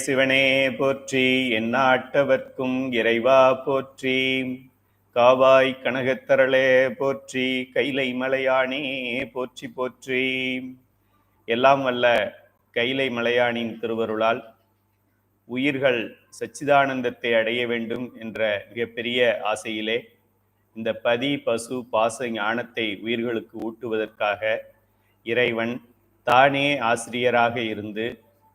சிவனே போற்றி, எந்நாட்டவர்க்கும் இறைவா போற்றி. காவாய் கனகத்தரளே போற்றி, கைலை மலையானே போற்றி போற்றி. எல்லாம் வல்ல கைலை மலையானின் திருவருளால் உயிர்கள் சச்சிதானந்தத்தை அடைய வேண்டும் என்ற மிகப்பெரிய ஆசையிலே இந்த பதி பசு பாச ஞானத்தை உயிர்களுக்கு ஊட்டுவதற்காக இறைவன் தானே ஆசிரியராக இருந்து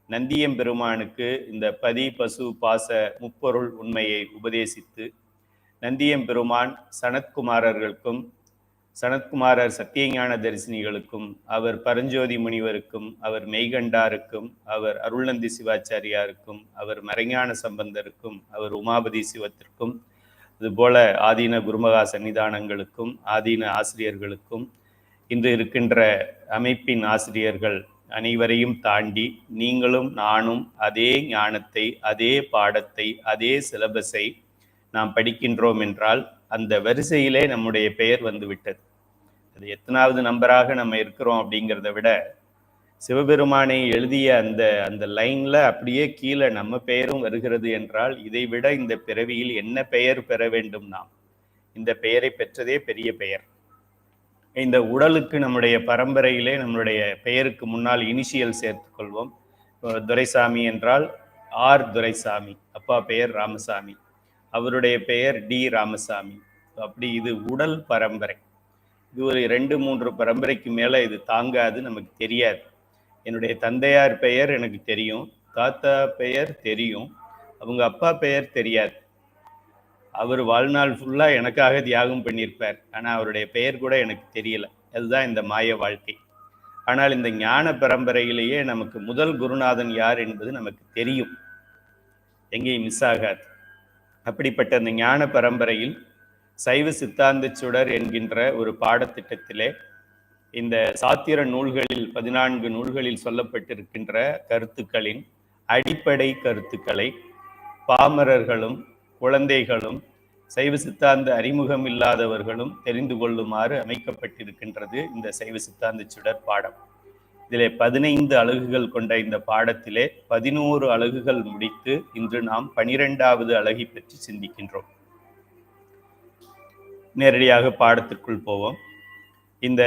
நந்தியம்பெருமானுக்கு இந்த பதி பசு பாச முப்பொருள் உண்மையை உபதேசித்து நந்தியம்பெருமான் சனத்குமாரர்களுக்கும் சனத்குமாரர் சத்தியஞான தரிசினிகளுக்கும் அவர் பரஞ்சோதி முனிவருக்கும் அவர் மெய்கண்டாருக்கும் அவர் அருள்நந்தி சிவாச்சாரியாருக்கும் அவர் மறைஞான சம்பந்தருக்கும் அவர் உமாபதி சிவத்திற்கும் அதுபோல ஆதீன குருமகா சன்னிதானங்களுக்கும் ஆதீன ஆசிரியர்களுக்கும் இன்று இருக்கின்ற அமைப்பின் ஆசிரியர்கள் அனைவரையும் தாண்டி நீங்களும் நானும் அதே ஞானத்தை அதே பாடத்தை அதே சிலபஸை நாம் படிக்கின்றோம் என்றால் அந்த வரிசையிலே நம்முடைய பெயர் வந்துவிட்டது. அது எத்தனாவது நம்பராக நம்ம இருக்கிறோம் அப்படிங்கிறத விட சிவபெருமானை எழுதிய அந்த லைன்ல அப்படியே கீழே நம்ம பெயரும் வருகிறது என்றால் இதை விட இந்த பிறவியில் என்ன பெயர் பெற வேண்டும்? நாம் இந்த பெயரை பெற்றதே பெரிய பெயர். இந்த உடலுக்கு நம்முடைய பரம்பரையிலே நம்மளுடைய பெயருக்கு முன்னால் இனிஷியல் சேர்த்துக் கொள்வோம். துரைசாமி என்றால் ஆர் துரைசாமி, அப்பா பெயர் ராமசாமி, அவருடைய பெயர் டி ராமசாமி. அப்படி இது உடல் பரம்பரை. இது ஒரு 2-3 பரம்பரைக்கு மேலே இது தாங்காது, நமக்கு தெரியாது. என்னுடைய தந்தையார் பெயர் எனக்கு தெரியும், தாத்தா பெயர் தெரியும், அவங்க அப்பா பெயர் தெரியாது. அவர் வாழ்நாள் ஃபுல்லாக எனக்காக தியாகம் பண்ணியிருப்பார், ஆனால் அவருடைய பெயர் கூட எனக்கு தெரியல. அதுதான் இந்த மாய வாழ்க்கை. ஆனால் இந்த ஞான பரம்பரையிலேயே நமக்கு முதல் குருநாதன் யார் என்பது நமக்கு தெரியும், எங்கேயும் மிஸ் ஆகாது. அப்படிப்பட்ட அந்த ஞான பரம்பரையில் சைவ சித்தாந்த சுடர் என்கின்ற ஒரு பாடத்திட்டத்திலே இந்த சாத்திர நூல்களில் 14 நூல்களில் சொல்லப்பட்டிருக்கின்ற கருத்துக்களின் அடிப்படை கருத்துக்களை பாமரர்களும் குழந்தைகளும் சைவ சித்தாந்த அறிமுகம் இல்லாதவர்களும் தெரிந்து கொள்ளுமாறு அமைக்கப்பட்டிருக்கின்றது இந்த சைவ சித்தாந்த சுடர் பாடம். இதிலே 15 அலகுகள் கொண்ட இந்த பாடத்திலே 11 அலகுகள் முடித்து இன்று நாம் 12வது அலகை பற்றி சிந்திக்கின்றோம். நேரடியாக பாடத்திற்குள் போவோம். இந்த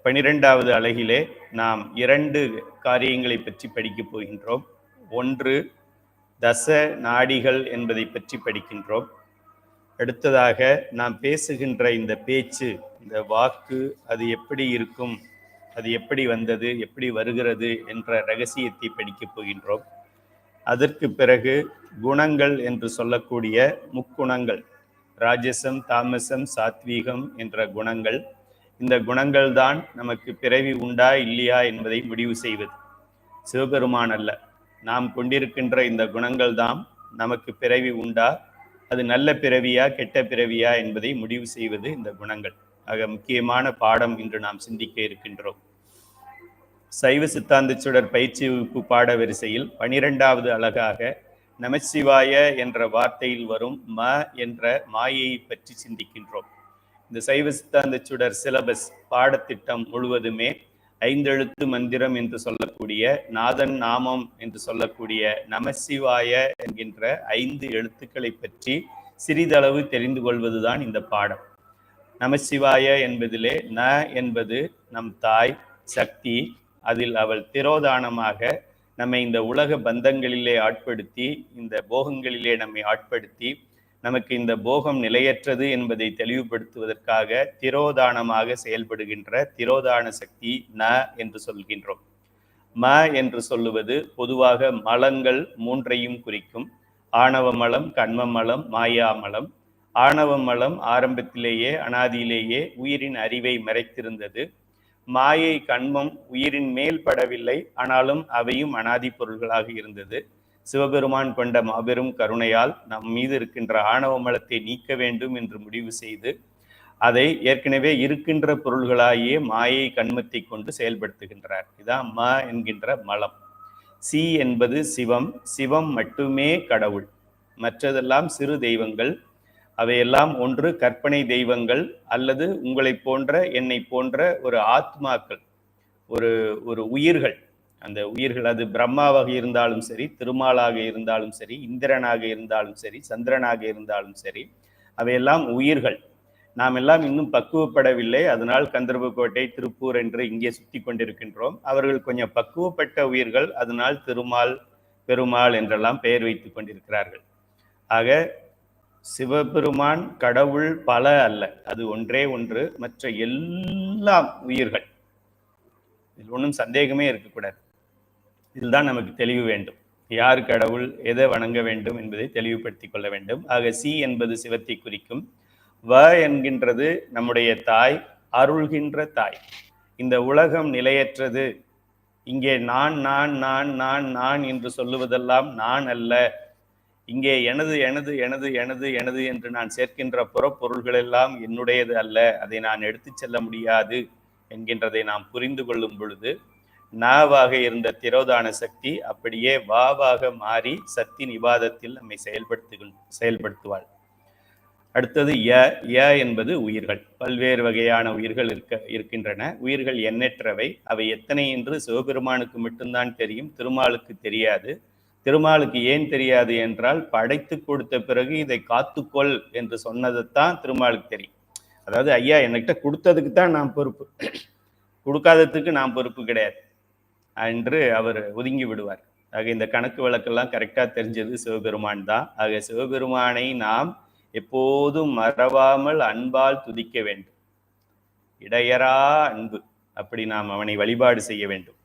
12வது அலகிலே நாம் 2 காரியங்களை பற்றி படிக்கப் போகின்றோம். ஒன்று தச நாடிகள் என்பதை பற்றி படிக்கின்றோம். அடுத்ததாக நாம் பேசுகின்ற இந்த பேச்சு, இந்த வாக்கு, அது எப்படி இருக்கும், அது எப்படி வந்தது, எப்படி வருகிறது என்ற ரகசியத்தை படிக்கப் போகின்றோம். அதற்கு பிறகு குணங்கள் என்று சொல்லக்கூடிய முக்குணங்கள், ராஜசம் தாமசம் சாத்வீகம் என்ற குணங்கள், இந்த குணங்கள் தான் நமக்கு பிறவி உண்டா இல்லையா என்பதை முடிவு செய்வது. சிவபெருமான் அல்ல, நாம் கொண்டிருக்கின்ற இந்த குணங்கள் தான் நமக்கு பிறவி உண்டா, அது நல்ல பிறவியா கெட்ட பிறவியா என்பதை முடிவு செய்வது இந்த குணங்கள். ஆக முக்கியமான பாடம் இன்று நாம் சிந்திக்க இருக்கின்றோம். சைவ சித்தாந்த சுடர் பயிற்சி வகுப்பு பாட வரிசையில் 12வது அலகாக நமசிவாய என்ற வார்த்தையில் வரும் ம என்ற மாயையை பற்றி சிந்திக்கின்றோம். இந்த சைவ சித்தாந்த சுடர் சிலபஸ் பாடத்திட்டம் முழுவதுமே 5 எழுத்து மந்திரம் என்று சொல்லக்கூடிய நாதன் நாமம் என்று சொல்லக்கூடிய நமசிவாய என்கின்ற 5 எழுத்துக்களை பற்றி சிறிதளவு தெரிந்து கொள்வதுதான் இந்த பாடம். நமசிவாய என்பதிலே ந என்பது நம் தாய் சக்தி, அதில் அவள் திரோதானமாக நம்மை இந்த உலக பந்தங்களிலே ஆட்படுத்தி, இந்த போகங்களிலே நம்மை ஆட்படுத்தி, நமக்கு இந்த போகம் நிலையற்றது என்பதை தெளிவுபடுத்துவதற்காக திரோதானமாக செயல்படுகின்ற திரோதான சக்தி ந என்று சொல்கின்றோம். ம என்று சொல்லுவது பொதுவாக மலங்கள் 3ஐயும் குறிக்கும். ஆணவ மலம், கண்ம மலம், மாயா மலம். ஆணவ மலம் ஆரம்பத்திலேயே அனாதியிலேயே உயிரின் அறிவை மறைத்திருந்தது. மாயை கண்மம் உயிரின் மேல் படவில்லை, ஆனாலும் அவையும் அனாதி பொருள்களாக இருந்தது. சிவபெருமான் கொண்ட மாபெரும் கருணையால் நம் மீது இருக்கின்ற ஆணவ மலத்தை நீக்க வேண்டும் என்று முடிவு செய்து அதை ஏற்கனவே இருக்கின்ற பொருள்களாகிய மாயை கண்மத்தை கொண்டு செயல்படுத்துகின்றார். இதான் ம என்கின்ற மலம். சி என்பது சிவம், சிவம் மட்டுமே கடவுள், மற்றதெல்லாம் சிறு தெய்வங்கள். அவையெல்லாம் ஒன்று கற்பனை தெய்வங்கள் அல்லது உங்களை போன்ற என்னை போன்ற ஒரு ஆத்மாக்கள், ஒரு உயிர்கள். அந்த உயிர்கள், அது பிரம்மாவாக இருந்தாலும் சரி, திருமாலாக இருந்தாலும் சரி, இந்திரனாக இருந்தாலும் சரி, சந்திரனாக இருந்தாலும் சரி, அவையெல்லாம் உயிர்கள். நாம் எல்லாம் இன்னும் பக்குவப்படவில்லை. அதனால் கந்தர்வக்கோட்டை, திருப்பூர் என்று இங்கே சுற்றி கொண்டிருக்கின்றோம். அவர்கள் கொஞ்சம் பக்குவப்பட்ட உயிர்கள், அதனால் திருமால், பெருமாள் என்றெல்லாம் பெயர் வைத்துக் கொண்டிருக்கிறார்கள். ஆக சிவபெருமான் கடவுள் பல அல்ல, அது ஒன்றே ஒன்று. மற்ற எல்லாம் உயிர்கள். இதில் ஒன்றும் சந்தேகமே இருக்கக்கூடாது. இதுதான் நமக்கு தெளிவு வேண்டும். யார் கடவுள், எதை வணங்க வேண்டும் என்பதை தெளிவுபடுத்திக் கொள்ள வேண்டும். ஆக சி என்பது சிவத்தை குறிக்கும். வ என்கின்றது நம்முடைய தாய், அருள்கின்ற தாய். இந்த உலகம் நிலையற்றது. இங்கே நான் நான் நான் நான் நான் என்று சொல்லுவதெல்லாம் நான் அல்ல. இங்கே எனது எனது எனது எனது எனது என்று நான் சேர்க்கின்ற புறப்பொருள்கள் எல்லாம் என்னுடையது அல்ல, அதை நான் எடுத்துச் செல்ல முடியாது என்கின்றதை நாம் புரிந்து கொள்ளும் பொழுது நாவாக இருந்த திரோதான சக்தி அப்படியே வாவாக மாறி சக்தி நிபாதத்தில் நம்மை செயல்படுத்துவாள். அடுத்தது ய என்பது உயிர்கள். பல்வேறு வகையான உயிர்கள் இருக்கின்றன. உயிர்கள் எண்ணற்றவை. அவை எத்தனை என்று சிவபெருமானுக்கு மட்டும்தான் தெரியும், திருமாலுக்கு தெரியாது. திருமாலுக்கு ஏன் தெரியாது என்றால், படைத்து கொடுத்த பிறகு இதை காத்துக்கொள் என்று சொன்னதைத்தான் திருமாலுக்கு தெரியும். அதாவது ஐயா என்கிட்ட கொடுத்ததுக்கு தான் நான் பொறுப்பு, கொடுக்காததுக்கு நான் பொறுப்பு கிடையாது என்று அவர் ஒதுங்கி விடுவார். ஆக இந்த கணக்கு வழக்கெல்லாம் கரெக்டா தெரிஞ்சது சிவபெருமான் தான். ஆக சிவபெருமானை நாம் எப்போதும் மறவாமல் அன்பால் துதிக்க வேண்டும். இடையரா அன்பு, அப்படி நாம் அவனை வழிபாடு செய்ய வேண்டும்.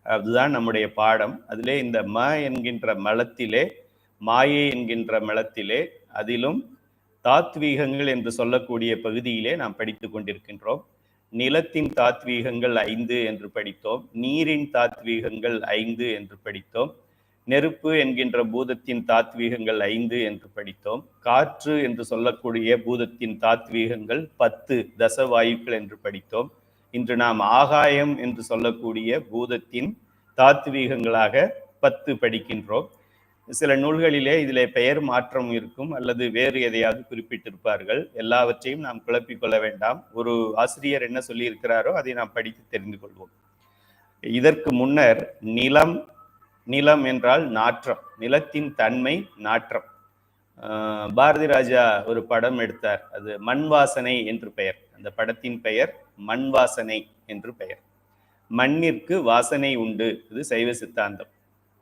அதுதான் நம்முடைய பாடம். அதிலே இந்த ம என்கின்ற மலத்திலே, மாயை என்கின்ற மலத்திலே, அதிலும் தாத்வீகங்கள் என்று சொல்லக்கூடிய பகுதியிலே நாம் படித்து கொண்டிருக்கின்றோம். நிலத்தின் தாத்வீகங்கள் 5 என்று படித்தோம். நீரின் தாத்வீகங்கள் 5 என்று படித்தோம். நெருப்பு என்கின்ற பூதத்தின் தாத்வீகங்கள் 5 என்று படித்தோம். காற்று என்று சொல்லக்கூடிய பூதத்தின் தாத்வீகங்கள் 10 தசவாயுக்கள் என்று படித்தோம். இன்று நாம் ஆகாயம் என்று சொல்லக்கூடிய பூதத்தின் தாத்வீகங்களாக 10 படிக்கின்றோம். சில நூல்களிலே இதிலே பெயர் மாற்றம் இருக்கும், அல்லது வேறு எதையாவது குறிப்பிட்டிருப்பார்கள். எல்லாவற்றையும் நாம் குழப்பிக்கொள்ள வேண்டாம். ஒரு ஆசிரியர் என்ன சொல்லி இருக்கிறாரோ அதை நாம் படித்து தெரிந்து கொள்வோம். இதற்கு முன்னர் நிலம், நிலம் என்றால் நாற்றம், நிலத்தின் தன்மை நாற்றம். பாரதி ராஜா ஒரு படம் எடுத்தார், அது மண் வாசனை என்று பெயர். அந்த படத்தின் பெயர் மண் வாசனை என்று பெயர். மண்ணிற்கு வாசனை உண்டு, இது சைவ சித்தாந்தம்.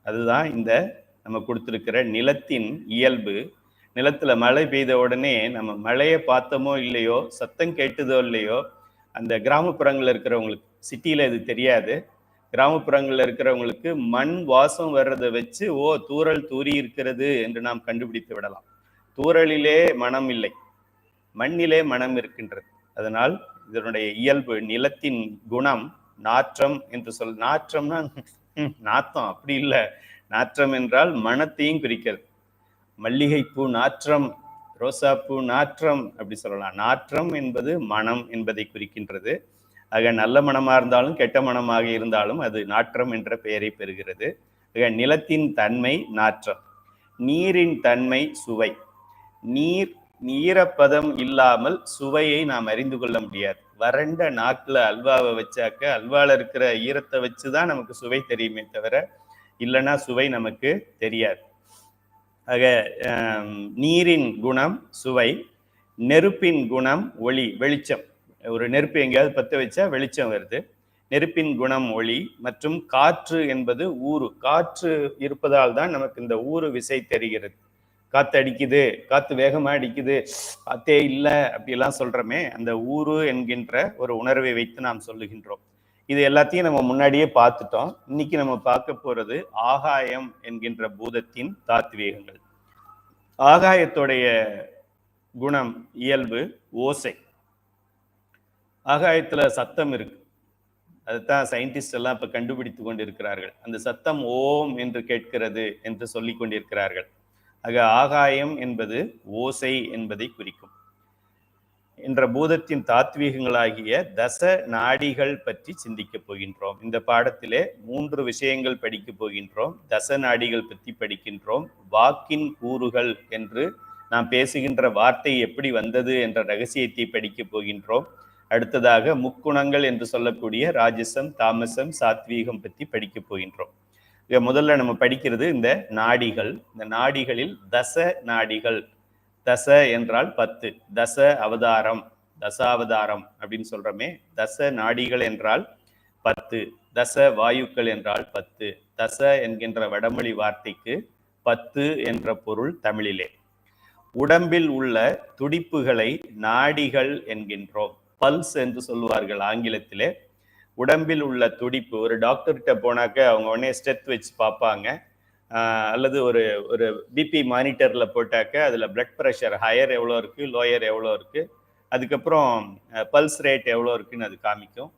அதுதான் இந்த நம்ம கொடுத்திருக்கிற நிலத்தின் இயல்பு. நிலத்துல மழை பெய்த உடனே நம்ம மழையை பார்த்தோமோ இல்லையோ, சத்தம் கேட்டுதோ இல்லையோ, அந்த கிராமப்புறங்கள்ல இருக்கிறவங்களுக்கு, சிட்டியில இது தெரியாது, கிராமப்புறங்கள்ல இருக்கிறவங்களுக்கு மண் வாசம் வர்றதை வச்சு தூறல் தூறி இருக்கிறது என்று நாம் கண்டுபிடித்து விடலாம். தூறலிலே மனம் இல்லை, மண்ணிலே மனம் இருக்கின்றது. அதனால் இதனுடைய இயல்பு, நிலத்தின் குணம் நாற்றம் என்று நாற்றம்னா நாத்தம் அப்படி இல்லை, நாற்றம் என்றால் மனத்தையும் குறிக்கிறது. மல்லிகைப்பூ நாற்றம், ரோசாப்பூ நாற்றம் அப்படி சொல்லலாம். நாற்றம் என்பது மனம் என்பதை குறிக்கின்றது. ஆக நல்ல மனமாக இருந்தாலும் கெட்ட மனமாக இருந்தாலும் அது நாற்றம் என்ற பெயரை பெறுகிறது. ஆக நிலத்தின் தன்மை நாற்றம். நீரின் தன்மை சுவை. ஈரப்பதம் இல்லாமல் சுவையை நாம் அறிந்து கொள்ள முடியாது. வறண்ட நாக்குல அல்வாவை வச்சாக்க அல்வால இருக்கிற ஈரத்தை வச்சுதான் நமக்கு சுவை தெரியுமே தவிர, இல்லைன்னா சுவை நமக்கு தெரியாது. ஆக நீரின் குணம் சுவை, நெருப்பின் குணம் ஒளி, வெளிச்சம். ஒரு நெருப்பு எங்கேயாவது பற்ற வச்சா வெளிச்சம் வருது. நெருப்பின் குணம் ஒளி. மற்றும் காற்று என்பது ஊறு. காற்று இருப்பதால் தான் நமக்கு இந்த ஊறு விசை தெரிகிறது. காத்து அடிக்குது, காத்து வேகமா அடிக்குது, காத்தே இல்லை அப்படிலாம் சொல்றோமே, அந்த ஊறு என்கின்ற ஒரு உணர்வை வைத்து நாம் சொல்லுகின்றோம். இது எல்லாத்தையும் நம்ம முன்னாடியே பார்த்துட்டோம். இன்னைக்கு நம்ம பார்க்க போறது ஆகாயம் என்கின்ற பூதத்தின் தாத்வீகங்கள். ஆகாயத்துடைய குணம், இயல்பு ஓசை. ஆகாயத்துல சத்தம் இருக்கு, அதுதான் சயின்டிஸ்ட் எல்லாம் இப்ப கண்டுபிடித்து கொண்டிருக்கிறார்கள். அந்த சத்தம் ஓம் என்று கேட்கிறது என்று சொல்லிக் கொண்டிருக்கிறார்கள். ஆக ஆகாயம் என்பது ஓசை என்பதை குறிக்கும். என்ற பூதத்தின் தாத்வீகங்களாகிய தச நாடிகள் பற்றி சிந்திக்க போகின்றோம். இந்த பாடத்திலே 3 விஷயங்கள் படிக்க போகின்றோம். தச நாடிகள் பற்றி படிக்கின்றோம். வாக்கின் கூறுகள் என்று நாம் பேசுகின்ற வார்த்தை எப்படி வந்தது என்ற ரகசியத்தை படிக்க போகின்றோம். அடுத்ததாக முக்குணங்கள் என்று சொல்லக்கூடிய ராஜசம், தாமசம், சாத்வீகம் பற்றி படிக்க போகின்றோம். முதல்ல நம்ம படிக்கிறது இந்த நாடிகள். இந்த நாடிகளில் தச நாடிகள். தச என்றால் 10, தச அவதாரம், தசாவதாரம் அப்படின்னு சொல்றோமே. தச நாடிகள் என்றால் 10, தச வாயுக்கள் என்றால் 10. தச என்கின்ற வடமொழி வார்த்தைக்கு 10 என்ற பொருள் தமிழிலே. உடம்பில் உள்ள துடிப்புகளை நாடிகள் என்கின்றோம். பல்ஸ் என்று சொல்லுவார்கள் ஆங்கிலத்திலே. உடம்பில் உள்ள துடிப்பு, ஒரு டாக்டர்கிட்ட போனாக்க அவங்க உடனே ஸ்டெத் வச்சு பார்ப்பாங்க. அல்லது ஒரு ஒரு பிபி மானிட்டரில் போட்டாக்க அதில் பிளட் ப்ரெஷர் ஹையர் எவ்வளோ இருக்குது, லோயர் எவ்வளோ இருக்குது, அதுக்கப்புறம் பல்ஸ் ரேட் எவ்வளோ இருக்குன்னு அது காமிக்கும்.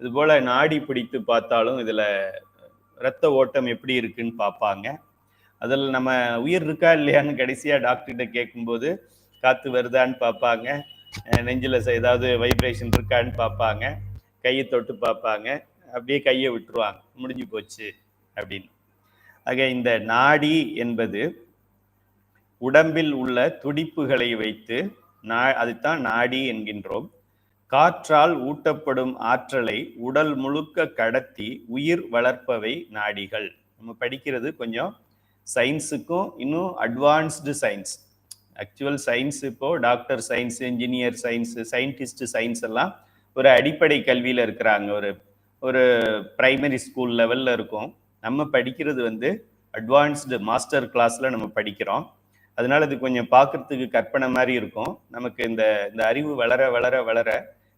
இதுபோல் நாடி பிடித்து பார்த்தாலும் இதில் இரத்த ஓட்டம் எப்படி இருக்குன்னு பார்ப்பாங்க. அதில் நம்ம உயிர் இருக்கா இல்லையான்னு கடைசியாக டாக்டர்கிட்ட கேட்கும்போது காற்று வருதான்னு பார்ப்பாங்க, நெஞ்சில் ஏதாவது வைப்ரேஷன் இருக்கான்னு பார்ப்பாங்க, கையை தொட்டு பார்ப்பாங்க, அப்படியே கையை விட்டுருவாங்க, முடிஞ்சு போச்சு அப்படின்னு. ஆக இந்த நாடி என்பது உடம்பில் உள்ள துடிப்புகளை வைத்து அதுதான் நாடி என்கின்றோம். காற்றால் ஊட்டப்படும் ஆற்றலை உடல் முழுக்க கடத்தி உயிர் வளர்ப்பவை நாடிகள். நம்ம படிக்கிறது கொஞ்சம் சயின்ஸுக்கும் இன்னும் அட்வான்ஸ்டு சயின்ஸ். ஆக்சுவல் சயின்ஸ் இப்போ doctor science, engineer science, scientist science எல்லாம் ஒரு அடிப்படை கல்வியில் இருக்கிறாங்க. ஒரு பிரைமரி ஸ்கூல் லெவலில் இருக்கும். நம்ம படிக்கிறது அட்வான்ஸ்டு மாஸ்டர் கிளாஸில் நம்ம படிக்கிறோம். அதனால இது கொஞ்சம் பார்க்கறதுக்கு கற்பனை மாதிரி இருக்கும். நமக்கு இந்த அறிவு வளர வளர வளர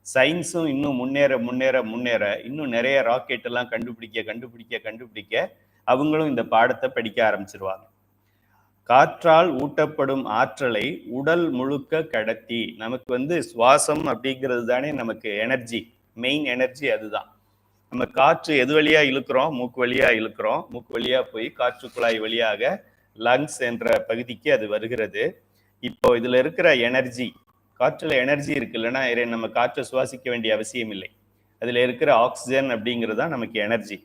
சயின்ஸும் இன்னும் முன்னேற முன்னேற முன்னேற இன்னும் நிறைய ராக்கெட் எல்லாம் கண்டுபிடிக்க அவங்களும் இந்த பாடத்தை படிக்க ஆரம்பிச்சிருவாங்க. காற்றால் ஊட்டப்படும் ஆற்றலை உடல் முழுக்க கடத்தி, நமக்கு சுவாசம் அப்படிங்கிறது தானே நமக்கு எனர்ஜி, மெயின் எனர்ஜி அதுதான். நம்ம காற்று எது வழியா இழுக்கிறோம்? மூக்கு வழியா இழுக்கிறோம். மூக்கு வழியா போய் காற்று குழாய் வழியாக லங்ஸ் என்ற பகுதிக்கு அது வருகிறது. இப்போ இதுல இருக்கிற எனர்ஜி, காற்றுல எனர்ஜி இருக்கு, இல்லைன்னா நம்ம காற்றை சுவாசிக்க வேண்டிய அவசியம் இல்லை. அதுல இருக்கிற ஆக்சிஜன் அப்படிங்கிறது தான் நமக்கு எனர்ஜி.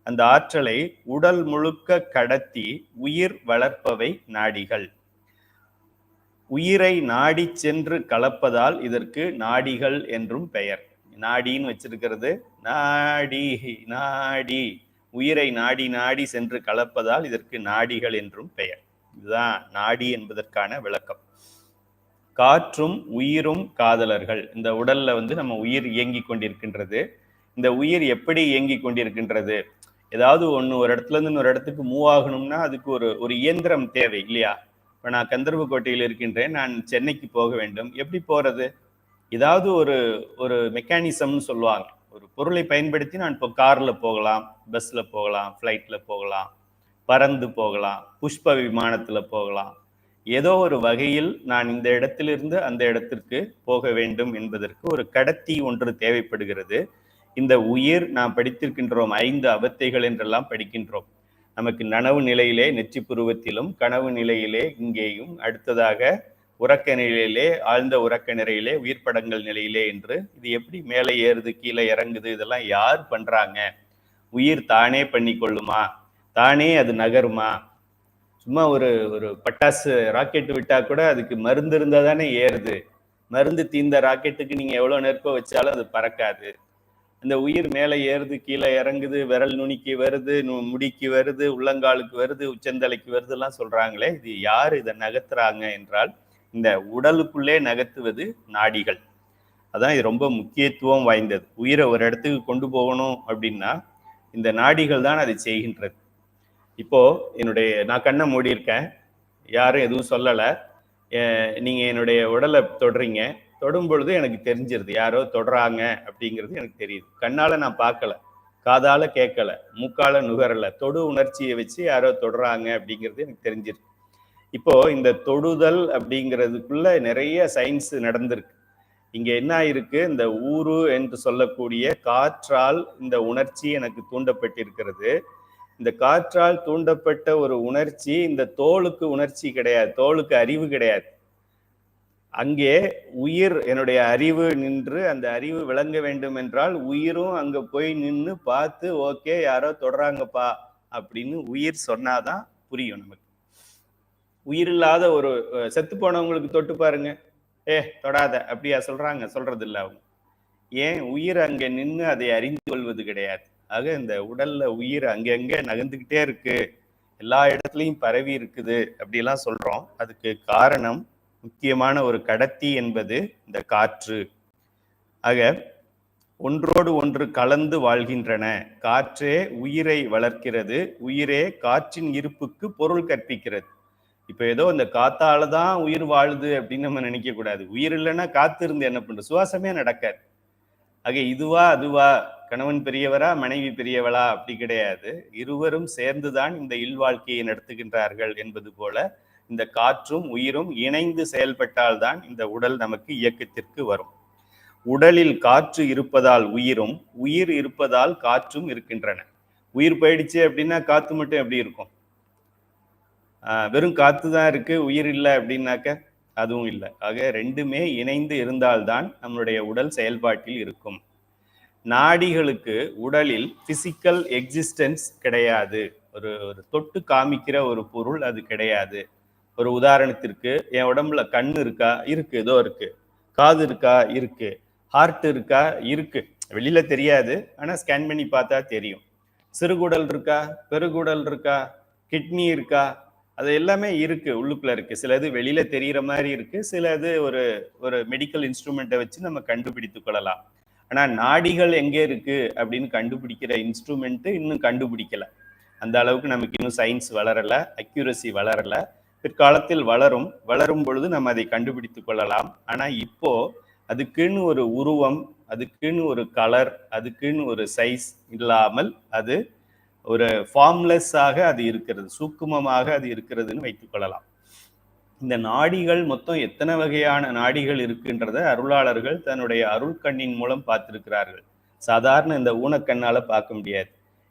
அந்த ஆற்றலை உடல் முழுக்க கடத்தி உயிர் வளர்ப்பவை நாடிகள். உயிரை நாடி சென்று கலப்பதால் இதற்கு நாடிகள் என்றும் பெயர். நாடின்னு வச்சிருக்கிறது நாடி நாடி, உயிரை நாடி நாடி சென்று கலப்பதால் இதற்கு நாடிகள் என்றும் பெயர். இதுதான் நாடி என்பதற்கான விளக்கம். காற்றும் உயிரும் காதலர்கள். இந்த உடல்ல நம்ம உயிர் இயங்கி கொண்டிருக்கின்றது. இந்த உயிர் எப்படி இயங்கி கொண்டிருக்கின்றது? ஏதாவது ஒன்று ஒரு இடத்துல இருந்து இன்னொரு இடத்துக்கு மூவ் ஆகணும்னா அதுக்கு ஒரு இயந்திரம் தேவை இல்லையா? இப்போ நான் கந்தர்வக்கோட்டையில் இருக்கின்றேன், நான் சென்னைக்கு போக வேண்டும். எப்படி போறது? ஏதாவது ஒரு மெக்கானிசம்னு சொல்லுவாங்க. ஒரு பொருளை பயன்படுத்தி நான் இப்போ காரில் போகலாம், பஸ்ஸில் போகலாம், ஃப்ளைட்டில் போகலாம், பறந்து போகலாம், புஷ்ப விமானத்தில் போகலாம். ஏதோ ஒரு வகையில் நான் இந்த இடத்திலிருந்து அந்த இடத்திற்கு போக வேண்டும் என்பதற்கு ஒரு கடத்தி ஒன்று தேவைப்படுகிறது. இந்த உயிர் நாம் படித்திருக்கின்றோம், 5 அவத்தைகள் என்றெல்லாம் படிக்கின்றோம். நமக்கு நனவு நிலையிலே நெற்றி புருவத்திலும், கனவு நிலையிலே இங்கேயும், அடுத்ததாக உறக்க நிலையிலே, ஆழ்ந்த உறக்க நிலையிலே, உயிர் படங்கள் நிலையிலே என்று இது எப்படி மேலே ஏறுது கீழே இறங்குது, இதெல்லாம் யார் பண்றாங்க? உயிர் தானே பண்ணி கொள்ளுமா? தானே அது நகருமா? சும்மா ஒரு பட்டாசு ராக்கெட் விட்டா கூட அதுக்கு மருந்து இருந்தா தானே ஏறுது. மருந்து தீர்ந்த ராக்கெட்டுக்கு நீங்க எவ்வளவு நெருப்ப வச்சாலும் அது பறக்காது. அந்த உயிர் மேலே ஏறுது, கீழே இறங்குது, விரல் நுனிக்கு வருது, முடிக்கு வருது, உள்ளங்காலுக்கு வருது, உச்சந்தலைக்கு வருது எல்லாம் சொல்றாங்களே, இது யார் இதை நகர்த்துறாங்க என்றால் இந்த உடலுக்குள்ளே நகர்த்துவது நாடிகள். அதான் இது ரொம்ப முக்கியத்துவம் வாய்ந்தது. உயிரை ஒரு இடத்துக்கு கொண்டு போகணும் அப்படின்னா இந்த நாடிகள் தான் அதை செய்கின்றது. இப்போ நான் கண்ணை மூடி இருக்கேன், யாரும் எதுவும் சொல்லலை, நீங்க என்னுடைய உடலை தொடுறீங்க. தொடும் பொழுது எனக்கு தெரிஞ்சிருது யாரோ தொடுறாங்க அப்படிங்கிறது எனக்கு தெரியுது. கண்ணால நான் பார்க்கல, காதால கேட்கல, மூக்கால நுகரல, தொடு உணர்ச்சியை வச்சு யாரோ தொடுறாங்க அப்படிங்கிறது எனக்கு தெரிஞ்சிருக்கு. இப்போ இந்த தொடுதல் அப்படிங்கிறதுக்குள்ள நிறைய சயின்ஸ் நடந்திருக்கு. இங்க என்ன இருக்கு? இந்த ஊரு என்று சொல்லக்கூடிய காற்றால் இந்த உணர்ச்சி எனக்கு தூண்டப்பட்டிருக்கிறது. இந்த காற்றால் தூண்டப்பட்ட ஒரு உணர்ச்சி இந்த தோலுக்கு உணர்ச்சி கிடையாது, தோலுக்கு அறிவு கிடையாது. அங்கே உயிர், என்னுடைய அறிவு நின்று அந்த அறிவு விளங்க வேண்டும் என்றால் உயிரும் அங்க போய் நின்று பார்த்து ஓகே யாரோ தொடுறாங்கப்பா அப்படின்னு உயிர் சொன்னாதான் புரியும் நமக்கு. உயிர் இல்லாத ஒரு செத்து போனவங்களுக்கு தொட்டு பாருங்க, தொடாத அப்படியா சொல்றாங்க? சொல்றது இல்லை அவங்க. ஏன் உயிர் அங்க நின்று அதை அறிந்து கொள்வது கிடையாது. ஆக இந்த உடல்ல உயிர் அங்கங்க நகர்ந்துகிட்டே இருக்கு, எல்லா இடத்துலையும் பரவி இருக்குது அப்படிலாம் சொல்றோம். அதுக்கு காரணம் முக்கியமான ஒரு கடத்தி என்பது இந்த காற்று. ஆக ஒன்றோடு ஒன்று கலந்து வாழ்கின்றன. காற்றே உயிரை வளர்க்கிறது, உயிரே காற்றின் இருப்புக்கு பொருள் கற்பிக்கிறது. இப்ப ஏதோ இந்த காத்தால தான் உயிர் வாழுது அப்படின்னு நம்ம நினைக்க கூடாது. உயிர் இல்லைன்னா காத்து இருந்து என்ன பண்றது? சுவாசமே நடக்காது. ஆக இதுவா அதுவா, கணவன் பெரியவரா மனைவி பெரியவளா அப்படி கிடையாது. இருவரும் சேர்ந்துதான் இந்த இல்வாழ்க்கையை நடத்துகின்றார்கள் என்பது போல இந்த காற்றும் உயிரும் இணைந்து செயல்பட்டால்தான் இந்த உடல் நமக்கு இயக்கத்திற்கு வரும். உடலில் காற்று இருப்பதால் உயிரும், உயிர் இருப்பதால் காற்றும் இருக்கின்றன. உயிர் போயிடுச்சு அப்படின்னா காத்து மட்டும் எப்படி இருக்கும்? வெறும் காத்து தான் இருக்கு, உயிர் இல்லை அப்படின்னாக்க அதுவும் இல்லை. ஆக ரெண்டுமே இணைந்து இருந்தால்தான் நம்மளுடைய உடல் செயல்பாட்டில் இருக்கும். நாடிகளுக்கு உடலில் பிசிக்கல் எக்ஸிஸ்டன்ஸ் கிடையாது. ஒரு தொட்டு காமிக்கிற ஒரு பொருள் அது கிடையாது. ஒரு உதாரணத்திற்கு, என் உடம்புல கண் இருக்கா? இருக்கு, ஏதோ இருக்கு. காது இருக்கா? இருக்கு. ஹார்ட் இருக்கா? இருக்கு. வெளியில தெரியாது, ஆனா ஸ்கேன் பண்ணி பார்த்தா தெரியும். சிறுகுடல் இருக்கா? பெருகுடல் இருக்கா? கிட்னி இருக்கா? அது எல்லாமே இருக்கு, உள்ளுக்குள்ள இருக்கு. சிலது வெளியில தெரிகிற மாதிரி இருக்கு, சிலது ஒரு மெடிக்கல் இன்ஸ்ட்ருமெண்ட்டை வச்சு நம்ம கண்டுபிடித்து கொள்ளலாம். ஆனா நாடிகள் எங்கே இருக்கு அப்படின்னு கண்டுபிடிக்கிற இன்ஸ்ட்ருமெண்ட் இன்னும் கண்டுபிடிக்கல. அந்த அளவுக்கு நமக்கு இன்னும் சயின்ஸ் வளரல, அக்யூரசி வளரல. பிற்காலத்தில் வளரும் பொழுது நம்ம அதை கண்டுபிடித்து கொள்ளலாம். ஆனா இப்போ அதுக்குன்னு ஒரு உருவம், அதுக்குன்னு ஒரு கலர், அதுக்குன்னு ஒரு சைஸ் இல்லாமல் அது ஒரு ஃபார்ம்லெஸ்ஸாக அது இருக்கிறது, சூக்குமமாக அது இருக்கிறதுன்னு வைத்துக் கொள்ளலாம். இந்த நாடிகள் மொத்தம் எத்தனை வகையான நாடிகள் இருக்குன்றத அருளாளர்கள் தன்னுடைய அருள் கண்ணின் மூலம் பார்த்திருக்கிறார்கள். சாதாரண இந்த ஊனக்கண்ணால பார்க்க முடியாது.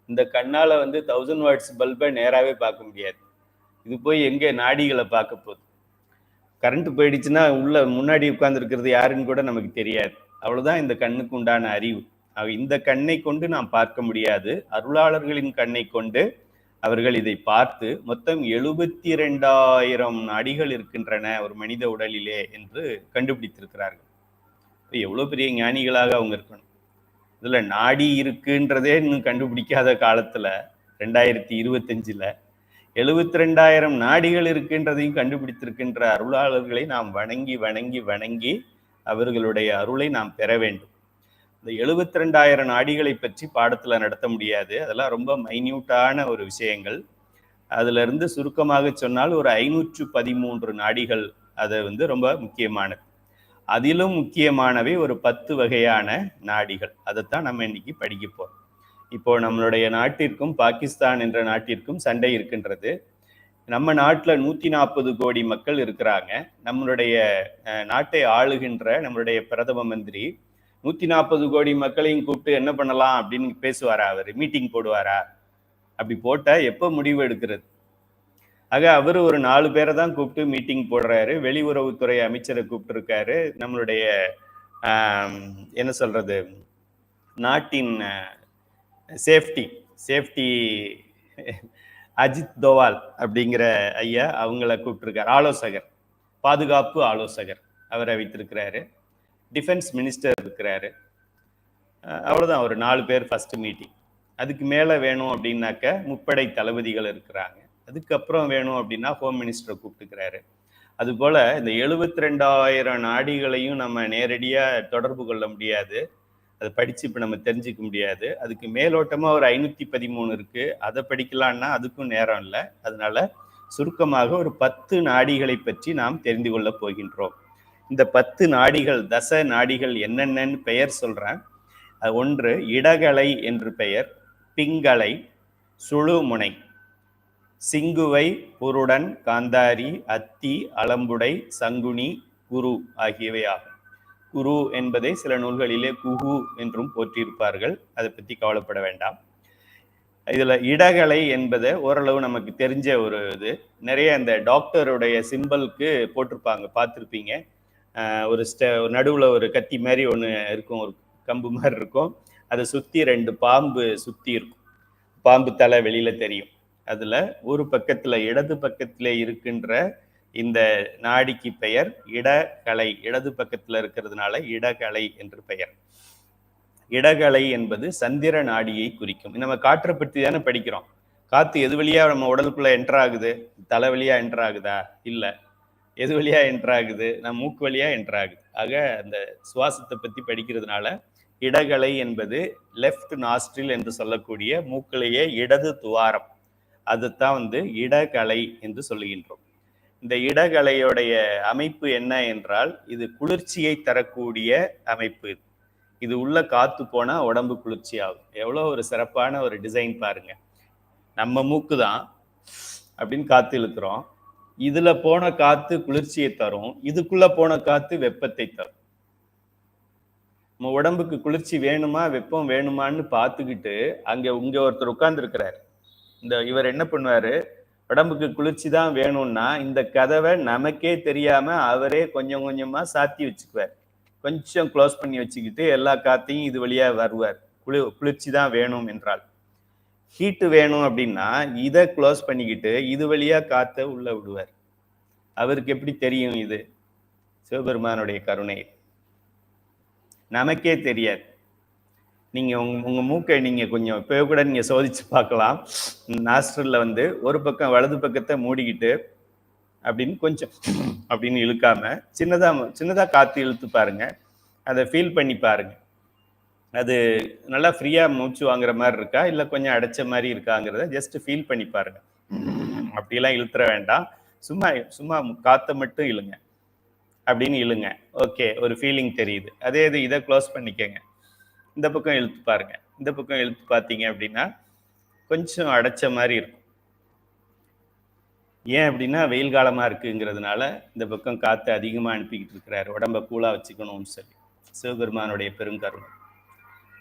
இந்த கண்ணால 1000 வாட்ஸ் பல்பை நேராகவே பார்க்க முடியாது. இது போய் எங்க நாடிகளை பார்க்க போகுது? கரண்ட் போயிடுச்சுன்னா உள்ள முன்னாடி உட்கார்ந்துருக்கிறது யாருன்னு கூட நமக்கு தெரியாது. அவ்வளவுதான் இந்த கண்ணுக்கு உண்டான அறிவு. இந்த கண்ணை கொண்டு நாம் பார்க்க முடியாது. அருளாளர்களின் கண்ணை கொண்டு அவர்கள் இதை பார்த்து மொத்தம் 72,000 நாடிகள் இருக்கின்றன ஒரு மனித உடலிலே என்று கண்டுபிடித்திருக்கிறார்கள். எவ்வளவு பெரிய ஞானிகளாக அவங்க இருக்கணும். இதுல நாடி இருக்குன்றதே இன்னும் கண்டுபிடிக்காத காலத்துல 2025ல 72,000 நாடிகள் இருக்கின்றதையும் கண்டுபிடித்திருக்கின்ற அருளாளர்களை நாம் வணங்கி வணங்கி வணங்கி அவர்களுடைய அருளை நாம் பெற வேண்டும். இந்த 72,000 நாடிகளை பற்றி பாடத்துல நடத்த முடியாது. அதெல்லாம் ரொம்ப மைன்யூட்டான ஒரு விஷயங்கள். அதுல இருந்து சுருக்கமாக சொன்னால் ஒரு 513 நாடிகள் அது ரொம்ப முக்கியமானது. அதிலும் முக்கியமானவை ஒரு 10 வகையான நாடிகள். அதைத்தான் நம்ம இன்னைக்கு படிக்க போறோம். இப்போ நம்மளுடைய நாட்டிற்கும் பாகிஸ்தான் என்ற நாட்டிற்கும் சண்டை இருக்கின்றது. நம்ம நாட்டில் 140 கோடி மக்கள் இருக்கிறாங்க. நம்மளுடைய நாட்டை ஆளுகின்ற நம்மளுடைய பிரதம மந்திரி 140 கோடி மக்களையும் கூப்பிட்டு என்ன பண்ணலாம் அப்படின்னு பேசுவாரா? அவர் மீட்டிங் போடுவாரா? அப்படி போட்டா எப்போ முடிவு எடுக்கிறது? ஆக அவர் ஒரு 4 பேரை தான் கூப்பிட்டு மீட்டிங் போடுறாரு. வெளியுறவுத்துறை அமைச்சரை கூப்பிட்டு இருக்காரு. நம்மளுடைய என்ன சொல்றது, நாட்டின் சேஃப்டி அஜித் தோவால் அப்படிங்கிற ஐயா அவங்கள கூப்பிட்டுருக்காரு. ஆலோசகர், பாதுகாப்பு ஆலோசகர் அவரை வைத்திருக்கிறாரு. டிஃபென்ஸ் மினிஸ்டர் இருக்கிறாரு. அவ்வளோதான், ஒரு 4 பேர் ஃபர்ஸ்ட் மீட்டிங். அதுக்கு மேலே வேணும் அப்படின்னாக்க முப்படை தளபதிகள் இருக்கிறாங்க. அதுக்கப்புறம் வேணும் அப்படின்னா ஹோம் மினிஸ்டரை கூப்பிட்டுக்கிறாரு. அதுபோல் இந்த 72,000 நாடிகளையும் நம்ம நேரடியாக தொடர்பு கொள்ள முடியாது. அதை படித்து இப்போ நம்ம தெரிஞ்சுக்க முடியாது. அதுக்கு மேலோட்டமாக ஒரு 513 இருக்குது. அதை படிக்கலான்னா அதுக்கும் நேரம் இல்லை. அதனால சுருக்கமாக ஒரு 10 நாடிகளை பற்றி நாம் தெரிந்து கொள்ள போகின்றோம். இந்த 10 நாடிகள், தச நாடிகள் என்னென்னு பெயர் சொல்கிறேன். ஒன்று இடகலை என்று பெயர், பிங்களை, சுழுமுனை, சிங்குவை, புருடன், காந்தாரி, அத்தி, அலம்புடை, சங்குனி, குரு ஆகியவை ஆகும். குரு என்பதை சில நூல்களிலே குஹு என்றும் போற்றியிருப்பார்கள். அதை பற்றி கவலைப்பட வேண்டாம். இதுல இடகலை என்பது ஓரளவு நமக்கு தெரிஞ்ச ஒரு இது. நிறைய இந்த டாக்டருடைய சிம்பலுக்கு போட்டிருப்பாங்க, பார்த்துருப்பீங்க. ஒரு நடுவுல ஒரு கத்தி மாதிரி ஒன்று இருக்கும், ஒரு கம்பு மாதிரி இருக்கும். அதை சுற்றி 2 பாம்பு சுற்றி இருக்கும். பாம்பு தலை வெளியில தெரியும். அதுல ஒரு பக்கத்துல இடது பக்கத்துல இருக்கின்ற இந்த நாடிக்கு பெயர் இடகலை. இடது பக்கத்துல இருக்கிறதுனால இடகலை என்று பெயர். இடகலை என்பது சந்திர நாடியை குறிக்கும். நம்ம காற்றை பற்றி தானே படிக்கிறோம். காத்து எது வழியா நம்ம உடலுக்குள்ள என்டர் ஆகுது? தலை வழியா என்டர் ஆகுதா? இல்ல. எது வழியா என்டர் ஆகுது? நம்ம மூக்கு வழியா என்டர் ஆகுது. ஆக அந்த சுவாசத்தை பத்தி படிக்கிறதுனால இடகலை என்பது லெஃப்ட் நாஸ்ட்ரில் என்று சொல்லக்கூடிய மூக்கிலேயே இடது துவாரம், அதுதான் இடகலை என்று சொல்லுகின்றோம். இந்த இடகலையுடைய அமைப்பு என்ன என்றால், இது குளிர்ச்சியை தரக்கூடிய அமைப்பு. இது உள்ள காத்து போனா உடம்பு குளிர்ச்சி ஆகும். எவ்வளோ ஒரு சிறப்பான ஒரு டிசைன் பாருங்க. நம்ம மூக்கு தான் அப்படின்னு காத்து இழுக்கிறோம். இதுல போன காத்து குளிர்ச்சியை தரும், இதுக்குள்ள போன காத்து வெப்பத்தை தரும். நம்ம உடம்புக்கு குளிர்ச்சி வேணுமா வெப்பம் வேணுமான்னு பார்த்துக்கிட்டு இங்க ஒருத்தர் உட்கார்ந்து இருக்கிறார். இவர் என்ன பண்ணுவாரு, உடம்புக்கு குளிர்ச்சி தான் வேணும்னா இந்த கதவை நமக்கே தெரியாம அவரே கொஞ்சம் கொஞ்சமா சாத்தி வச்சுக்குவார். கொஞ்சம் க்ளோஸ் பண்ணி வச்சுக்கிட்டு எல்லா காத்தையும் இது வழியா வருவார். குளிர்ச்சி தான் வேணும் என்றால். ஹீட்டு வேணும் அப்படின்னா இதை க்ளோஸ் பண்ணிக்கிட்டு இது வழியா காத்தை உள்ள விடுவார். அவருக்கு எப்படி தெரியும்? இது சிவபெருமானுடைய கருணை. நமக்கே தெரியாது. நீங்க உங்க மூக்கை நீங்க கொஞ்சம் இப்போ கூட நீங்க சோதிச்சு பார்க்கலாம். நாஸ்ட்ரல்ல ஒரு பக்கம் வலது பக்கத்தை மூடிக்கிட்டு அப்படின்னு கொஞ்சம் அப்படின்னு இழுக்காம சின்னதா காத்து இழுத்து பாருங்க. அதை ஃபீல் பண்ணி பாருங்க. அது நல்லா ஃப்ரீயா மூச்சு வாங்குற மாதிரி இருக்கா இல்லை கொஞ்சம் அடைச்ச மாதிரி இருக்காங்கிறத ஜஸ்ட் ஃபீல் பண்ணி பாருங்க. அப்படிலாம் இழுத்துற வேண்டாம். சும்மா சும்மா காத்தை மட்டும் இழுங்க. அப்படின்னு இழுங்க. ஓகே, ஒரு ஃபீலிங் தெரியுது. அதே இதை க்ளோஸ் பண்ணிக்கங்க. இந்த பக்கம் இழுத்து பாருங்க. இந்த பக்கம் இழுத்து பார்த்தீங்க அப்படின்னா கொஞ்சம் அடைச்ச மாதிரி இருக்கும். ஏன் அப்படின்னா வெயில் காலமா இருக்குங்கிறதுனால இந்த பக்கம் காற்று அதிகமாக அனுப்பிக்கிட்டு இருக்கிறாரு, உடம்ப கூலாக வச்சுக்கணும்னு சொல்லி. சிவபெருமானுடைய பெருங்கருணை.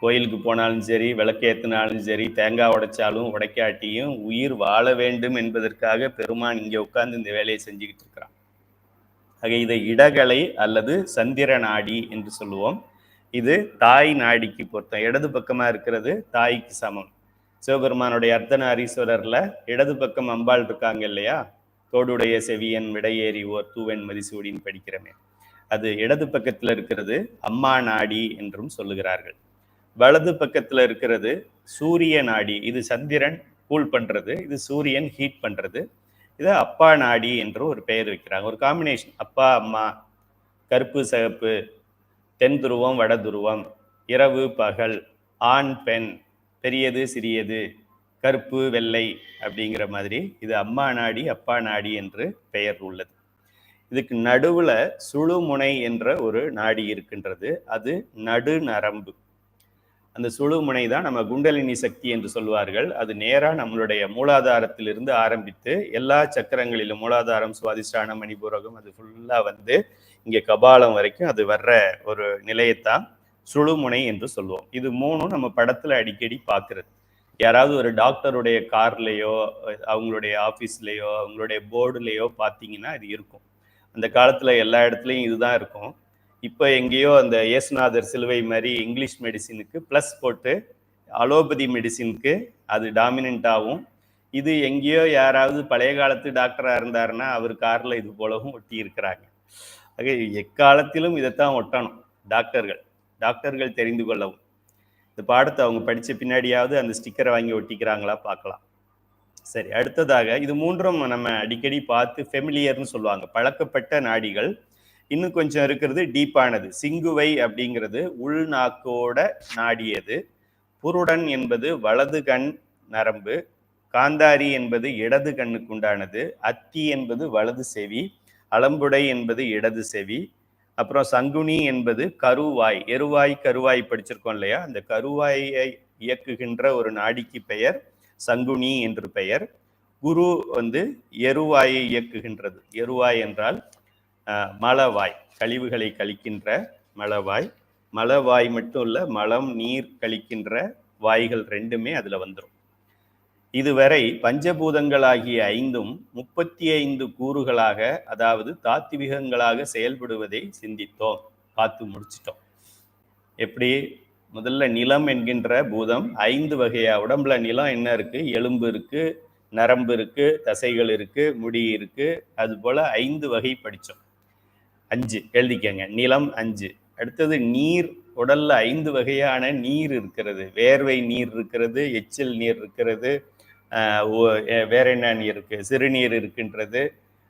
கோயிலுக்கு போனாலும் சரி, விளக்கேற்றினாலும் சரி, தேங்காய் உடைச்சாலும் உடைக்காட்டியும் உயிர் வாழ வேண்டும் என்பதற்காக பெருமான் இங்கே உட்கார்ந்து இந்த வேலையை செஞ்சுக்கிட்டு இருக்கிறான். ஆக இதை இடகலை அல்லது சந்திர நாடி என்று சொல்லுவோம். இது தாய் நாடிக்கு பொருத்தம். இடது பக்கமா இருக்கிறது தாய்க்கு சமம். சிவபெருமானுடைய அர்த்தநாரீஸ்வரர்ல இடது பக்கம் அம்பாள் இருக்காங்க இல்லையா, தோடுடைய செவியன் விடையேறி ஓர் தூவன் மதிசூடின்னு படிக்கிறமே, அது இடது பக்கத்துல இருக்கிறது அம்மா நாடி என்றும் சொல்லுகிறார்கள். வலது பக்கத்துல இருக்கிறது சூரிய நாடி. இது சந்திரன் கூல் பண்றது, இது சூரியன் ஹீட் பண்றது. இது அப்பா நாடி என்று ஒரு பெயர் வைக்கிறாங்க. ஒரு காம்பினேஷன், அப்பா அம்மா, கருப்பு சிகப்பு, தென் துருவம் வட துருவம், இரவு பகல், ஆண் பெண், பெரியது சிறியது, கருப்பு வெள்ளை அப்படிங்கிற மாதிரி இது அம்மா நாடி அப்பா நாடி என்று பெயர் உள்ளது. இதுக்கு நடுவுல சுழுமுனை என்ற ஒரு நாடி இருக்கின்றது. அது நடு நரம்பு. அந்த சுழுமுனை தான் நம்ம குண்டலினி சக்தி என்று சொல்வார்கள். அது நேராக நம்மளுடைய மூலாதாரத்திலிருந்து ஆரம்பித்து எல்லா சக்கரங்களிலும், மூலாதாரம், சுவாதிஷ்டானம், மணிபூரகம், அது ஃபுல்லா இங்கே கபாலம் வரைக்கும் அது வர்ற ஒரு நிலையத்தான் சுழுமுனை என்று சொல்லுவோம். இது மூணும் நம்ம படத்துல அடிக்கடி பார்க்கறது. யாராவது ஒரு டாக்டருடைய கார்லேயோ அவங்களுடைய ஆஃபீஸ்லேயோ அவங்களுடைய போர்டுலேயோ பார்த்தீங்கன்னா இது இருக்கும். அந்த காலத்துல எல்லா இடத்துலையும் இதுதான் இருக்கும். இப்போ எங்கேயோ அந்த இயேசுநாதர் சிலுவை மாதிரி இங்கிலீஷ் மெடிசினுக்கு ப்ளஸ் போட்டு அலோபதி மெடிசினுக்கு அது டாமினண்ட்டாகவும், இது எங்கேயோ யாராவது பழைய காலத்து டாக்டராக இருந்தாருன்னா அவர் காரில் இது போலவும் ஒட்டி இருக்கிறாங்க. ஆக எக்காலத்திலும் இதைத்தான் ஒட்டணும் டாக்டர்கள் தெரிந்து கொள்ளவும். இந்த பாடத்தை அவங்க படித்த பின்னாடியாவது அந்த ஸ்டிக்கரை வாங்கி ஒட்டிக்கிறாங்களா பார்க்கலாம். சரி, அடுத்ததாக இது மூன்றும் நம்ம அடிக்கடி பார்த்து ஃபெமிலியர்னு சொல்லுவாங்க, பழக்கப்பட்ட நாடிகள். இன்னும் கொஞ்சம் இருக்கிறது டீப்பானது. சிங்குவை அப்படிங்கிறது உள்நாக்கோட நாடியது. புருடன் என்பது வலது கண் நரம்பு. காந்தாரி என்பது இடது கண்ணுக்கு உண்டானது. அத்தி என்பது வலது செவி. அலம்புடை என்பது இடது செவி. அப்புறம் சங்குனி என்பது கருவாய். கருவாய் படிச்சிருக்கோம் இல்லையா, அந்த கருவாயை இயக்குகின்ற ஒரு நாடிக்கு பெயர் சங்குனி என்று பெயர். குரு எருவாயை இயக்குகின்றது. எருவாய் என்றால் மலவாய், கழிவுகளை கழிக்கின்ற மலவாய். மலவாய் மட்டும் இல்ல, மலம் நீர் கழிக்கின்ற வாய்கள் ரெண்டுமே அதுல வந்துடும். இதுவரை பஞ்சபூதங்களாகிய 5ம் 35 கூறுகளாக, அதாவது தாத்விகங்களாக செயல்படுவதை சிந்தித்தோம், பார்த்து முடிச்சிட்டோம். எப்படி? முதல்ல நிலம் என்கின்ற பூதம் 5 வகையா. உடம்புல நிலம் என்ன இருக்கு? எலும்பு இருக்கு, நரம்பு இருக்கு, தசைகள் இருக்கு, முடி இருக்கு. அது போல 5 வகை படித்தோம். 5 எழுதிக்கங்க. நிலம் 5. அடுத்தது நீர் உடல்ல 5 வகையான நீர் இருக்கிறது. வேர்வை நீர் இருக்கிறது, எச்சில் நீர் இருக்கிறது, வேற என்ன நீர் இருக்கு, சிறுநீர் இருக்கின்றது,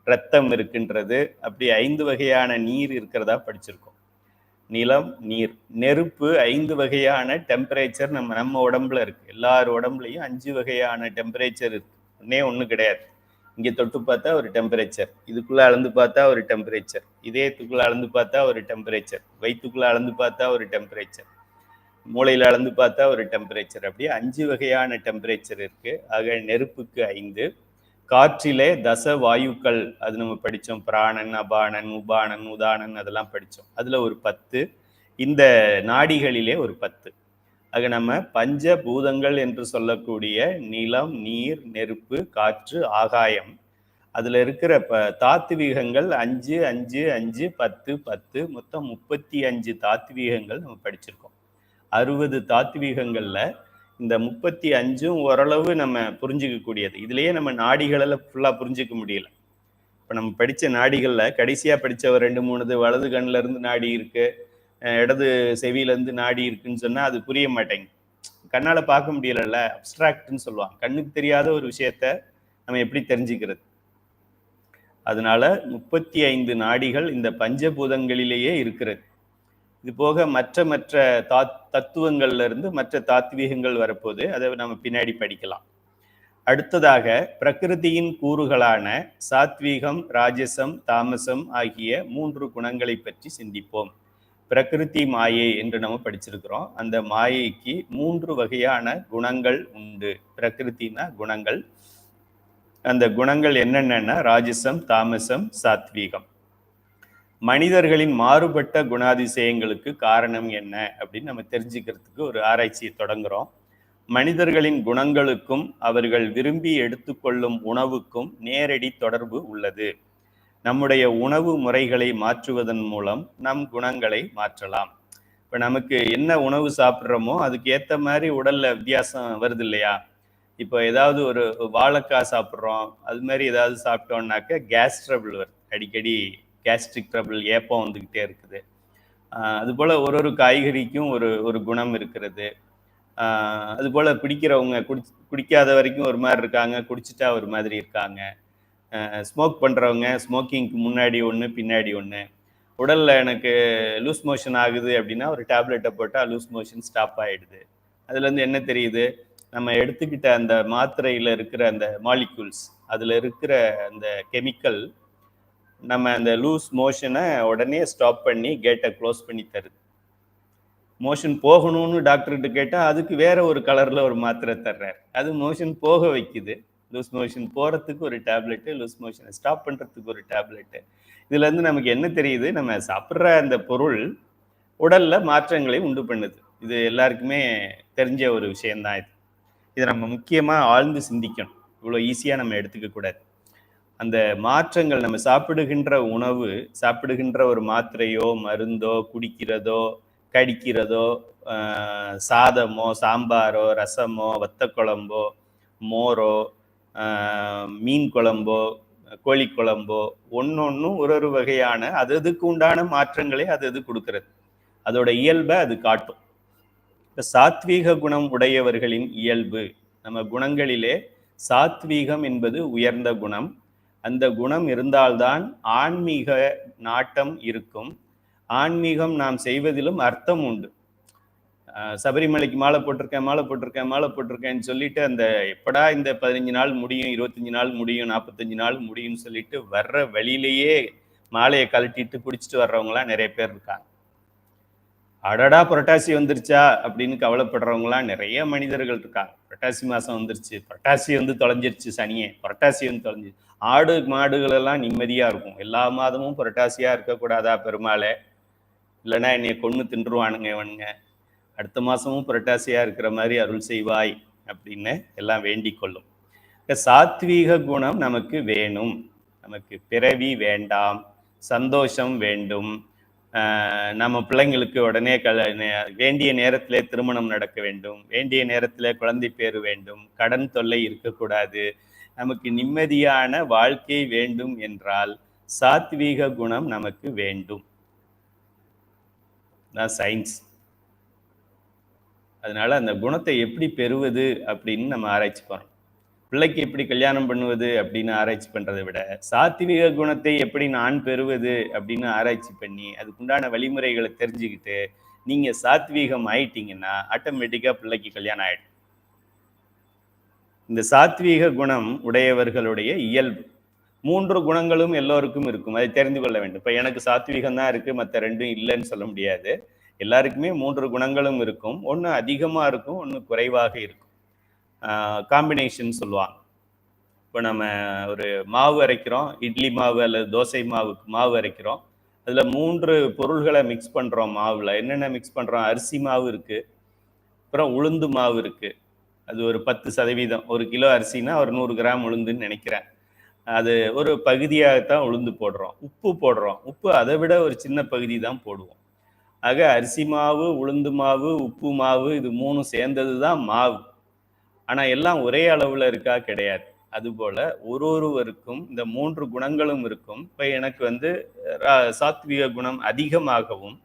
ரத்தம் இருக்கின்றது. அப்படி 5 வகையான நீர் இருக்கிறதா படிச்சிருக்கோம். நிலம், நீர், நெருப்பு 5 வகையான டெம்பரேச்சர் நம்ம உடம்புல இருக்கு. எல்லார் உடம்புலையும் 5 வகையான டெம்பரேச்சர் இருக்கு. ஒண்ணு கிடையாது. இங்க தொட்டு பார்த்தா ஒரு டெம்பரேச்சர், இதுக்குள்ள அளந்து பார்த்தா ஒரு டெம்பரேச்சர், இதயத்துக்குள்ள அளந்து பார்த்தா ஒரு டெம்பரேச்சர், வயிற்றுக்குள்ள அளந்து பார்த்தா ஒரு டெம்பரேச்சர், மூளையில அளந்து பார்த்தா ஒரு டெம்பரேச்சர். அப்படியே 5 வகையான டெம்பரேச்சர் இருக்கு. ஆக நெருப்புக்கு 5, காற்றிலே தச வாயுக்கள், அது நம்ம படித்தோம், பிராணன், அபானன், உபானன், உதானன், அதெல்லாம் படித்தோம். அதுல ஒரு 10, இந்த நாடிகளிலே ஒரு 10. ஆக நம்ம பஞ்சபூதங்கள் என்று சொல்லக்கூடிய நிலம், நீர், நெருப்பு, காற்று, ஆகாயம், அதுல இருக்கிற தாத்வீகங்கள் 5 5 5 10 10, மொத்தம் 35 தாத்வீகங்கள் நம்ம படிச்சிருக்கோம். 60 தாத்வீகங்கள்ல இந்த 35ம் ஓரளவு நம்ம புரிஞ்சுக்க கூடியது. இதுலயே நம்ம நாடிகளை ஃபுல்லா புரிஞ்சுக்க முடியல. இப்ப நம்ம படிச்ச நாடிகள்ல கடைசியா படிச்ச ஒரு 2-3 வலது கண்ணுல இருந்து நாடி இருக்கு, இடது செவியில இருந்து நாடி இருக்குன்னு சொன்னா அது புரிய மாட்டேங்குது. கண்ணால பார்க்க முடியலல்ல, அப்டிராக்ட்னு சொல்லுவாங்க. கண்ணுக்கு தெரியாத ஒரு விஷயத்த நம்ம எப்படி தெரிஞ்சுக்கிறது? அதனால 35 நாடிகள் இந்த பஞ்சபூதங்களிலேயே இருக்கிறது. இது போக மற்ற மற்ற தத்துவங்கள்ல இருந்து மற்ற தாத்வீகங்கள் வரப்போது, அதை நம்ம பின்னாடி படிக்கலாம். அடுத்ததாக பிரகிருதியின் கூறுகளான சாத்வீகம், ராஜசம், தாமசம் ஆகிய 3 குணங்களை பற்றி சிந்திப்போம். பிரகிருதி மாயை என்று நம்ம படிச்சிருக்கிறோம். அந்த மாயைக்கு 3 வகையான குணங்கள் உண்டு. பிரகிருத்தினா குணங்கள். அந்த குணங்கள் என்னென்னா ராஜசம், தாமசம், சாத்வீகம். மனிதர்களின் மாறுபட்ட குணாதிசயங்களுக்கு காரணம் என்ன அப்படின்னு நம்ம தெரிஞ்சுக்கிறதுக்கு ஒரு ஆராய்ச்சியை தொடங்குறோம். மனிதர்களின் குணங்களுக்கும் அவர்கள் விரும்பி எடுத்துக்கொள்ளும் உணவுக்கும் நேரடி தொடர்பு உள்ளது. நம்முடைய உணவு முறைகளை மாற்றுவதன் மூலம் நம் குணங்களை மாற்றலாம். இப்போ நமக்கு என்ன உணவு சாப்பிட்றோமோ அதுக்கு ஏற்ற மாதிரி உடல்ல வித்தியாசம் வருது இல்லையா? இப்போ ஏதாவது ஒரு வாழைக்காய் சாப்பிட்றோம், அது மாதிரி ஏதாவது சாப்பிட்டோம்னாக்க கேஸ் ட்ரபிள் வருது, அடிக்கடி கேஸ்ட்ரிக் ட்ரபிள், ஏப்பம் வந்துக்கிட்டே இருக்குது. அதுபோல் ஒரு காய்கறிக்கும் ஒரு குணம் இருக்கிறது. அதுபோல் பிடிக்கிறவங்க குடிக்காத வரைக்கும் ஒரு மாதிரி இருக்காங்க, குடிச்சிட்டா ஒரு மாதிரி இருக்காங்க. ஸ்மோக் பண்ணுறவங்க ஸ்மோக்கிங்க்கு முன்னாடி ஒன்று பின்னாடி ஒன்று. உடலில் எனக்கு லூஸ் மோஷன் ஆகுது அப்படின்னா ஒரு டேப்லெட்டை போட்டால் லூஸ் மோஷன் ஸ்டாப் ஆகிடுது. அதுலேருந்து என்ன தெரியுது? நம்ம எடுத்துக்கிட்ட அந்த மாத்திரையில் இருக்கிற அந்த மாலிக்யூல்ஸ், அதில் இருக்கிற அந்த கெமிக்கல் நம்ம அந்த லூஸ் மோஷனை உடனே ஸ்டாப் பண்ணி கேட்டை க்ளோஸ் பண்ணி தருது. மோஷன் போகணும்னு டாக்டர்கிட்ட கேட்டால் அதுக்கு வேற ஒரு கலரில் ஒரு மாத்திரை தர்றாரு, அது மோஷன் போக வைக்குது. லூஸ் மோஷன் போகிறதுக்கு ஒரு டேப்லெட்டு, லூஸ் மோஷனை ஸ்டாப் பண்ணுறதுக்கு ஒரு டேப்லெட்டு. இதுலேருந்து நமக்கு என்ன தெரியுது? நம்ம சாப்பிட்ற அந்த பொருள் உடலில் மாற்றங்களை உண்டு பண்ணுது. இது எல்லாருக்குமே தெரிஞ்ச ஒரு விஷயந்தான். இதை நம்ம முக்கியமாக ஆழ்ந்து சிந்திக்கணும். இவ்வளோ ஈஸியாக நம்ம எடுத்துக்க கூடாது. அந்த மாற்றங்கள், நம்ம சாப்பிடுகின்ற உணவு, சாப்பிடுகின்ற ஒரு மாத்திரையோ மருந்தோ குடிக்கிறதோ கடிக்கிறதோ சாதமோ சாம்பாரோ ரசமோ வத்த குழம்போ மோரோ மீன் குழம்போ கோழி குழம்போ ஒன்னொன்னும் ஒரு வகையான அதுக்கு உண்டான மாற்றங்களை அது கொடுக்கிறது. அதோட இயல்பை அது காட்டும். இப்போ சாத்வீக குணம் உடையவர்களின் இயல்பு, நம்ம குணங்களிலே சாத்வீகம் என்பது உயர்ந்த குணம். அந்த குணம் இருந்தால்தான் ஆன்மீக நாட்டம் இருக்கும். ஆன்மீகம் நாம் செய்வதிலும் அர்த்தம் உண்டு. சபரிமலைக்கு மாலை போட்டிருக்கேன்னு சொல்லிட்டு அந்த எப்படா இந்த 15 நாள் முடியும், 25 நாள் முடியும், 45 நாள் முடியும்னு சொல்லிட்டு வர்ற வழியிலேயே மாலையை கழட்டிட்டு பிடிச்சிட்டு வர்றவங்களாம் நிறைய பேர் இருக்காங்க. அடடா புரட்டாசி வந்துருச்சா அப்படின்னு கவலைப்படுறவங்களாம் நிறைய மனிதர்கள் இருக்காங்க. புரட்டாசி மாதம் வந்துருச்சு, புரட்டாசி தொலைஞ்சிருச்சு, சனியே புரட்டாசி தொலைஞ்சிருச்சு. ஆடு மாடுகள் எல்லாம் நிம்மதியாக இருக்கும். எல்லா மாதமும் புரட்டாசியாக இருக்கக்கூடாதா பெருமாளே, இல்லைன்னா என்னைய கொன்று தின்றுவானுங்க இவனுங்க, அடுத்த மாதமும் புரட்டாசியாக இருக்கிற மாதிரி அருள் செய்வாய் அப்படின்னு எல்லாம் வேண்டிக் கொள்ளும். சாத்வீக குணம் நமக்கு வேணும். நமக்கு பிறவி வேண்டாம், சந்தோஷம் வேண்டும். நம்ம பிள்ளைங்களுக்கு உடனே வேண்டிய நேரத்திலே திருமணம் நடக்க வேண்டும், வேண்டிய நேரத்தில் குழந்தை பேர் வேண்டும், கடன் தொல்லை இருக்கக்கூடாது, நமக்கு நிம்மதியான வாழ்க்கை வேண்டும் என்றால் சாத்வீக குணம் நமக்கு வேண்டும். தான் சயின்ஸ். அதனால அந்த குணத்தை எப்படி பெறுவது அப்படின்னு நம்ம ஆராய்ச்சி பண்ணணும். பிள்ளைக்கு எப்படி கல்யாணம் பண்ணுவது அப்படின்னு ஆராய்ச்சி பண்றதை விட, சாத்விக குணத்தை எப்படி நான் பெறுவது அப்படின்னு ஆராய்ச்சி பண்ணி அதுக்குண்டான வழிமுறைகளை தெரிஞ்சுக்கிட்டு நீங்க சாத்வீகம் ஆயிட்டீங்கன்னா ஆட்டோமேட்டிக்கா பிள்ளைக்கு கல்யாணம் ஆயிடும். இந்த சாத்வீக குணம் உடையவர்களுடைய இயல்பு 3 குணங்களும் எல்லோருக்கும் இருக்கும். அதை தெரிந்து கொள்ள வேண்டும். இப்ப எனக்கு சாத்வீகம் தான் இருக்கு, மற்ற 2ம் இல்லைன்னு சொல்ல முடியாது. எல்லாருக்குமே 3 குணங்களும் இருக்கும். ஒன்று அதிகமா இருக்கும், ஒன்று குறைவாக இருக்கும். காம்பினேஷன் சொல்லுவாங்க. இப்போ நம்ம ஒரு மாவு அரைக்கிறோம், இட்லி மாவு அல்லது தோசை மாவுக்கு மாவு அரைக்கிறோம். அதில் 3 பொருள்களை மிக்ஸ் பண்ணுறோம். மாவில் என்னென்ன மிக்ஸ் பண்ணுறோம்? அரிசி மாவு இருக்குது, அப்புறம் உளுந்து மாவு இருக்குது. அது ஒரு 10%. 1 கிலோ அரிசினா ஒரு 100 கிராம் உளுந்துன்னு நினைக்கிறேன். அது ஒரு பகுதியாகத்தான் உளுந்து போடுறோம். உப்பு போடுறோம். உப்பு அதை விட ஒரு சின்ன பகுதி தான் போடுவோம். ஆக அரிசி மாவு, உளுந்து மாவு, உப்பு மாவு இது 3 சேர்ந்தது தான் மாவு. ஆனால் எல்லாம் ஒரே அளவில் இருக்கா? கிடையாது. அதுபோல ஒருவருக்கும் இந்த 3 குணங்களும் இருக்கும். இப்போ எனக்கு சாத்விக குணம் அதிகமாகவும்,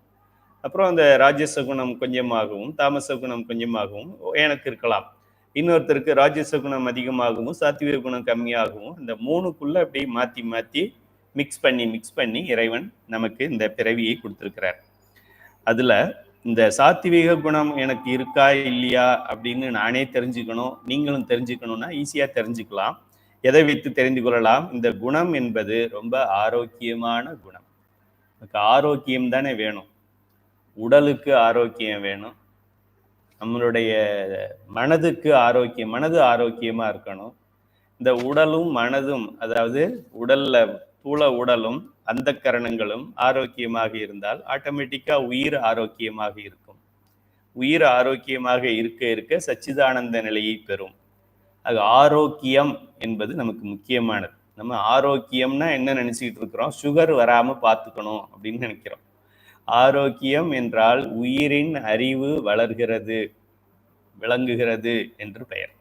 அப்புறம் அந்த ராஜச குணம் கொஞ்சமாகவும், தாமச குணம் கொஞ்சமாகவும் எனக்கு இருக்கலாம். இன்னொருத்தருக்கு ராஜச குணம் அதிகமாகவும், சாத்விக குணம் கம்மியாகவும், இந்த 3க்குள்ள அப்படியே மாற்றி மாற்றி மிக்ஸ் பண்ணி இறைவன் நமக்கு இந்த பிறவியை கொடுத்துருக்கிறார். அதில் இந்த சாத்விக குணம் எனக்கு இருக்கா இல்லையா அப்படின்னு நானே தெரிஞ்சுக்கணும், நீங்களும் தெரிஞ்சுக்கணும்னா ஈஸியாக தெரிஞ்சுக்கலாம். எதை வைத்து தெரிந்து கொள்ளலாம்? இந்த குணம் என்பது ரொம்ப ஆரோக்கியமான குணம். நமக்கு ஆரோக்கியம் தானே வேணும். உடலுக்கு ஆரோக்கியம் வேணும், நம்மளுடைய மனதுக்கு ஆரோக்கியம், மனது ஆரோக்கியமாக இருக்கணும். இந்த உடலும் மனதும், அதாவது உடல்ல தூள உடலும் அந்த கரணங்களும் ஆரோக்கியமாக இருந்தால் ஆட்டோமேட்டிக்காக உயிர் ஆரோக்கியமாக இருக்கும். உயிர் ஆரோக்கியமாக இருக்க இருக்க சச்சிதானந்த நிலையை பெறும். அது ஆரோக்கியம் என்பது நமக்கு முக்கியமானது. நம்ம ஆரோக்கியம்னா என்ன நினைச்சிக்கிட்டு இருக்கிறோம்? சுகர் வராமல் பார்த்துக்கணும் அப்படின்னு நினைக்கிறோம். ஆரோக்கியம் என்றால் உயிரின் அறிவு வளர்கிறது, விளங்குகிறது என்று பெயர்.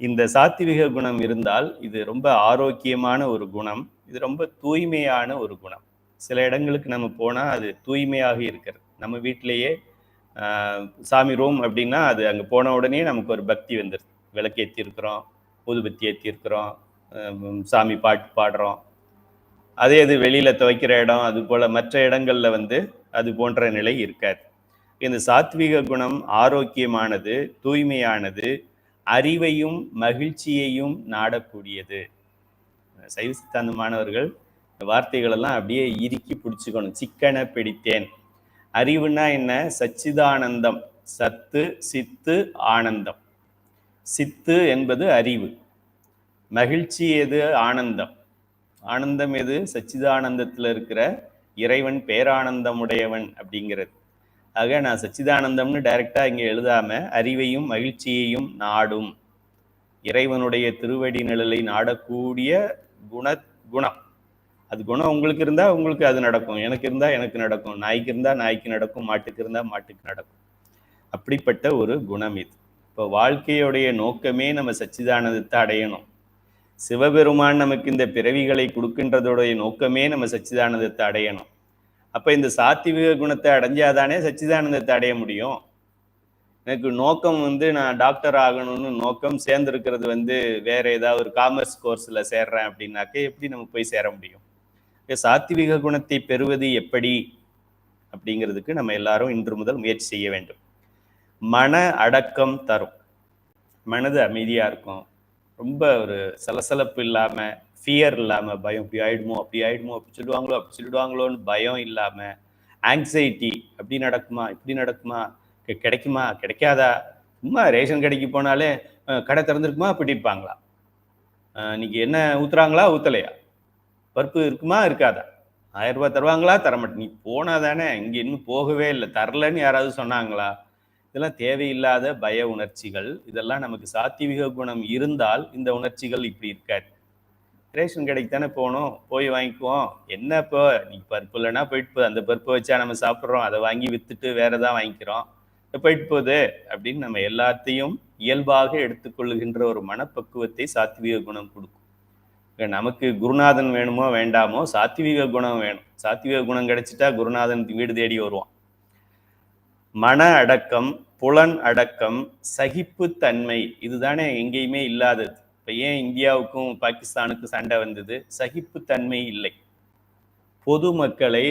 இந்த சாத்விக குணம் இருந்தால் இது ரொம்ப ஆரோக்கியமான ஒரு குணம். இது ரொம்ப தூய்மையான ஒரு குணம். சில இடங்களுக்கு நம்ம போனால் அது தூய்மையாக இருக்கிறது. நம்ம வீட்டிலேயே சாமி ரூம் அப்படின்னா அது அங்கே போன உடனே நமக்கு ஒரு பக்தி வந்துடுது. விளக்கு ஏற்றிருக்கிறோம், ஊதுபத்தி ஏற்றிருக்கிறோம், சாமி பாட்டு பாடுறோம். அதே அது வெளியில் துவைக்கிற இடம், அது போல் மற்ற இடங்களில் அது போன்ற நிலை இருக்காது. இந்த சாத்விக குணம் ஆரோக்கியமானது, தூய்மையானது, அறிவையும் மகிழ்ச்சியையும் நாடக்கூடியது. சைவ சித்தாந்த மாணவர்கள் வார்த்தைகள் எல்லாம் அப்படியே இறுக்கி பிடிச்சுக்கணும். சிக்கன பிடித்தேன். அறிவுனா என்ன? சச்சிதானந்தம். சத்து, சித்து, ஆனந்தம். சித்து என்பது அறிவு. மகிழ்ச்சி எது? ஆனந்தம். ஆனந்தம் எது? சச்சிதானந்தத்தில் இருக்கிற இறைவன் பேரானந்தமுடையவன் அப்படிங்கிறது. ஆக நான் சச்சிதானந்தம்னு டைரக்டா இங்கே எழுதாம அறிவையும் மகிழ்ச்சியையும் நாடும், இறைவனுடைய திருவடி நிழலை நாடக்கூடிய குணம். அது குணம் உங்களுக்கு இருந்தா உங்களுக்கு அது நடக்கும், எனக்கு இருந்தா எனக்கு நடக்கும், நாய்க்கு இருந்தா நாய்க்கு நடக்கும், மாட்டுக்கு இருந்தா மாட்டுக்கு நடக்கும். அப்படிப்பட்ட ஒரு குணம் இது. இப்போ வாழ்க்கையுடைய நோக்கமே நம்ம சச்சிதானந்தத்தை அடையணும். சிவபெருமான் நமக்கு இந்த பிறவிகளை கொடுக்கின்றதோடைய நோக்கமே நம்ம சச்சிதானந்தத்தை அடையணும். அப்ப இந்த சாத்விக குணத்தை அடைஞ்சாதானே சச்சிதானந்தத்தை அடைய முடியும். எனக்கு நோக்கம் நான் டாக்டர் ஆகணும்னு நோக்கம் சேர்ந்திருக்கிறது வேற ஏதாவது ஒரு காமர்ஸ் கோர்ஸ்ல சேர்றேன் அப்படின்னாக்க எப்படி நம்ம போய் சேர முடியும்? சாத்விக குணத்தை பெறுவது எப்படி அப்படிங்கிறதுக்கு நம்ம எல்லாரும் இன்று முதல் முயற்சி செய்ய வேண்டும். மன அடக்கம் தரும். மனது அமைதியா இருக்கும். ரொம்ப ஒரு சலசலப்பு இல்லாம, ஃபியர் இல்லாம, பயம் இப்படி ஆயிடுமோ அப்படி சொல்லிடுவாங்களோன்னு பயம் இல்லாம, ஆங்ஸைட்டி அப்படி நடக்குமா இப்படி நடக்குமா, கிடைக்குமா கிடைக்காதா, சும்மா ரேஷன் கடைக்கு போனாலே கடை திறந்துருக்குமா பிடிப்பாங்களா, இன்னைக்கு என்ன ஊத்துறாங்களா ஊத்தலையா, பருப்பு இருக்குமா இருக்காதா, 1000 ரூபாய் தருவாங்களா தரமாட்டேன், நீ போனா தானே, இங்க இன்னும் போகவே இல்லை, தரலன்னு யாராவது சொன்னாங்களா, இதெல்லாம் தேவையில்லாத பய உணர்ச்சிகள். இதெல்லாம் நமக்கு சாத்விக குணம் இருந்தால் இந்த உணர்ச்சிகள் இப்படி இருக்காது. ரேஷன் கடைக்கு தானே போகணும், போய் வாங்கிக்குவோம், என்ன இப்போ நீ பருப்பு இல்லைன்னா போயிட்டு அந்த பருப்பை வச்சா நம்ம சாப்பிட்றோம், அதை வாங்கி வித்துட்டு வேற ஏதாவது வாங்கிக்கிறோம், போயிட்டு போகுது அப்படின்னு நம்ம எல்லாத்தையும் இயல்பாக எடுத்துக்கொள்ளுகின்ற ஒரு மனப்பக்குவத்தை சாத்விக குணம் கொடுக்கும். நமக்கு குருநாதன் வேணுமோ வேண்டாமோ சாத்விக குணம் வேணும். சாத்விக குணம் கிடைச்சிட்டா குருநாதன் வீடு தேடி வருவான். மன அடக்கம் புலன் அடக்கம், சகிப்பு தன்மை, இதுதானே எங்கேயுமே இல்லாதது. இப்ப ஏன் இந்தியாவுக்கும் பாகிஸ்தானுக்கும் சண்டை வந்தது? சகிப்பு தன்மை இல்லை. பொதுமக்களை,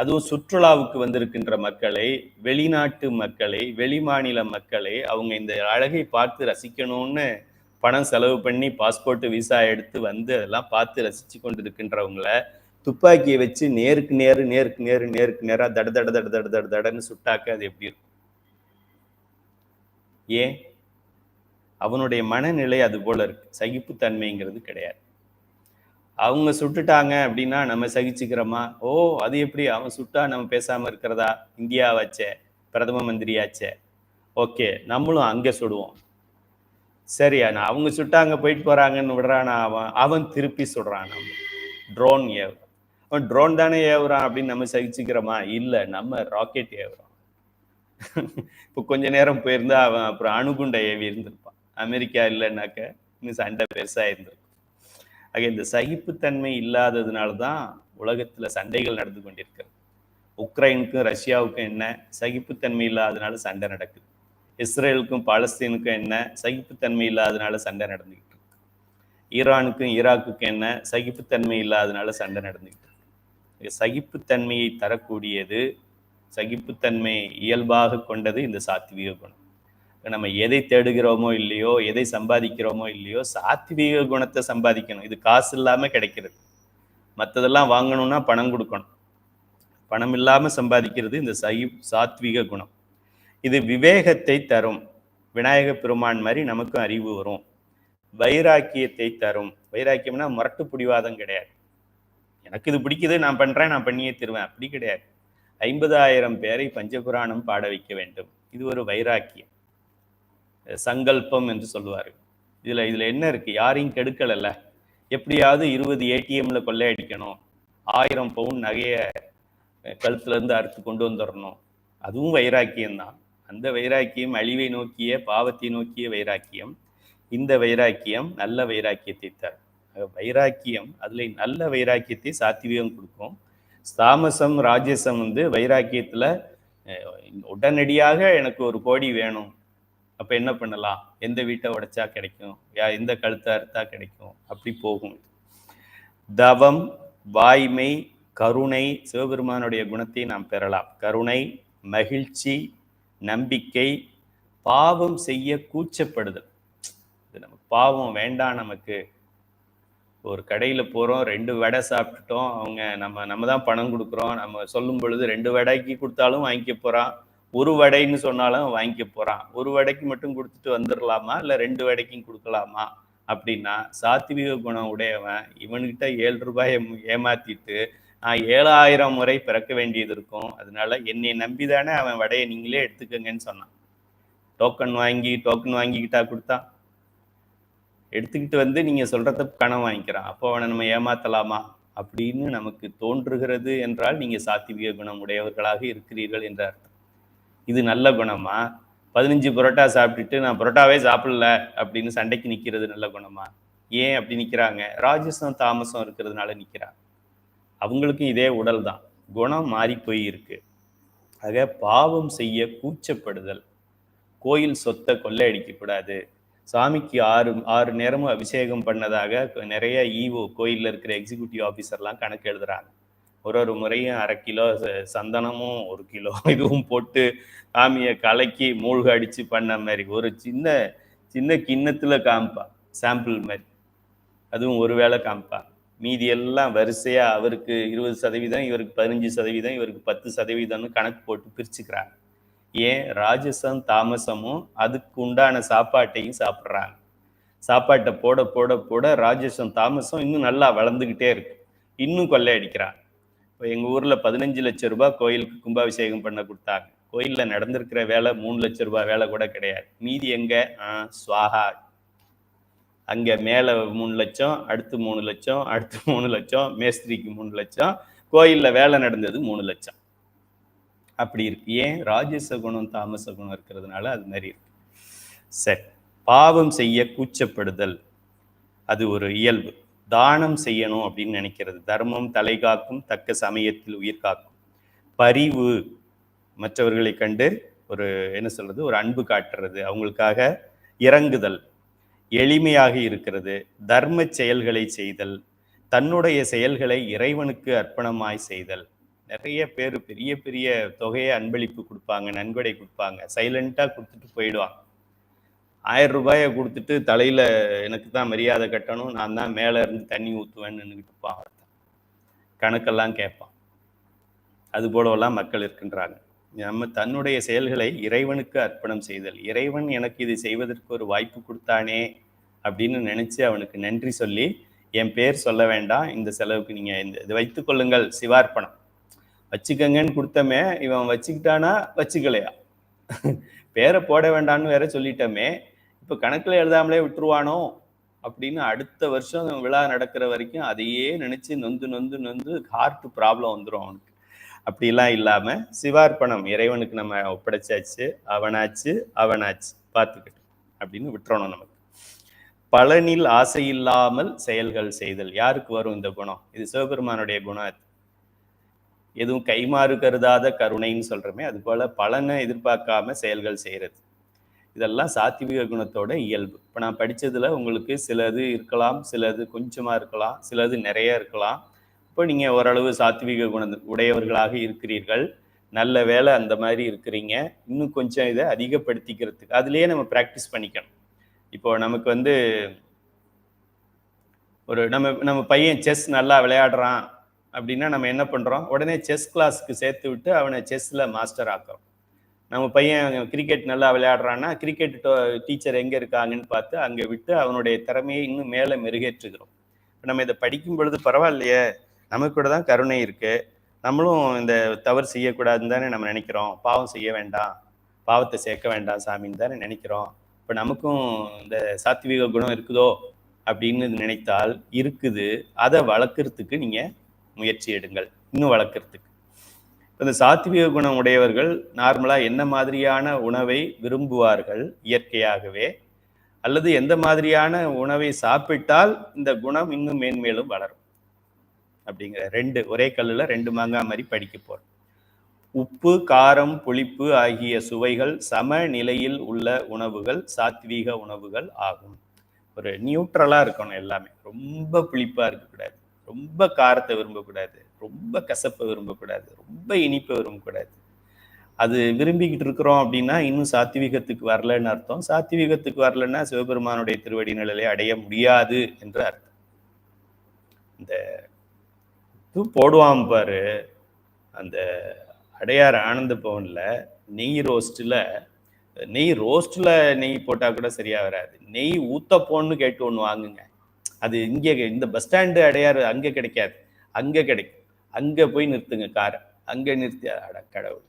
அதுவும் சுற்றுலாவுக்கு வந்திருக்கின்ற மக்களை, வெளிநாட்டு மக்களை, வெளிமாநில மக்களை அவங்க இந்த அழகை பார்த்து ரசிக்கணும்னு பணம் செலவு பண்ணி பாஸ்போர்ட் விசா எடுத்து வந்து அதெல்லாம் பார்த்து ரசிச்சு கொண்டு இருக்கின்றவங்கள துப்பாக்கியை வச்சு நேருக்கு நேரா தட தட தட தட தட தடன்னு சுட்டாக்க அது எப்படி இருக்கும்? ஏன்? அவனுடைய மனநிலை அது போல இருக்கு. சகிப்புத்தன்மைங்கிறது கிடையாது. அவங்க சுட்டுட்டாங்க அப்படின்னா நம்ம சகிச்சுக்கிறோமா? ஓ, அது எப்படி? அவன் சுட்டா நம்ம பேசாம இருக்கிறதா? இந்தியா வச்சே, பிரதம மந்திரியாச்சே, ஓகே நம்மளும் அங்க சுடுவோம். சரியா, நான் அவங்க சுட்டாங்க போயிட்டு போறாங்கன்னு விடுறானா? அவன் திருப்பி சுடுறான். நம்ம ட்ரோன் ஏவுறான். அவன் ட்ரோன் தானே ஏவுறான் அப்படின்னு நம்ம சகிச்சுக்கிறோமா? இல்லை, நம்ம ராக்கெட் ஏவுறான். இப்போ கொஞ்ச நேரம் போயிருந்தா அவன் அப்புறம் அணுகுண்டை ஏவி இருந்திருப்பான். அமெரிக்கா இல்லைன்னாக்க இன்னும் சண்டை பெருசா இருந்திருக்கும். ஆக இந்த சகிப்புத்தன்மை இல்லாததுனால்தான் உலகத்துல சண்டைகள் நடந்து கொண்டிருக்கிறது. உக்ரைனுக்கும் ரஷ்யாவுக்கும் என்ன? சகிப்புத்தன்மை இல்லாததுனால சண்டை நடக்குது. இஸ்ரேலுக்கும் பாலஸ்தீனுக்கும் என்ன? சகிப்புத்தன்மை இல்லாததுனால சண்டை நடந்துகிட்டு இருக்கு. ஈரானுக்கும் ஈராக்குக்கும் என்ன? சகிப்புத்தன்மை இல்லாததுனால சண்டை நடந்துகிட்டு இருக்கு. சகிப்புத்தன்மையை தரக்கூடியது, சகிப்புத்தன்மை இயல்பாக கொண்டது இந்த சாத்வீக குணம். நம்ம எதை தேடுகிறோமோ இல்லையோ, எதை சம்பாதிக்கிறோமோ இல்லையோ, சாத்வீக குணத்தை சம்பாதிக்கணும். இது காசு இல்லாம கிடைக்கிறது. மற்றதெல்லாம் வாங்கணும்னா பணம் கொடுக்கணும். பணம் இல்லாம சம்பாதிக்கிறது இந்த சாத்வீக குணம். இது விவேகத்தை தரும். விநாயக பெருமான் மாதிரி நமக்கும் அறிவு வரும். வைராக்கியத்தை தரும். வைராக்கியம்னா முரட்டு பிடிவாதம் கிடையாது. எனக்கு இது பிடிக்குது, நான் பண்றேன், நான் பண்ணியே தருவேன், அப்படி கிடையாது. 50,000 பேரை பஞ்சபுராணம் பாட வைக்க வேண்டும். இது ஒரு வைராக்கியம், சங்கல்பம் என்று சொல்லுவார்கள். இதுல என்ன இருக்கு? யாரையும் கெடுக்கல. எப்படியாவது 20 ஏடிஎம்ல கொள்ளையடிக்கணும், 1000 பவுன் நகைய கழுத்துல இருந்து அறுத்து கொண்டு வந்துடணும், அதுவும் வைராக்கியம்தான். அந்த வைராக்கியம் அழிவை நோக்கிய, பாவத்தை நோக்கிய வைராக்கியம். இந்த வைராக்கியம் நல்ல வைராக்கியத்தை தரும். வைராக்கியம், அதுல நல்ல வைராக்கியத்தை சாத்வீகம் கொடுக்கும். தாமசம், ராஜசம் வைராக்கியத்துல உடனடியாக எனக்கு 1 கோடி வேணும், அப்ப என்ன பண்ணலாம்? எந்த வீட்டை உடைச்சா கிடைக்கும், எந்த கழுத்தை அறுத்தா கிடைக்கும், அப்படி போகும். தவம், வாய்மை, கருணை, சிவபெருமானுடைய குணத்தை நாம் பெறலாம். கருணை, மகிழ்ச்சி, நம்பிக்கை, பாவம் செய்ய கூச்சப்படுதல். இது நமக்கு பாவம் வேண்டாம். நமக்கு ஒரு கடையில் போகிறோம், 2 வடை சாப்பிட்டுட்டோம், அவங்க நம்ம தான் பணம் கொடுக்குறோம், நம்ம சொல்லும் பொழுது 2 வடைக்கு கொடுத்தாலும் வாங்கிக்க போகிறான், 1 வடைன்னு சொன்னாலும் வாங்கிக்க போகிறான். 1 வடைக்கு மட்டும் கொடுத்துட்டு வந்துடலாமா, இல்லை 2 வடைக்கும் கொடுக்கலாமா அப்படின்னா, சாத்வீக குணம் உடையவன் இவன்கிட்ட 7 ரூபாயை ஏமாத்திட்டு நான் 7000 முறை பிறக்க வேண்டியது இருக்கும். அதனால என்னை நம்பிதானே அவன் வடையை நீங்களே எடுத்துக்கங்கன்னு சொன்னான். டோக்கன் வாங்கிக்கிட்டா கொடுத்தான்? எடுத்துக்கிட்டு நீங்க சொல்றத பணம் வாங்கிக்கிறான். அப்போ அவனை நம்ம ஏமாத்தலாமா அப்படின்னு நமக்கு தோன்றுகிறது என்றால் நீங்க சாத்வீக குணம் உடையவர்களாக இருக்கிறீர்கள் என்ற அர்த்தம். இது நல்ல குணமா? 15 புரோட்டா சாப்பிட்டுட்டு நான் புரோட்டாவே சாப்பிடல அப்படின்னு சண்டைக்கு நிக்கிறது நல்ல குணமா? ஏன் அப்படி நிக்கிறாங்க? ராஜசம் தாமசம் இருக்கிறதுனால நிக்கிறாங்க. அவங்களுக்கும் இதே உடல் தான், குணம் மாறி போய் இருக்கு. ஆக பாவம் செய்ய கூச்சப்படுதல், கோயில் சொத்தை கொள்ளையடிக்க கூடாது, சாமிக்கு 6 நேரமும் அபிஷேகம் பண்ணதாக நிறைய ஈவோ கோயிலில் இருக்கிற எக்ஸிக்யூட்டிவ் ஆஃபீஸர்லாம் கணக்கு எழுதுறாங்க. ஒரு முறையும் 1/2 கிலோ சந்தனமும் 1 கிலோ இதுவும் போட்டு சாமியை கலக்கி மூழ்க அடிச்சு பண்ண மாதிரி ஒரு சின்ன கிண்ணத்துல காமிப்பா, சாம்பிள் மாதிரி. அதுவும் ஒரு வேளை காமிப்பா. மீதி எல்லாம் வரிசையா அவருக்கு 20%, இவருக்கு 15%, இவருக்கு 10%ன்னு கணக்கு போட்டு பிரிச்சுக்கிறாங்க. ஏன்? ராஜசம் தாமசமும் அதுக்கு உண்டான சாப்பாட்டையும் சாப்பிட்றாங்க. சாப்பாட்டை போட போட போட ராஜசம் தாமசம் இன்னும் நல்லா வளர்ந்துக்கிட்டே இருக்கு, இன்னும் கொள்ளையடிக்கிறாங்க. இப்போ எங்கள் ஊரில் 15 லட்சம் ரூபாய் கோயிலுக்கு கும்பாபிஷேகம் பண்ண கொடுத்தாங்க. கோயிலில் நடந்திருக்கிற வேலை 3 லட்சம் ரூபாய் வேலை கூட கிடையாது. மீதி எங்கே? ஸ்வாகா. அங்கே மேலே 3 லட்சம், அடுத்து 3 லட்சம், அடுத்து 3 லட்சம், மேஸ்திரிக்கு 3 லட்சம், கோயிலில் வேலை நடந்தது 3 லட்சம். அப்படி இருக்கு. ஏன்? ராஜச குணம் தாமச குணம் இருக்கிறதுனால அது மாதிரி இருக்கு. சரி, பாவம் செய்ய கூச்சப்படுதல் அது ஒரு இயல்பு. தானம் செய்யணும் அப்படின்னு நினைக்கிறது, தர்மம் தலை காக்கும், தக்க சமயத்தில் உயிர் காக்கும். பரிவு, மற்றவர்களை கண்டு ஒரு என்ன சொல்றது, ஒரு அன்பு காட்டுறது, அவங்களுக்காக இறங்குதல், எளிமையாக இருக்கிறது, தர்ம செயல்களை செய்தல், தன்னுடைய செயல்களை இறைவனுக்கு அர்ப்பணமாய் செய்தல். நிறைய பேர் பெரிய பெரிய தொகையை அன்பளிப்பு கொடுப்பாங்க, நன்கொடை கொடுப்பாங்க, சைலண்டா கொடுத்துட்டு போயிடுவாங்க. 1000 ரூபாயை கொடுத்துட்டு தலையில எனக்கு தான் மரியாதை கட்டணும், நான் தான் மேல இருந்து தண்ணி ஊற்றுவேன்னு நின்றுட்டுப்பான். கணக்கெல்லாம் கேட்பான். அது போலவெல்லாம் மக்கள் இருக்கின்றாங்க. நம்ம தன்னுடைய செயல்களை இறைவனுக்கு அர்ப்பணம் செய்தல், இறைவன் எனக்கு இது செய்வதற்கு ஒரு வாய்ப்பு கொடுத்தானே அப்படின்னு நினைச்சு அவனுக்கு நன்றி சொல்லி, என் பேர் சொல்ல வேண்டாம், இந்த செலவுக்கு நீங்க இது வைத்துக் கொள்ளுங்கள், சிவார்ப்பணம் வச்சுக்கங்கன்னு கொடுத்தமே, இவன் வச்சுக்கிட்டானா வச்சுக்கலையா, பேரை போட வேண்டாம்னு வேற சொல்லிட்டோமே, இப்ப கணக்குல எழுதாமலே விட்டுருவானோ அப்படின்னு அடுத்த வருஷம் விழா நடக்கிற வரைக்கும் அதையே நினைச்சு நொந்து நொந்து நொந்து ஹார்ட் ப்ராப்ளம் வந்துடும் அவனுக்கு. அப்படிலாம் இல்லாம சிவார்ப்பணம், இறைவனுக்கு நம்ம ஒப்படைச்சாச்சு, அவனாச்சு பார்த்துக்கிட்டு அப்படின்னு விட்டுறணும். நமக்கு பலனில் ஆசை இல்லாமல் செயல்கள் செய்தல். யாருக்கு வரும் இந்த குணம்? இது சிவபெருமானுடைய குணம். எதுவும் கைமாறு கருதாத கருணைன்னு சொல்றோமே, அது போல பலனை எதிர்பார்க்காம செயல்கள் செய்யறது. இதெல்லாம் சாத்விக குணத்தோட இயல்பு. இப்போ நான் படித்ததில் உங்களுக்கு சிலது இருக்கலாம், சிலது கொஞ்சமாக இருக்கலாம், சிலது நிறைய இருக்கலாம். இப்போ நீங்கள் ஓரளவு சாத்விக குண உடையவர்களாக இருக்கிறீர்கள், நல்ல வேலை அந்த மாதிரி இருக்கிறீங்க. இன்னும் கொஞ்சம் இதை அதிகப்படுத்திக்கிறதுக்கு அதுலேயே நம்ம ப்ராக்டிஸ் பண்ணிக்கணும். இப்போ நமக்கு வந்து ஒரு நம்ம பையன் செஸ் நல்லா விளையாடுறான் அப்படின்னா நம்ம என்ன பண்ணுறோம், உடனே செஸ் கிளாஸுக்கு சேர்த்து விட்டு அவனை செஸ்ஸில் மாஸ்டர் ஆக்குறோம். நம்ம பையன் கிரிக்கெட் நல்லா விளையாடுறான்னா கிரிக்கெட் டீச்சர் எங்கே இருக்காங்கன்னு பார்த்து அங்கே விட்டு அவனுடைய திறமையை இன்னும் மேலே மெருகேற்றுகிறோம். இப்போ நம்ம இதை படிக்கும் பொழுது பரவாயில்லையே, நமக்கு கூட தான் கருணை இருக்குது, நம்மளும் இந்த தவறு செய்யக்கூடாதுன்னு தானே நம்ம நினைக்கிறோம், பாவம் செய்ய வேண்டாம், பாவத்தை சேர்க்க வேண்டாம் சாமின்னு தானே நினைக்கிறோம். இப்போ நமக்கும் இந்த சாத்விக குணம் இருக்குதோ அப்படின்னு நினைத்தால் இருக்குது. அதை வளர்க்குறதுக்கு நீங்கள் முயற்சி எடுங்கள், இன்னும் வளர்க்குறதுக்கு. இந்த சாத்விக குணம் உடையவர்கள் நார்மலாக என்ன மாதிரியான உணவை விரும்புவார்கள் இயற்கையாகவே, அல்லது எந்த மாதிரியான உணவை சாப்பிட்டால் இந்த குணம் இன்னும் மேன்மேலும் வளரும் அப்படிங்கிற ரெண்டு ஒரே கல்லில் ரெண்டு மாங்காய் மாதிரி படிக்க போகிறோம். உப்பு, காரம், புளிப்பு ஆகிய சுவைகள் சம நிலையில் உள்ள உணவுகள் சாத்வீக உணவுகள் ஆகும். ஒரு நியூட்ரலாக இருக்கணும் எல்லாமே. ரொம்ப புளிப்பாக இருக்கக்கூடாது, ரொம்ப காரத்தை விரும்பக்கூடாது, ரொம்ப கசப்பை விரும்பக்கூடாது, ரொம்ப இனிப்பை விரும்பக்கூடாது. அது விரும்பிக்கிட்டு இருக்கிறோம் அப்படின்னா இன்னும் சாத்வீகத்துக்கு வரலன்னு அர்த்தம். சாத்வீகத்துக்கு வரலன்னா சிவபெருமானுடைய திருவடி நிலையை அடைய முடியாது என்று அர்த்தம். இந்த இது போடுவான் பாரு, அந்த அடையார் ஆனந்த பவன்ல நெய் ரோஸ்ட்ல நெய் போட்டா கூட சரியா வராது. நெய் ஊத்தப்போன்னு கேட்டு ஒன்று வாங்குங்க. அது இங்கே இந்த பஸ் ஸ்டாண்டு அடையாறு அங்கே கிடைக்காது, அங்கே கிடைக்கும். அங்கே போய் நிறுத்துங்க காரை, அங்கே நிறுத்தி கடவுள்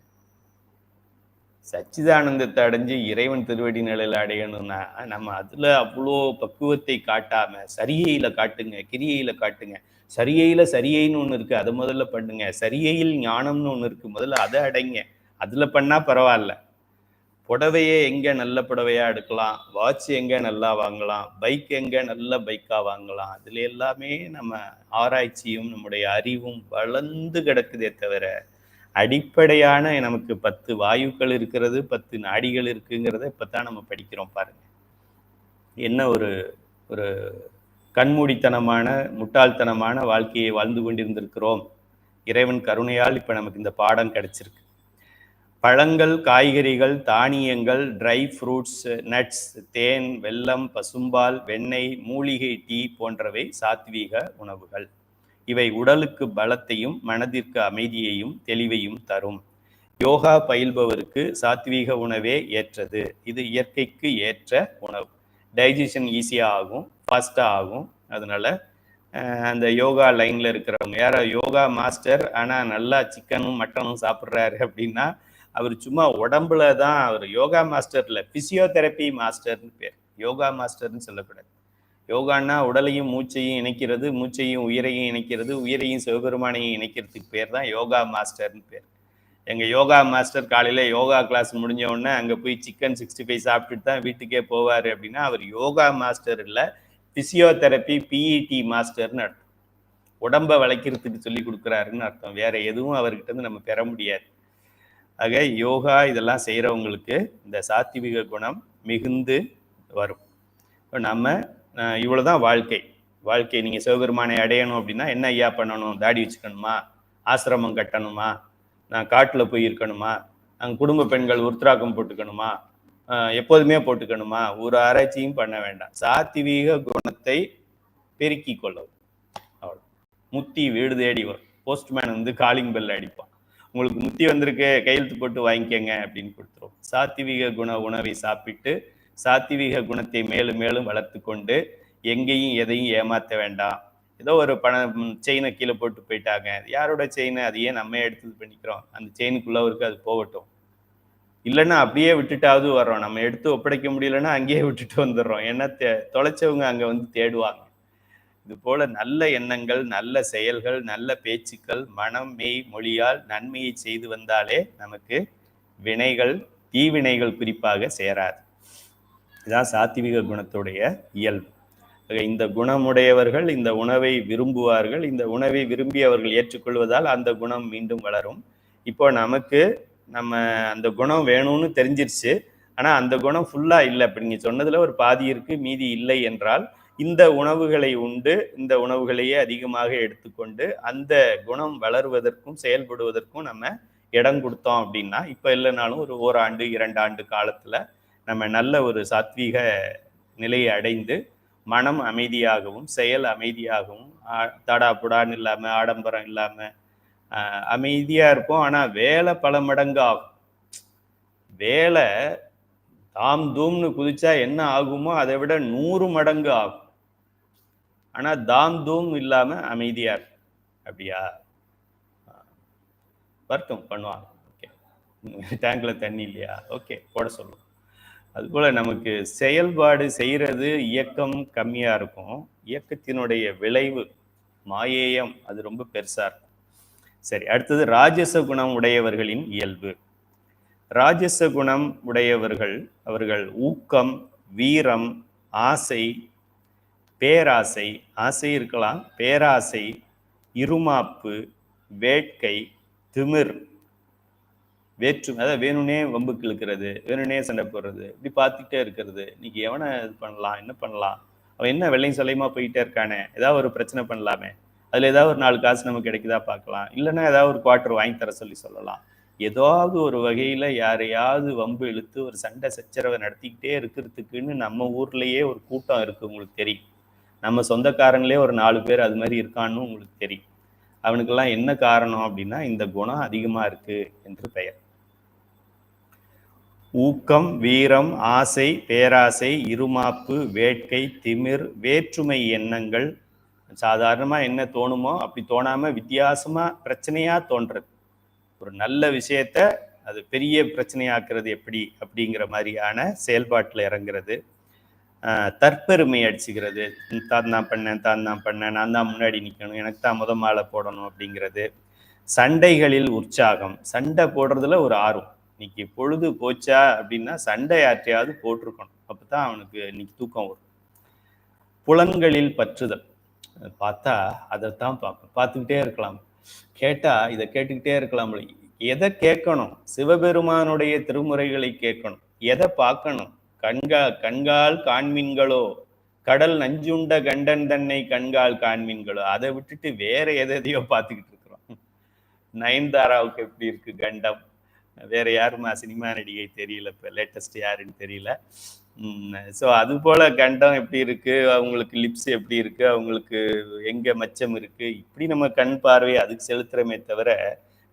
சச்சிதானந்தத்தை அடைஞ்சு இறைவன் திருவடி நிலையில் அடையணும்னா நம்ம அதில் அவ்வளோ பக்குவத்தை காட்டாம சரியையில் காட்டுங்க, கிரியையில் காட்டுங்க. சரியைன்னு ஒன்று இருக்குது, அதை முதல்ல பண்ணுங்க. சரியையில் ஞானம்னு ஒன்று இருக்குது, முதல்ல அதை அடைங்க. அதில் பண்ணால் பரவாயில்ல. புடவையே எங்கே நல்ல புடவையாக எடுக்கலாம், வாட்ச் எங்கே நல்லா வாங்கலாம், பைக் எங்கே நல்ல பைக்காக வாங்கலாம், அதில் எல்லாமே நம்ம ஆராய்ச்சியும் நம்முடைய அறிவும் வளர்ந்து கிடக்குதே தவிர அடிப்படையான நமக்கு 10 வாயுக்கள் இருக்கிறது, 10 நாடிகள் இருக்குங்கிறத இப்போ தான் நம்ம படிக்கிறோம். பாருங்க என்ன ஒரு ஒரு கண்மூடித்தனமான முட்டாள்தனமான வாழ்க்கையை வாழ்ந்து கொண்டிருந்திருக்கிறோம். இறைவன் கருணையால் இப்போ நமக்கு இந்த பாடம் கிடைச்சிருக்கு. பழங்கள், காய்கறிகள், தானியங்கள், ட்ரை ஃப்ரூட்ஸ், நட்ஸ், தேன், வெல்லம், பசும்பால், வெண்ணெய், மூலிகை டீ போன்றவை சாத்வீக உணவுகள். இவை உடலுக்கு பலத்தையும் மனதிற்கு அமைதியையும் தெளிவையும் தரும். யோகா பயில்பவருக்கு சாத்வீக உணவே ஏற்றது. இது இயற்கைக்கு ஏற்ற உணவு. டைஜஷன் ஈஸியாக ஆகும், ஃபாஸ்ட்டாக ஆகும். அதனால அந்த யோகா லைனில் இருக்கிறவங்க யாரோ யோகா மாஸ்டர் ஆனால் நல்லா சிக்கனும் மட்டனும் சாப்பிட்றாரு அப்படின்னா அவர் சும்மா உடம்புல தான் அவர் யோகா மாஸ்டர்ல பிசியோதெரப்பி மாஸ்டர்னு பேர். யோகா மாஸ்டர்னு சொல்லக்கூடாது. யோகான்னா உடலையும் மூச்சையும் இணைக்கிறது, மூச்சையும் உயிரையும் இணைக்கிறது, உயிரையும் சிவபெருமானையும் இணைக்கிறதுக்கு பேர் தான் யோகா மாஸ்டர்னு பேர். எங்கள் யோகா மாஸ்டர் காலையில் யோகா கிளாஸ் முடிஞ்ச உடனே அங்கே போய் சிக்கன் 65 சாப்பிட்டுட்டு தான் வீட்டுக்கே போவார் அப்படின்னா அவர் யோகா மாஸ்டர் இல்லை, பிசியோதெரப்பி பிஇடி மாஸ்டர்னு அர்த்தம். உடம்பை வளைக்கிறதுக்கு சொல்லி கொடுக்குறாருன்னு அர்த்தம். வேற எதுவும் அவர்கிட்ட இருந்து நம்ம பெற முடியாது. ஆக யோகா இதெல்லாம் செய்கிறவங்களுக்கு இந்த சாத்விக குணம் மிகுந்து வரும். இப்போ நம்ம இவ்வளோதான் வாழ்க்கை நீங்கள் சிவபெருமானை அடையணும் அப்படின்னா என்ன ஐயா பண்ணணும்? தாடி வச்சுக்கணுமா? ஆசிரமம் கட்டணுமா? நான் காட்டில் போய் இருக்கணுமா? அங்கே குடும்ப பெண்கள் உருத்ராக்கம் போட்டுக்கணுமா? எப்போதுமே போட்டுக்கணுமா? ஒரு ஆராய்ச்சியும் பண்ண வேண்டாம். சாத்வீக குணத்தை பெருக்கி கொள்ளவும். அவ்வளோ. முத்தி வீடு தேடி வரும். போஸ்ட்மேன் வந்து காலிங் பெல் அடிப்பான். உங்களுக்கு முத்தி வந்திருக்கு, கையெழுத்து போட்டு வாங்கிக்கங்க அப்படின்னு கொடுத்துரும். சாத்வீக குண உணவை சாப்பிட்டு சாத்வீக குணத்தை மேலும் மேலும் வளர்த்து கொண்டு எங்கேயும் எதையும் ஏமாற்ற வேண்டாம். ஏதோ ஒரு செயினை கீழே போட்டு போயிட்டாங்க, யாரோட செயினை அதையே நம்ம எடுத்து பண்ணிக்கிறோம், அந்த செயினுக்குள்ளவருக்கு அது போகட்டும். இல்லைன்னா அப்படியே விட்டுட்டாவது வர்றோம். நம்ம எடுத்து ஒப்படைக்க முடியலன்னா அங்கேயே விட்டுட்டு வந்துடுறோம். ஏன்னா தொலைச்சவங்க அங்கே வந்து தேடுவாங்க. இது போல நல்ல எண்ணங்கள், நல்ல செயல்கள், நல்ல பேச்சுக்கள், மனம் மெய் மொழியால் நன்மையை செய்து வந்தாலே நமக்கு வினைகள், தீவினைகள் குறிப்பாக சேராது. இதுதான் சாத்விக குணத்துடைய இயல்பு. இந்த குணமுடையவர்கள் இந்த உணவை விரும்புவார்கள். இந்த உணவை விரும்பி அவர்கள் ஏற்றுக்கொள்வதால் அந்த குணம் மீண்டும் வளரும். இப்போ நமக்கு நம்ம அந்த குணம் வேணும்னு தெரிஞ்சிருச்சு, ஆனா அந்த குணம் ஃபுல்லா இல்லை. இப்ப நீங்க சொன்னதுல ஒரு பாதி இருக்கு, மீதி இல்லை என்றால் இந்த உணவுகளை உண்டு, இந்த உணவுகளையே அதிகமாக எடுத்துக்கொண்டு அந்த குணம் வளருவதற்கும் செயல்படுவதற்கும் நம்ம இடம் கொடுத்தோம் அப்படின்னா, இப்ப இல்லைனாலும் ஒரு ஓராண்டு 2 ஆண்டு காலத்துல நம்ம நல்ல ஒரு சாத்வீக நிலையை அடைந்து மனம் அமைதியாகவும் செயல் அமைதியாகவும் தடாப்புடான்னு இல்லாம ஆடம்பரம் இல்லாம அமைதியா இருப்போம். ஆனா வேலை பல மடங்கு ஆகும். வேலை தாம் தூம்னு குதிச்சா என்ன ஆகுமோ அதை விட 100 மடங்கு ஆகும். ஆனா தாம் தூம் இல்லாம அமைதியா இருக்கும். அப்படியா? வர்க்கம் பண்ணுவாங்க. ஓகே, டேங்க்ல தண்ணி இல்லையா? ஓகே, போட சொல்லுவோம். அதுபோல நமக்கு செயல்பாடு செய்யறது இயக்கம் கம்மியா இருக்கும். இயக்கத்தினுடைய விளைவு மாயேயம் அது ரொம்ப பெருசா இருக்கும். சரி, அடுத்தது ராஜச குணம் உடையவர்களின் இயல்பு. ராஜச குணம் உடையவர்கள் அவர்கள் ஊக்கம், வீரம், ஆசை, பேராசை, ஆசை இருக்கலாம், பேராசை, இருமாப்பு, வேட்கை, திமிர், அதாவது வேணும்னே வம்புக்கு இழுக்கிறது, வேணும்னே சண்டை போடுறது, இப்படி பார்த்துக்கிட்டே இருக்கிறது. இன்னைக்கு எவனை இது பண்ணலாம், என்ன பண்ணலாம், அவன் என்ன வெள்ளையும் சொல்லையுமா போயிட்டே இருக்கானே, ஏதாவது ஒரு பிரச்சனை பண்ணலாமே, அதுல ஏதாவது ஒரு 4 காசு நமக்கு கிடைக்குதா பார்க்கலாம், இல்லைன்னா ஏதாவது ஒரு குவார்டர் வாங்கி தர சொல்லலாம். ஏதாவது ஒரு வகையில யாரையாவது வம்பு இழுத்து ஒரு சண்டை சச்சரவை நடத்திக்கிட்டே இருக்கிறதுக்குன்னு நம்ம ஊர்லயே ஒரு கூட்டம் இருக்கு, உங்களுக்கு தெரியும். நம்ம சொந்தக்காரங்களே ஒரு 4 பேர் அது மாதிரி இருக்கான்னு உங்களுக்கு தெரியும். அவனுக்கெல்லாம் என்ன காரணம் அப்படின்னா இந்த குணம் அதிகமா இருக்கு என்று பெயர். ஊக்கம், வீரம், ஆசை, பேராசை, இருமாப்பு, வேட்கை, திமிர், வேற்றுமை எண்ணங்கள். சாதாரணமா என்ன தோணுமோ அப்படி தோணாம வித்தியாசமா பிரச்சனையா தோன்றது. ஒரு நல்ல விஷயத்த அது பெரிய பிரச்சனையாக்குறது எப்படி அப்படிங்கிற மாதிரியான செயல்பாட்டில் இறங்குறது. தற்பெருமை அடிச்சுக்கிறது, தான் பண்ணேன், நான் தான் முன்னாடி நிற்கணும், எனக்கு தான் மாலை போடணும் அப்படிங்கிறது. சண்டைகளில் உற்சாகம், சண்டை போடுறதுல ஒரு ஆர்வம். இன்னைக்கு பொழுது போச்சா அப்படின்னா சண்டை யாற்றையாவது போட்டிருக்கணும், அப்பதான் அவனுக்கு இன்னைக்கு தூக்கம் வரும். புலன்களில் பற்றுதல், பார்த்தா அதைத்தான் பார்த்துக்கிட்டே இருக்கலாம், கேட்டா இதை கேட்டுக்கிட்டே இருக்கலாம். எதை கேட்கணும்? சிவபெருமானுடைய திருமுறைகளை கேட்கணும். எதை பார்க்கணும்? கண்கால் காண்மீன்களோ, கடல் நஞ்சுண்ட கண்டன் தன்னை கண்கால் காண்மீன்களோ. அதை விட்டுட்டு வேற எதையோ பார்த்துக்கிட்டு இருக்கிறோம். நயன்தாராவுக்கு எப்படி இருக்கு கண்டம், வேற யாருமா சினிமா நடிகை தெரியல, இப்போ லேட்டஸ்ட் யாருன்னு தெரியல. ஸோ அது போல கண்டம் எப்படி இருக்கு, அவங்களுக்கு லிப்ஸ் எப்படி இருக்கு, அவங்களுக்கு எங்க மச்சம் இருக்கு, இப்படி நம்ம கண் பார்வை அதுக்கு செலுத்துறமே தவிர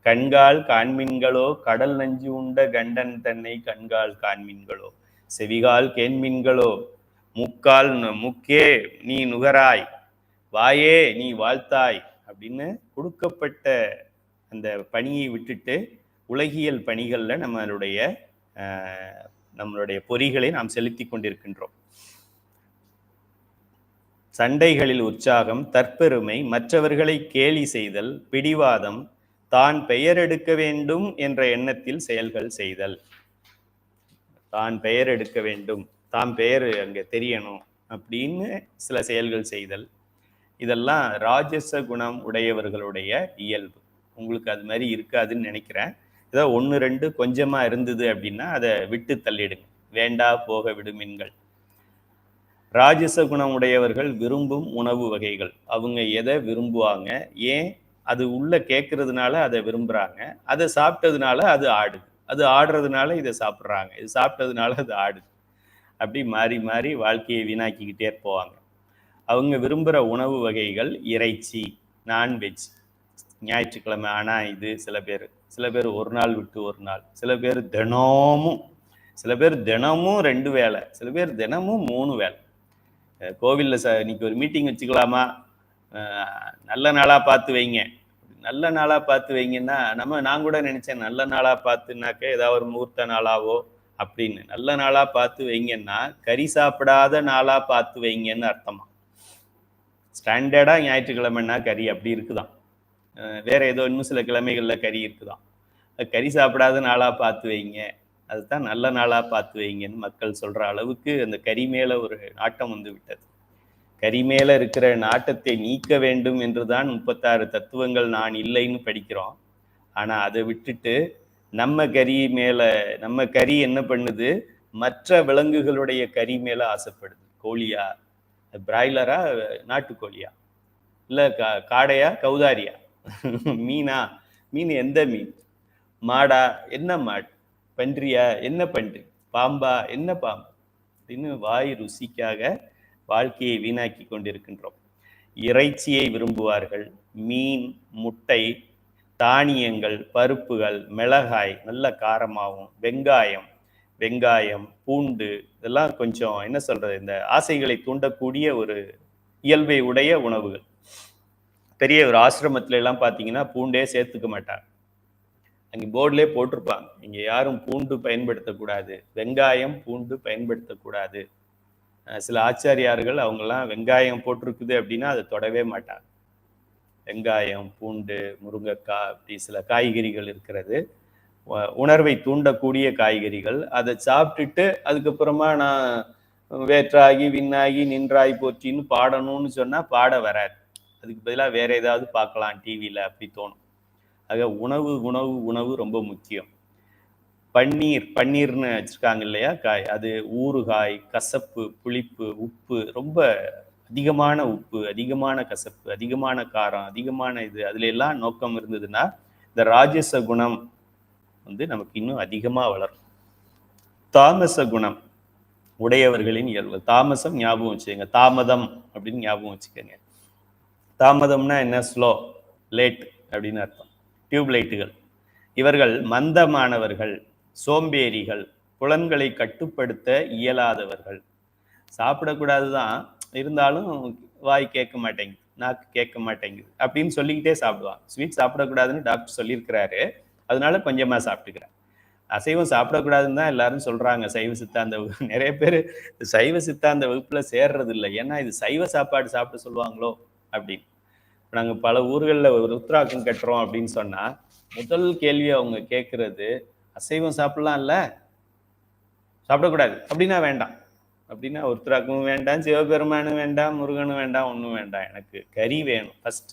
கண்கால் காண்மீன்களோ, கடல் நஞ்சு உண்ட கண்டன் தன்னை கண்கால் காண்மீன்களோ, செவிகால் கேண்மீன்களோ, முக்கே நீ நுகராய், வாயே நீ வாழ்த்தாய் அப்படின்னு கொடுக்கப்பட்ட அந்த பணியை விட்டுட்டு உலகியல் பணிகள்ல நம்மளுடைய பொறிகளை நாம் செலுத்தி கொண்டிருக்கின்றோம். சண்டைகளில் உற்சாகம், தற்பெருமை, மற்றவர்களை கேலி செய்தல், பிடிவாதம், தான் பெயர் எடுக்க வேண்டும் என்ற எண்ணத்தில் செயல்கள் செய்தல். தான் பெயர் எடுக்க வேண்டும், தான் பெயர் அங்க தெரியணும் அப்படின்னு சில செயல்கள் செய்தல். இதெல்லாம் ராஜச குணம் உடையவர்களுடைய இயல்பு. உங்களுக்கு அது மாதிரி இருக்காதுன்னு நினைக்கிறேன். ஏதோ 1 2 கொஞ்சமா இருந்தது அப்படின்னா அதை விட்டு தள்ளிடுங்க. வேண்டா போக விடுமின்கள். ராஜச குணம் உடையவர்கள் விரும்பும் உணவு வகைகள். அவங்க எதை விரும்புவாங்க, ஏன் அது உள்ள கேட்கறதுனால அதை விரும்புறாங்க, அதை சாப்பிட்டதுனால அது ஆடுது, அது ஆடுறதுனால இதை சாப்பிட்றாங்க, இது சாப்பிட்டதுனால அது ஆடுது. அப்படி மாறி மாறி வாழ்க்கையை வீணாக்கிக்கிட்டே போவாங்க. அவங்க விரும்புகிற உணவு வகைகள் இறைச்சி, நான்வெஜ். ஞாயிற்றுக்கிழமை ஆனால் இது சில பேர் ஒரு நாள் விட்டு ஒரு நாள், சில பேர் தினமும், சில பேர் தினமும் 2 வேளை, சில பேர் தினமும் 3 வேளை. கோவிலில் இன்னைக்கு ஒரு மீட்டிங் வச்சுக்கலாமா, நல்ல நாளாக பார்த்து வைங்க. நல்ல நாளாக பார்த்து வைங்கன்னா நான் கூட நினச்சேன் நல்ல நாளாக பார்த்துனாக்க ஏதாவது ஒரு முகூர்த்த நாளாவோ அப்படின்னு. நல்ல நாளாக பார்த்து வைங்கன்னா கறி சாப்பிடாத நாளாக பார்த்து வைங்கன்னு அர்த்தமா. ஸ்டாண்டர்டாக ஞாயிற்றுக்கிழமைன்னா கறி அப்படி இருக்குதான். வேற ஏதோ இன்னும் சில கிழமைகளில் கறி இருக்குதான். கறி சாப்பிடாத நாளாக பார்த்து வைங்க, அதுதான் நல்ல நாளாக பார்த்து வைங்கன்னு மக்கள் சொல்கிற அளவுக்கு அந்த கறி மேலே ஒரு நாட்டம் வந்து விட்டது. கறி மேலே இருக்கிற நாட்டத்தை நீக்க வேண்டும் என்று தான் 36 தத்துவங்கள் நான் இல்லைன்னு படிக்கிறோம். ஆனால் அதை விட்டுட்டு நம்ம கறி என்ன பண்ணுது, மற்ற விலங்குகளுடைய கறி மேலே ஆசைப்படுது. கோழியா, பிராய்லரா, நாட்டுக்கோழியா, இல்லை காடையா, கௌதாரியா, மீன் எந்த மீன், மாடா என்ன மாடு, பன்றியா என்ன பன்றி, பாம்பா என்ன பாம்பு அப்படின்னு வாய் ருசிக்காக வாழ்க்கையை வீணாக்கி கொண்டிருக்கின்றோம். இறைச்சியை விரும்புவார்கள். மீன், முட்டை, தானியங்கள், பருப்புகள், மிளகாய் நல்ல காரமாகவும், வெங்காயம், பூண்டு, இதெல்லாம் கொஞ்சம் என்ன சொல்றது, இந்த ஆசைகளை தூண்டக்கூடிய ஒரு இயல்பை உடைய உணவுகள். பெரிய ஒரு ஆசிரமத்துல எல்லாம் பார்த்தீங்கன்னா பூண்டே சேர்த்துக்க மாட்டாங்க. அங்கே போர்டிலே போட்டிருப்பாங்க, இங்கே யாரும் பூண்டு பயன்படுத்தக்கூடாது, வெங்காயம் பூண்டு பயன்படுத்தக்கூடாது. சில ஆச்சாரியார்கள் அவங்கெல்லாம் வெங்காயம் போட்டிருக்குது அப்படின்னா அதை தொடவே மாட்டாங்க. வெங்காயம், பூண்டு, முருங்கைக்காய், அப்படி சில காய்கறிகள் இருக்கிறது, உணர்வை தூண்டக்கூடிய காய்கறிகள். அதை சாப்பிட்டுட்டு அதுக்கப்புறமா நான் வேற்றாகி விண்ணாகி நின்றாய் போற்றின்னு பாடணும்னு சொன்னால் பாட வராது. அதுக்கு பதிலாக வேற ஏதாவது பார்க்கலாம் டிவியில், அப்படி தோணும். ஆக உணவு ரொம்ப முக்கியம். பன்னீர்னு வச்சிருக்காங்க இல்லையா காய், அது ஊறுகாய், கசப்பு, புளிப்பு, உப்பு, ரொம்ப அதிகமான உப்பு, அதிகமான கசப்பு, அதிகமான காரம், அதிகமான இது, அதுல எல்லாம் நோக்கம் இருந்ததுன்னா இந்த ராஜச குணம் வந்து நமக்கு இன்னும் அதிகமாக வளரும். தாமச குணம் உடையவர்களின் இயல்பு. தாமசம் ஞாபகம் வச்சுக்கோங்க, தாமதம் அப்படின்னு ஞாபகம் வச்சுக்கோங்க. தாமதம்னா என்ன, ஸ்லோ, லேட் அப்படின்னு அர்த்தம். டியூப்லைட்டுகள். இவர்கள் மந்தமானவர்கள், சோம்பேறிகள், புலன்களை கட்டுப்படுத்த இயலாதவர்கள். சாப்பிடக்கூடாது தான், இருந்தாலும் வாய் கேட்க மாட்டேங்குது, நாக்கு கேட்க மாட்டேங்குது அப்படின்னு சொல்லிக்கிட்டே சாப்பிடுவாங்க. ஸ்வீட் சாப்பிடக்கூடாதுன்னு டாக்டர் சொல்லியிருக்கிறாரு, அதனால கொஞ்சமாக சாப்பிட்டுக்கிறேன். அசைவம் சாப்பிடக்கூடாதுன்னு தான் எல்லாரும் சொல்றாங்க. சைவ சித்தாந்த நிறைய பேர் சைவ சித்தாந்த வகுப்புல சேர்றது இல்லை, ஏன்னா இது சைவ சாப்பாடு சாப்பிட சொல்லுவாங்களோ அப்படின்னு. நாங்கள் பல ஊர்களில் ருத்ராக்கம் கட்டுறோம் அப்படின்னு சொன்னா முதல் கேள்வி அவங்க கேட்கறது, அசைவம் சாப்பிடலாம்ல, சாப்பிடக்கூடாது அப்படின்னா வேண்டாம், அப்படின்னா ருத்ராக்கமும் வேண்டாம், சிவபெருமானும் வேண்டாம், முருகனும் வேண்டாம், ஒன்றும் வேண்டாம், எனக்கு கறி வேணும் ஃபர்ஸ்ட்.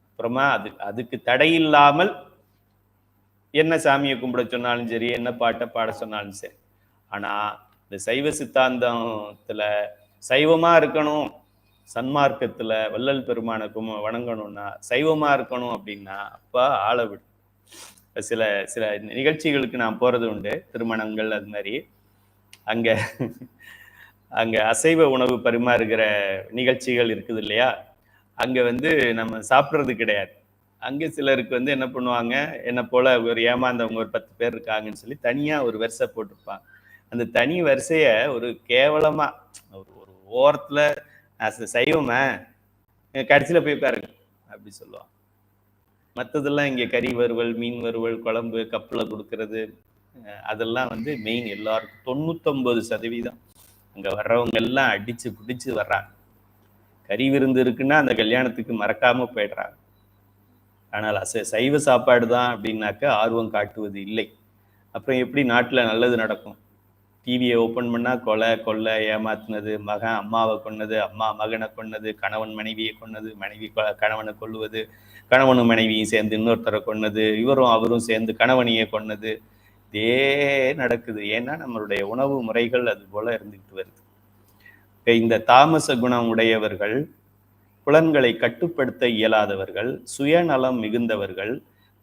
அப்புறமா அதுக்கு தடையில்லாமல் என்ன சாமியை கும்பிட சொன்னாலும் சரி, என்ன பாட்டை பாட சொன்னாலும் சரி. ஆனா இந்த சைவ சித்தாந்தத்துல சைவமா இருக்கணும், சன்மார்க்கத்துல வள்ளல் பெருமானை வணங்கணும்னா சைவமா இருக்கணும் அப்படின்னா அப்ப ஆள விடு. சில சில நிகழ்ச்சிகளுக்கு நான் போறது உண்டு, திருமணங்கள், அது மாதிரி. அங்க அசைவ உணவு பரிமாறுகிற நிகழ்ச்சிகள் இருக்குது இல்லையா, அங்க வந்து நம்ம சாப்பிட்றது கிடையாது. அங்கே சிலருக்கு வந்து என்ன பண்ணுவாங்க, என்னை போல ஒரு ஏமாந்தவங்க ஒரு 10 பேர் இருக்காங்கன்னு சொல்லி தனியா ஒரு வரிசை போட்டிருப்பாங்க. அந்த தனி வரிசைய ஒரு கேவலமா ஒரு ஓரத்துல சைவமா கடைசியில போய் பாருங்க அப்படி சொல்லுவாங்க. மற்றதெல்லாம் இங்கே கறி வறுவல், மீன் வறுவல், குழம்பு, கப்பில் கொடுக்கறது, அதெல்லாம் வந்து மெயின். எல்லாருக்கும் 99% அங்கே வர்றவங்க எல்லாம் அடிச்சு பிடிச்சு வர்றாங்க. கறி விருந்து இருக்குன்னா அந்த கல்யாணத்துக்கு மறக்காம போயிடுறாங்க. ஆனால் சைவ சாப்பாடு தான் அப்படின்னாக்க ஆர்வம் காட்டுவது இல்லை. அப்புறம் எப்படி நாட்டில் நல்லது நடக்கும்? டிவியை ஓப்பன் பண்ணால் கொலை கொள்ளை, ஏமாத்துனது, மகன் அம்மாவை கொன்னது, அம்மா மகனை கொன்னது, கணவன் மனைவியை கொன்னது, மனைவி கணவனை கொல்லுவது, கணவனும் மனைவியும் சேர்ந்து இன்னொருத்தரை கொன்னது, இவரும் அவரும் சேர்ந்து கணவனையே கொன்னது. இதே நடக்குது. ஏன்னா நம்மளுடைய உணவு முறைகள் அது போல இருந்துகிட்டு வருது. இந்த தாமச குணம் உடையவர்கள், புலன்களை கட்டுப்படுத்த இயலாதவர்கள், சுயநலம் மிகுந்தவர்கள்,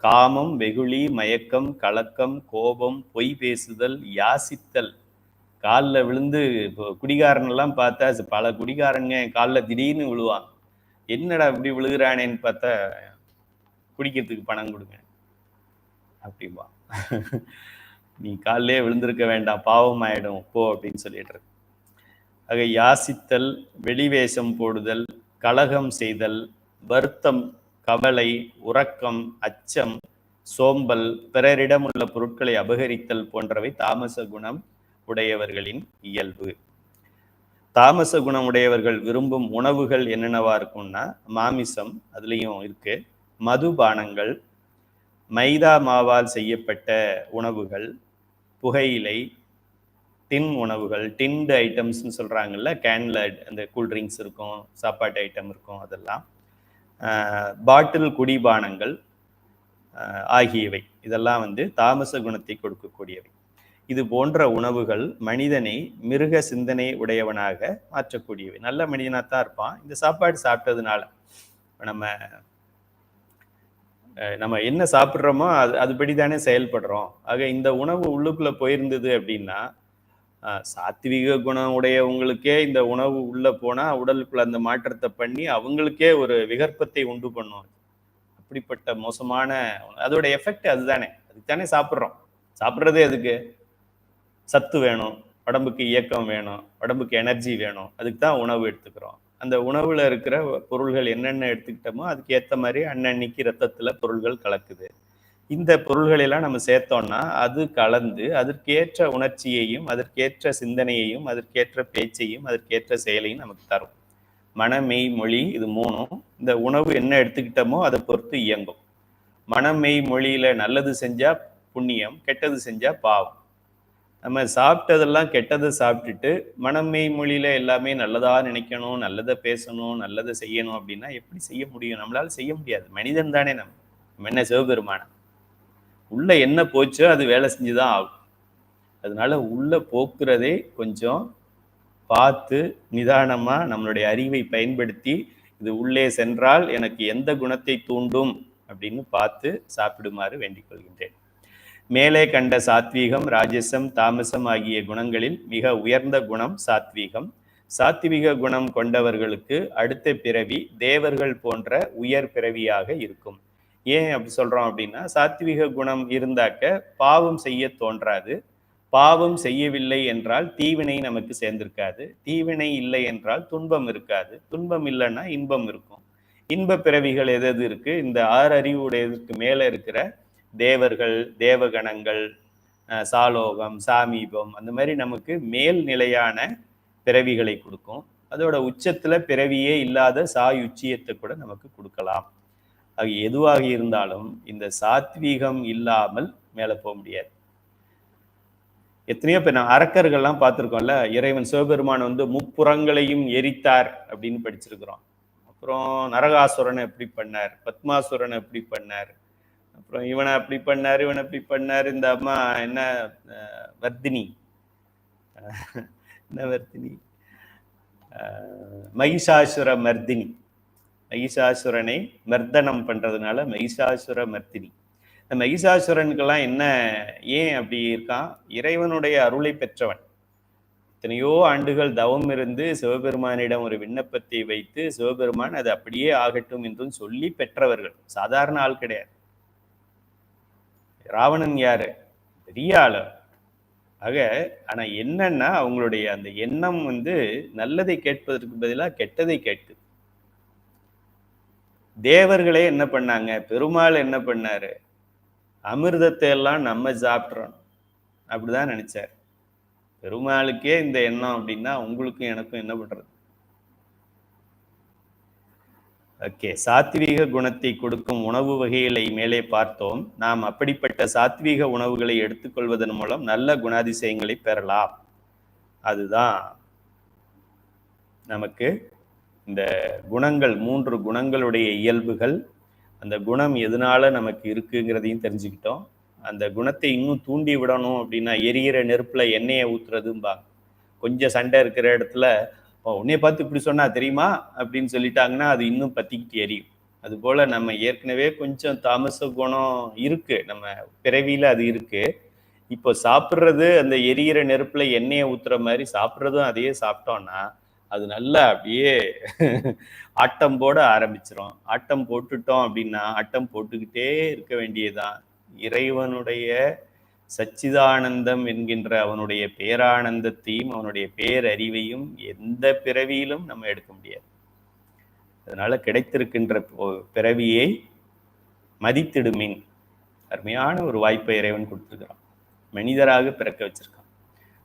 காமம், வெகுளி, மயக்கம், கலக்கம், கோபம், பொய் பேசுதல், யாசித்தல். காலில் விழுந்து இப்போ குடிகாரன் எல்லாம் பார்த்தா பல குடிகாரங்க காலில் திடீர்னு விழுவான். என்னடா இப்படி விழுகிறானேன்னு பார்த்தா குடிக்கிறதுக்கு பணம் கொடுங்க அப்படின்பா. நீ காலிலே விழுந்திருக்க வேண்டாம், பாவம் ஆயிடும் போ அப்படின்னு சொல்லிட்டு இருக்கு. ஆக யாசித்தல், வெளிவேஷம் போடுதல், கலகம் செய்தல், வருத்தம், கவலை, உறக்கம், அச்சம், சோம்பல், பிறரிடம் உள்ள பொருட்களை அபகரித்தல் போன்றவை தாமச குணம் உடையவர்களின் இயல்பு. தாமச குணம் உடையவர்கள் விரும்பும் உணவுகள் என்னென்னவா இருக்கும்னா, மாமிசம் அதுலேயும் இருக்கு, மதுபானங்கள், மைதா மாவால் செய்யப்பட்ட உணவுகள், புகையிலை, டின் உணவுகள், டின்டு ஐட்டம்ஸ்ன்னு சொல்கிறாங்கல்ல, கேனில் அந்த கூல்ட்ரிங்க்ஸ் இருக்கும், சாப்பாட்டு ஐட்டம் இருக்கும், அதெல்லாம், பாட்டில் குடிபானங்கள் ஆகியவை இதெல்லாம் தாமச குணத்தை கொடுக்கக்கூடியவை. இது போன்ற உணவுகள் மனிதனை மிருக சிந்தனை உடையவனாக மாற்றக்கூடியவை. நல்ல மனிதனாக தான் இருப்பான். இந்த சாப்பாடு சாப்பிட்டதுனால நம்ம என்ன சாப்பிட்றோமோ அதுபடி தானே செயல்படுறோம். ஆக இந்த உணவு உள்ளுக்குள்ளே போயிருந்தது அப்படின்னா, சாத்விக குணம் உடையவங்களுக்கே இந்த உணவு உள்ளே போனால் உடலுக்குள்ள அந்த மாற்றத்தை பண்ணி அவங்களுக்கே ஒரு விகற்பத்தை உண்டு பண்ணும். அப்படிப்பட்ட மோசமான அதோட எஃபெக்ட் அதுதானே. அதுதானே சாப்பிட்றோம். சாப்பிட்றதே அதுக்கு சத்து வேணும், உடம்புக்கு இயக்கம் வேணும், உடம்புக்கு எனர்ஜி வேணும். அதுக்கு தான் உணவு எடுத்துக்கிறோம். அந்த உணவுல இருக்கிற பொருள்கள் என்னென்ன எடுத்துக்கிட்டோமோ அதுக்கு ஏற்ற மாதிரி அன்னன்னைக்கு ரத்தத்துல பொருள்கள் கலக்குது. இந்த பொருள்களெல்லாம் நம்ம சேர்த்தோம்னா அது கலந்து அதற்கேற்ற உணர்ச்சியையும் அதற்கேற்ற சிந்தனையையும் அதற்கேற்ற பேச்சையும் அதற்கேற்ற செயலையும் நமக்கு தரும். மனமெய் மொழி இது மூணும் இந்த உணவு என்ன எடுத்துக்கிட்டோமோ அதை பொறுத்து இயங்கும். மனமெய் மொழியில நல்லது செஞ்சா புண்ணியம், கெட்டது செஞ்சா பாவம். நம்ம சாப்பிட்டதெல்லாம் கெட்டதை சாப்பிட்டுட்டு மனமெய் மொழியில எல்லாமே நல்லதா நினைக்கணும், நல்லதை பேசணும், நல்லதை செய்யணும் அப்படின்னா எப்படி செய்ய முடியும்? நம்மளால செய்ய முடியாது. மனிதன் தானே நம்ம என்ன சிவபெருமான. உள்ள என்ன போச்சோ அது வேலை செஞ்சுதான் ஆகும். அதனால உள்ள போக்குறதே கொஞ்சம் பார்த்து நிதானமா நம்மளுடைய அறிவை பயன்படுத்தி இது உள்ளே சென்றால் எனக்கு எந்த குணத்தை தூண்டும் அப்படின்னு பார்த்து சாப்பிடுமாறு வேண்டிக் கொள்கின்றேன். மேலே கண்ட சாத்வீகம், ராஜசம், தாமசம் ஆகிய குணங்களில் மிக உயர்ந்த குணம் சாத்வீகம். சாத்விக குணம் கொண்டவர்களுக்கு அடுத்த பிறவி தேவர்கள் போன்ற உயர் பிறவியாக இருக்கும். ஏன் அப்படி சொல்றோம் அப்படின்னா, சாத்விக குணம் இருந்தாக்க பாவம் செய்ய தோன்றாது. பாவம் செய்யவில்லை என்றால் தீவினை நமக்கு சேர்ந்திருக்காது. தீவினை இல்லை என்றால் துன்பம் இருக்காது. துன்பம் இல்லைன்னா இன்பம் இருக்கும். இன்ப பிறவிகள் எது இருக்கு? இந்த 6 அறிவுடையதுக்கு மேல இருக்கிற தேவர்கள், தேவகணங்கள், சாலோகம், சாமீபம், அந்த மாதிரி நமக்கு மேல் நிலையான பிறவிகளை கொடுக்கும். அதோட உச்சத்துல பிறவியே இல்லாத சாயுச்சியத்தை கூட நமக்கு கொடுக்கலாம். அது எதுவாக இருந்தாலும் இந்த சாத்வீகம் இல்லாமல் மேலே போக முடியாது. எத்தனையோ பேர் அரக்கர்கள்லாம் பார்த்துருக்கோம்ல, இறைவன் சிவபெருமான் முப்புறங்களையும் எரித்தார் அப்படின்னு படிச்சிருக்கிறோம். அப்புறம் நரகாசுரனை எப்படி பண்ணார், பத்மாசுரனை எப்படி பண்ணார், அப்புறம் இவனை அப்படி பண்ணார், இவனை அப்படி பண்ணார். இந்த அம்மா என்ன வர்த்தினி, என்ன வர்த்தினி, மகிஷாசுர மர்தினி, மகிஷாசுரனை மர்தனம் பண்றதுனால மகிஷாசுர மர்தினி. இந்த மகிஷாசுரனுக்கெல்லாம் என்ன, ஏன் அப்படி இருக்கான்? இறைவனுடைய அருளை பெற்றவன். எத்தனையோ ஆண்டுகள் தவம் இருந்து சிவபெருமானிடம் ஒரு விண்ணப்பத்தை வைத்து சிவபெருமான் அது அப்படியே ஆகட்டும் என்றும் சொல்லி பெற்றவர்கள். சாதாரண ஆள் கிடையாது. ராவணன் யாரு? பெரிய ஆளு. ஆக ஆனா என்னன்னா அவங்களுடைய அந்த எண்ணம் நல்லதை கேட்பதற்கு பதிலாக கெட்டதை கேட்குது. தேவர்களே என்ன பண்ணாங்க? பெருமாள் என்ன பண்ணாரு? அமிர்தத்தை எல்லாம் நம்ம சாப்பிட்றோம் அப்படிதான் நினைச்சார். பெருமாளுக்கே இந்த எண்ணம் அப்படின்னா உங்களுக்கும் எனக்கும் என்ன பண்றது? ஓகே, சாத்வீக குணத்தை கொடுக்கும் உணவு வகைகளை மேலே பார்த்தோம். நாம் அப்படிப்பட்ட சாத்வீக உணவுகளை எடுத்துக்கொள்வதன் மூலம் நல்ல குணாதிசயங்களை பெறலாம். அதுதான் நமக்கு இந்த குணங்கள், 3 குணங்களுடைய இயல்புகள், அந்த குணம் எதனால நமக்கு இருக்குங்கிறதையும் தெரிஞ்சுக்கிட்டோம். அந்த குணத்தை இன்னும் தூண்டி விடணும் அப்படின்னா, எரியிற நெருப்புல எண்ணெயை ஊத்துறதும்பாங்க. கொஞ்சம் சண்டை இருக்கிற இடத்துல, உன்னைய பார்த்து இப்படி சொன்னா தெரியுமா அப்படின்னு சொல்லிட்டாங்கன்னா அது இன்னும் பத்திக்கிட்டு எரியும். அதுபோல நம்ம ஏற்கனவே கொஞ்சம் தாமச குணம் இருக்கு, நம்ம பிறவியில அது இருக்கு. இப்போ சாப்பிட்றது அந்த எரியிற நெருப்புல எண்ணெயை ஊத்துற மாதிரி சாப்பிட்றதும் அதையே சாப்பிட்டோம்னா அது நல்லா அப்படியே ஆட்டம் போட ஆரம்பிச்சிரும். ஆட்டம் போட்டுட்டோம் அப்படின்னா ஆட்டம் போட்டுக்கிட்டே இருக்க வேண்டியதுதான். இறைவனுடைய சச்சிதானந்தம் என்கின்ற அவனுடைய பேரானந்தத்தையும் அவனுடைய பேரறிவையும் எந்த பிறவியிலும் நம்ம எடுக்க முடியாது. அதனால கிடைத்திருக்கின்ற பிறவியை மதித்திடுமின். அருமையான ஒரு வாய்ப்பை இறைவன் கொடுத்துருக்கிறான். மனிதராக பிறக்க வச்சிருக்கான்.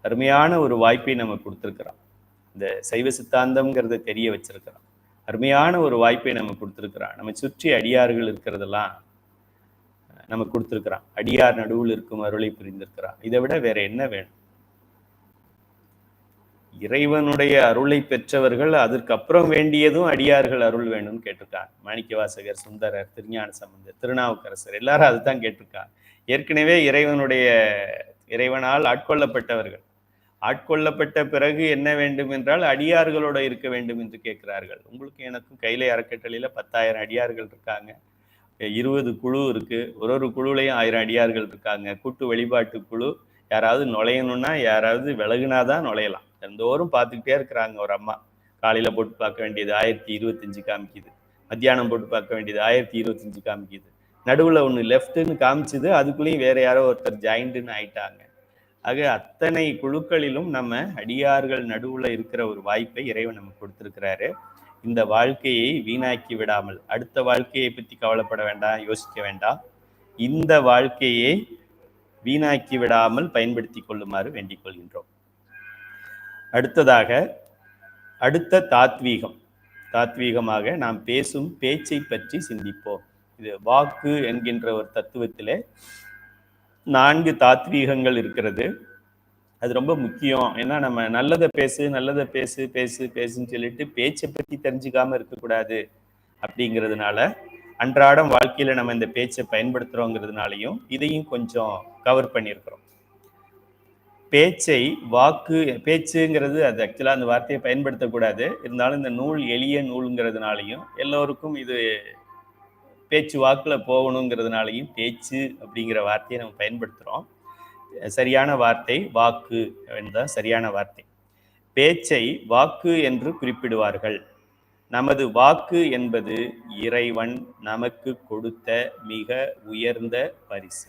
அருமையான ஒரு வாய்ப்பை நம்ம கொடுத்துருக்கிறான். இந்த சைவ சித்தாந்தம்ங்கிறத தெரிய வச்சிருக்கிறான். அருமையான ஒரு வாய்ப்பை நம்ம கொடுத்துருக்கிறான். நம்ம சுற்றி அடியார்கள் இருக்கிறதெல்லாம் நம்ம கொடுத்துருக்கிறான். அடியார் நடுவில் இருக்கும் அருளை புரிந்திருக்கிறான். இதை விட வேற என்ன வேணும்? இறைவனுடைய அருளை பெற்றவர்கள் அதற்கு அப்புறம் வேண்டியதும் அடியார்கள் அருள் வேணும்னு கேட்டிருக்காங்க. மாணிக்கவாசகர், சுந்தரர், திருஞான சம்பந்தர், திருநாவுக்கரசர் எல்லாரும் அதுதான் கேட்டிருக்காங்க. ஏற்கனவே இறைவனால் ஆட்கொள்ளப்பட்டவர்கள். ஆட்கொள்ளப்பட்ட பிறகு என்ன வேண்டும் என்றால் அடியார்களோட இருக்க வேண்டும் என்று கேட்கிறார்கள். உங்களுக்கு எனக்கும் கைலை அறக்கட்டளையில 10,000 அடியார்கள் இருக்காங்க. 20 குழு இருக்கு. ஒரு குழுலையும் 1000 அடியார்கள் இருக்காங்க. கூட்டு வழிபாட்டு குழு. யாராவது நுழையணும்னா யாராவது விலகுனாதான் நுழையலாம். எந்தோறும் பார்த்துக்கிட்டே இருக்கிறாங்க. ஒரு அம்மா காலையில போட்டு பார்க்க வேண்டியது 1025 காமிக்குது, மத்தியானம் போட்டு பார்க்க வேண்டியது 1025 காமிக்குது, நடுவுல ஒன்று லெஃப்ட்னு காமிச்சுது, அதுக்குள்ளேயும் வேற யாரோ ஒருத்தர் ஜாயிண்ட்னு ஆயிட்டாங்க. ஆக அத்தனை குழுக்களிலும் நம்ம அடியார்கள் நடுவுல இருக்கிற ஒரு வாய்ப்பை இறைவன் நமக்கு கொடுத்திருக்கிறாரு. இந்த வாழ்க்கையை வீணாக்கி விடாமல், அடுத்த வாழ்க்கையை பற்றி கவலைப்பட வேண்டாம், யோசிக்க வேண்டாம். இந்த வாழ்க்கையை வீணாக்கி விடாமல் பயன்படுத்தி கொள்ளுமாறு வேண்டிக் கொள்கின்றோம். அடுத்ததாக அடுத்த தாத்வீகமாக நாம் பேசும் பேச்சை பற்றி சிந்திப்போம். இது வாக்கு என்கின்ற ஒரு தத்துவத்திலே 4 தாத்வீகங்கள் இருக்கிறது. அது ரொம்ப முக்கியம். ஏன்னா நம்ம நல்லதை பேசுன்னு சொல்லிட்டு பேச்சை பற்றி தெரிஞ்சுக்காம இருக்கக்கூடாது அப்படிங்கிறதுனால, அன்றாடம் வாழ்க்கையில நம்ம இந்த பேச்சை பயன்படுத்துறோங்கிறதுனாலையும் இதையும் கொஞ்சம் கவர் பண்ணியிருக்கிறோம். பேச்சுங்கிறது அது ஆக்சுவலாக அந்த வார்த்தையை பயன்படுத்தக்கூடாது. இருந்தாலும் இந்த நூல் எளிய நூலுங்கிறதுனாலையும் எல்லோருக்கும் இது பேச்சு வாக்கில் போகணுங்கிறதுனாலையும் பேச்சு அப்படிங்கிற வார்த்தையை நம்ம பயன்படுத்துகிறோம். சரியான வார்த்தை வாக்கு என்றால் சரியான வார்த்தை. பேச்சை வாக்கு என்று குறிப்பிடுவார்கள். நமது வாக்கு என்பது இறைவன் நமக்கு கொடுத்த மிக உயர்ந்த பரிசு.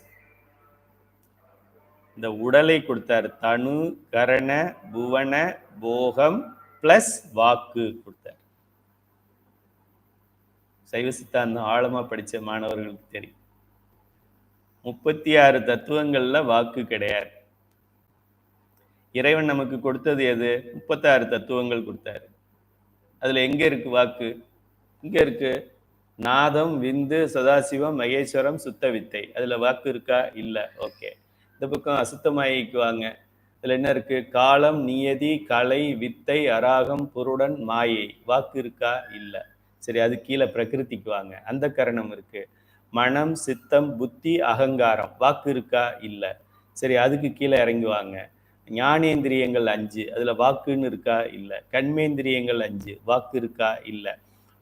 இந்த உடலை கொடுத்தார். தனு கரண புவன போகம் பிளஸ் வாக்கு கொடுத்தார். சைவ சித்தாந்தம் ஆழமா படிச்ச மாணவர்களுக்கு தெரியும். 36 தத்துவங்கள்ல வாக்கு கிடையாது. இறைவன் நமக்கு கொடுத்தது எது? 36 தத்துவங்கள் கொடுத்தாரு. அதுல எங்க இருக்கு வாக்கு? இங்க இருக்கு. நாதம், விந்து, சதாசிவம், மகேஸ்வரம், சுத்த வித்தை. அதுல வாக்கு இருக்கா? இல்ல. ஓகே. இந்த பக்கம் அசுத்தமாயிக்கு வாங்க. இதுல என்ன இருக்கு? காலம், நியதி, கலை, வித்தை, அராகம், புருடன், மாயை. வாக்கு இருக்கா? இல்ல. சரி, அது கீழே பிரகிருதிக்கு வாங்க. அந்த கரணம் இருக்கு. மனம், சித்தம், புத்தி, அகங்காரம். வாக்கு இருக்கா? இல்ல. சரி, அதுக்கு கீழே இறங்குவாங்க. ஞானேந்திரியங்கள் 5, அதுல வாக்குன்னு இருக்கா? இல்ல. கண்மேந்திரியங்கள் 5, வாக்கு இருக்கா? இல்ல.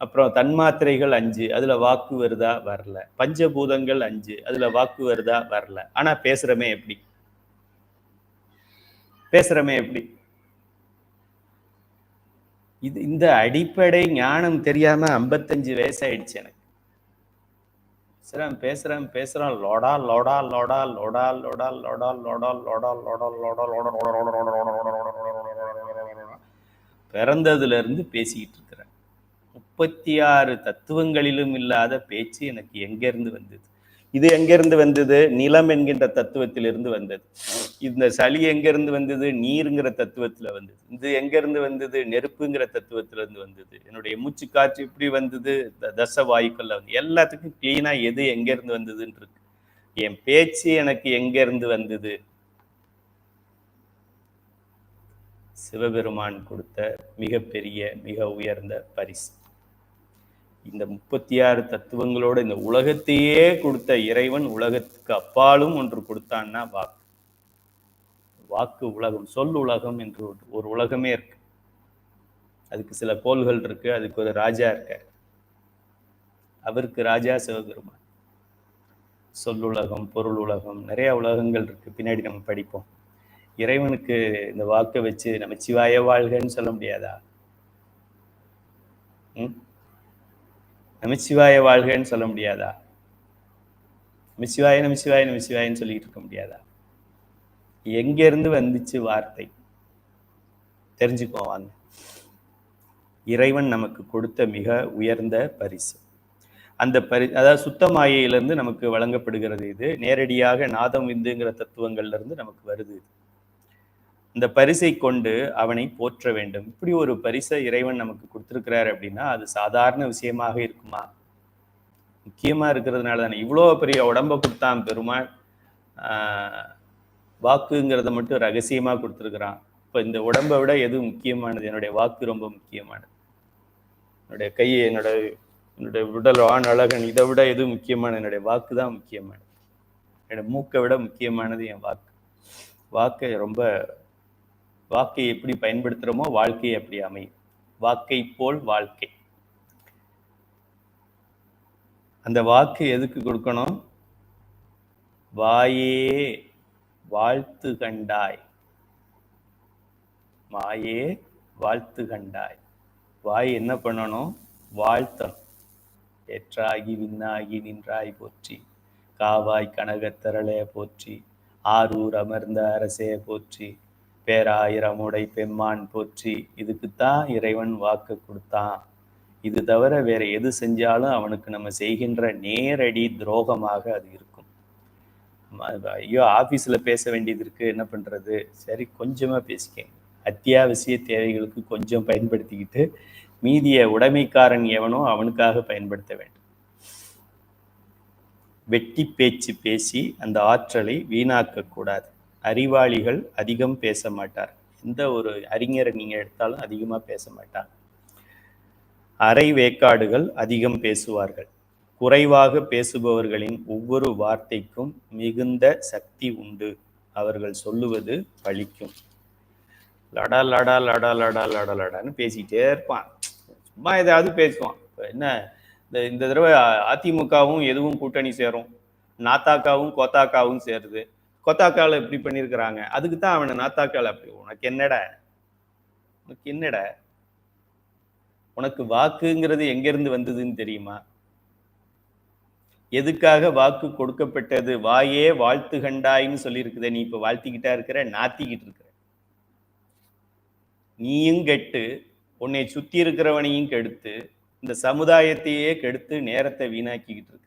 அப்புறம் தன்மாத்திரைகள் 5, அதுல வாக்கு வருதா? வரல. பஞ்சபூதங்கள் 5, அதுல வாக்கு வருதா? வரல. ஆனா பேசுறமே எப்படி? இந்த அடிப்படை ஞானம் தெரியாம 55 வயசாயிடுச்சு எனக்கு. பேசுறான் லோடா லோடா லோடா லோடா லோடா லோடா லோடா லோடா லோடா லோடா பிறந்ததுல இருந்து பேசிக்கிட்டு இருக்கிறேன். 36 தத்துவங்களிலும் இல்லாத பேச்சு எனக்கு எங்க இருந்து வந்தது? இது எங்க இருந்து வந்தது? நிலம் என்கின்ற தத்துவத்திலிருந்து வந்தது. இந்த சளி எங்க இருந்து வந்தது? நீருங்கிற தத்துவத்துல வந்தது. இது எங்க இருந்து வந்தது? நெருப்புங்கிற தத்துவத்துல இருந்து வந்தது. என்னுடைய மூச்சு காற்று இப்படி வந்தது, தச வாயுக்கள்ல வந்து. எல்லாத்துக்கும் கிளீனா எது எங்க இருந்து வந்ததுன்னு இருக்கு. என் பேச்சு எனக்கு எங்க இருந்து வந்தது? சிவபெருமான் கொடுத்த மிகப்பெரிய மிக உயர்ந்த பரிசு. இந்த 36 தத்துவங்களோட இந்த உலகத்தையே கொடுத்த இறைவன் உலகத்துக்கு அப்பாலும் ஒன்று கொடுத்தான்னா வாக்கு. வாக்கு உலகம், சொல் உலகம் என்று ஒரு உலகமே இருக்கு. அதுக்கு சில கோள்கள் இருக்கு, அதுக்கு ஒரு ராஜா இருக்கார். அவருக்கு ராஜா சிவபெருமான். சொல்லுலகம், பொருள் உலகம், நிறைய உலகங்கள் இருக்கு, பின்னாடி நம்ம படிப்போம். இறைவனுக்கு இந்த வாக்கை வச்சு நமச்சிவாய வாழ்கன்னு சொல்ல முடியாதா? நமச்சிவாய வாழ்கன்னு சொல்ல முடியாதா? நமச்சிவாய நமச்சிவாய நமச்சிவாயன்னு சொல்லிட்டு இருக்க முடியாதா? எங்க இருந்து வந்துச்சு வார்த்தை? தெரிஞ்சுக்கோ வாங்க. இறைவன் நமக்கு கொடுத்த மிக உயர்ந்த பரிசு. அந்த அதாவது சுத்த மாயையிலிருந்து நமக்கு வழங்கப்படுகிறது. இது நேரடியாக நாதம் விந்துங்கிற தத்துவங்கள்ல இருந்து நமக்கு வருது. இந்த பரிசை கொண்டு அவனை போற்ற வேண்டும். இப்படி ஒரு பரிசை இறைவன் நமக்கு கொடுத்திருக்கிறார் அப்படின்னா அது சாதாரண விஷயமாக இருக்குமா? முக்கியமா இருக்கிறதுனால தானே இவ்வளோ பெரிய உடம்ப கொடுத்தான் பெருமாள். வாக்குங்கிறத மட்டும் ரகசியமா கொடுத்துருக்கிறான். இப்போ இந்த உடம்பை விட எது முக்கியமானது? என்னுடைய வாக்கு ரொம்ப முக்கியமானது. என்னுடைய கை, என்னுடைய உடல் ஆண் அழகன், இதை விட எது முக்கியமானது? என்னுடைய வாக்கு தான் முக்கியமானது. என்னுடைய மூக்கை விட முக்கியமானது என் வாக்கு. வாக்கை எப்படி பயன்படுத்துகிறோமோ வாழ்க்கை அப்படி அமையும். வாக்கை போல் வாழ்க்கை. அந்த வாக்கு எதுக்கு கொடுக்கணும்? வாயே வாழ்த்து கண்டாய், மாயே வாழ்த்து கண்டாய். வாய் என்ன பண்ணணும்? வாழ்த்தணும். ஏற்றாகி விண்ணாகி நின்றாய் போற்றி, காவாய் கனகத்தரளே போற்றி, ஆரூர் அமர்ந்த அரசே போற்றி, பேராயிரமுடை பெம்மான் போற்றி. இதுக்குத்தான் இறைவன் வாக்கு கொடுத்தான். இது தவிர வேற எது செஞ்சாலும் அவனுக்கு நம்ம செய்கின்ற நேரடி துரோகமாக அது இருக்கும். ஐயோ ஆபீஸ்ல பேச வேண்டியது இருக்கு, என்ன பண்றது? சரி, கொஞ்சமா பேசிக்கங்க. அத்தியாவசிய தேவைகளுக்கு கொஞ்சம் பயன்படுத்திக்கிட்டு மீதிய உடைமைக்காரன் எவனோ அவனுக்காக பயன்படுத்த வேண்டும். வெட்டி பேச்சு பேசி அந்த ஆற்றலை வீணாக்க கூடாது. அறிவாளிகள் அதிகம் பேச மாட்டார். எந்த ஒரு அறிஞரை நீங்க எடுத்தாலும் அதிகமா பேச மாட்டார். அரை வேக்காடுகள் அதிகம் பேசுவார்கள். குறைவாக பேசுபவர்களின் ஒவ்வொரு வார்த்தைக்கும் மிகுந்த சக்தி உண்டு. அவர்கள் சொல்லுவது பலிக்கும். லடா லடா லடா லடா லடா லடான்னு பேசிக்கிட்டே இருப்பான். சும்மா ஏதாவது பேசுவான். என்ன இந்த தடவை அதிமுகவும் எதுவும் கூட்டணி சேரும், நாத்தாக்காவும் கோத்தாக்காவும் சேருது. கொத்தாக்கால எப்படி பண்ணியிருக்கிறாங்க, அதுக்கு தான் அவனை நாத்தாக்கால அப்படி. உனக்கு என்னடா? உனக்கு வாக்குங்கிறது எங்கிருந்து வந்ததுன்னு தெரியுமா? எதுக்காக வாக்கு கொடுக்கப்பட்டது? வாயே வாழ்த்து கண்டாயின்னு சொல்லியிருக்குத. நீ இப்ப வாழ்த்திக்கிட்டா இருக்கிற, நாத்திக்கிட்டு இருக்கிற. நீயும் கெட்டு உன்னை சுத்தி இருக்கிறவனையும் கெடுத்து இந்த சமுதாயத்தையே கெடுத்து நேரத்தை வீணாக்கிக்கிட்டு இருக்கு.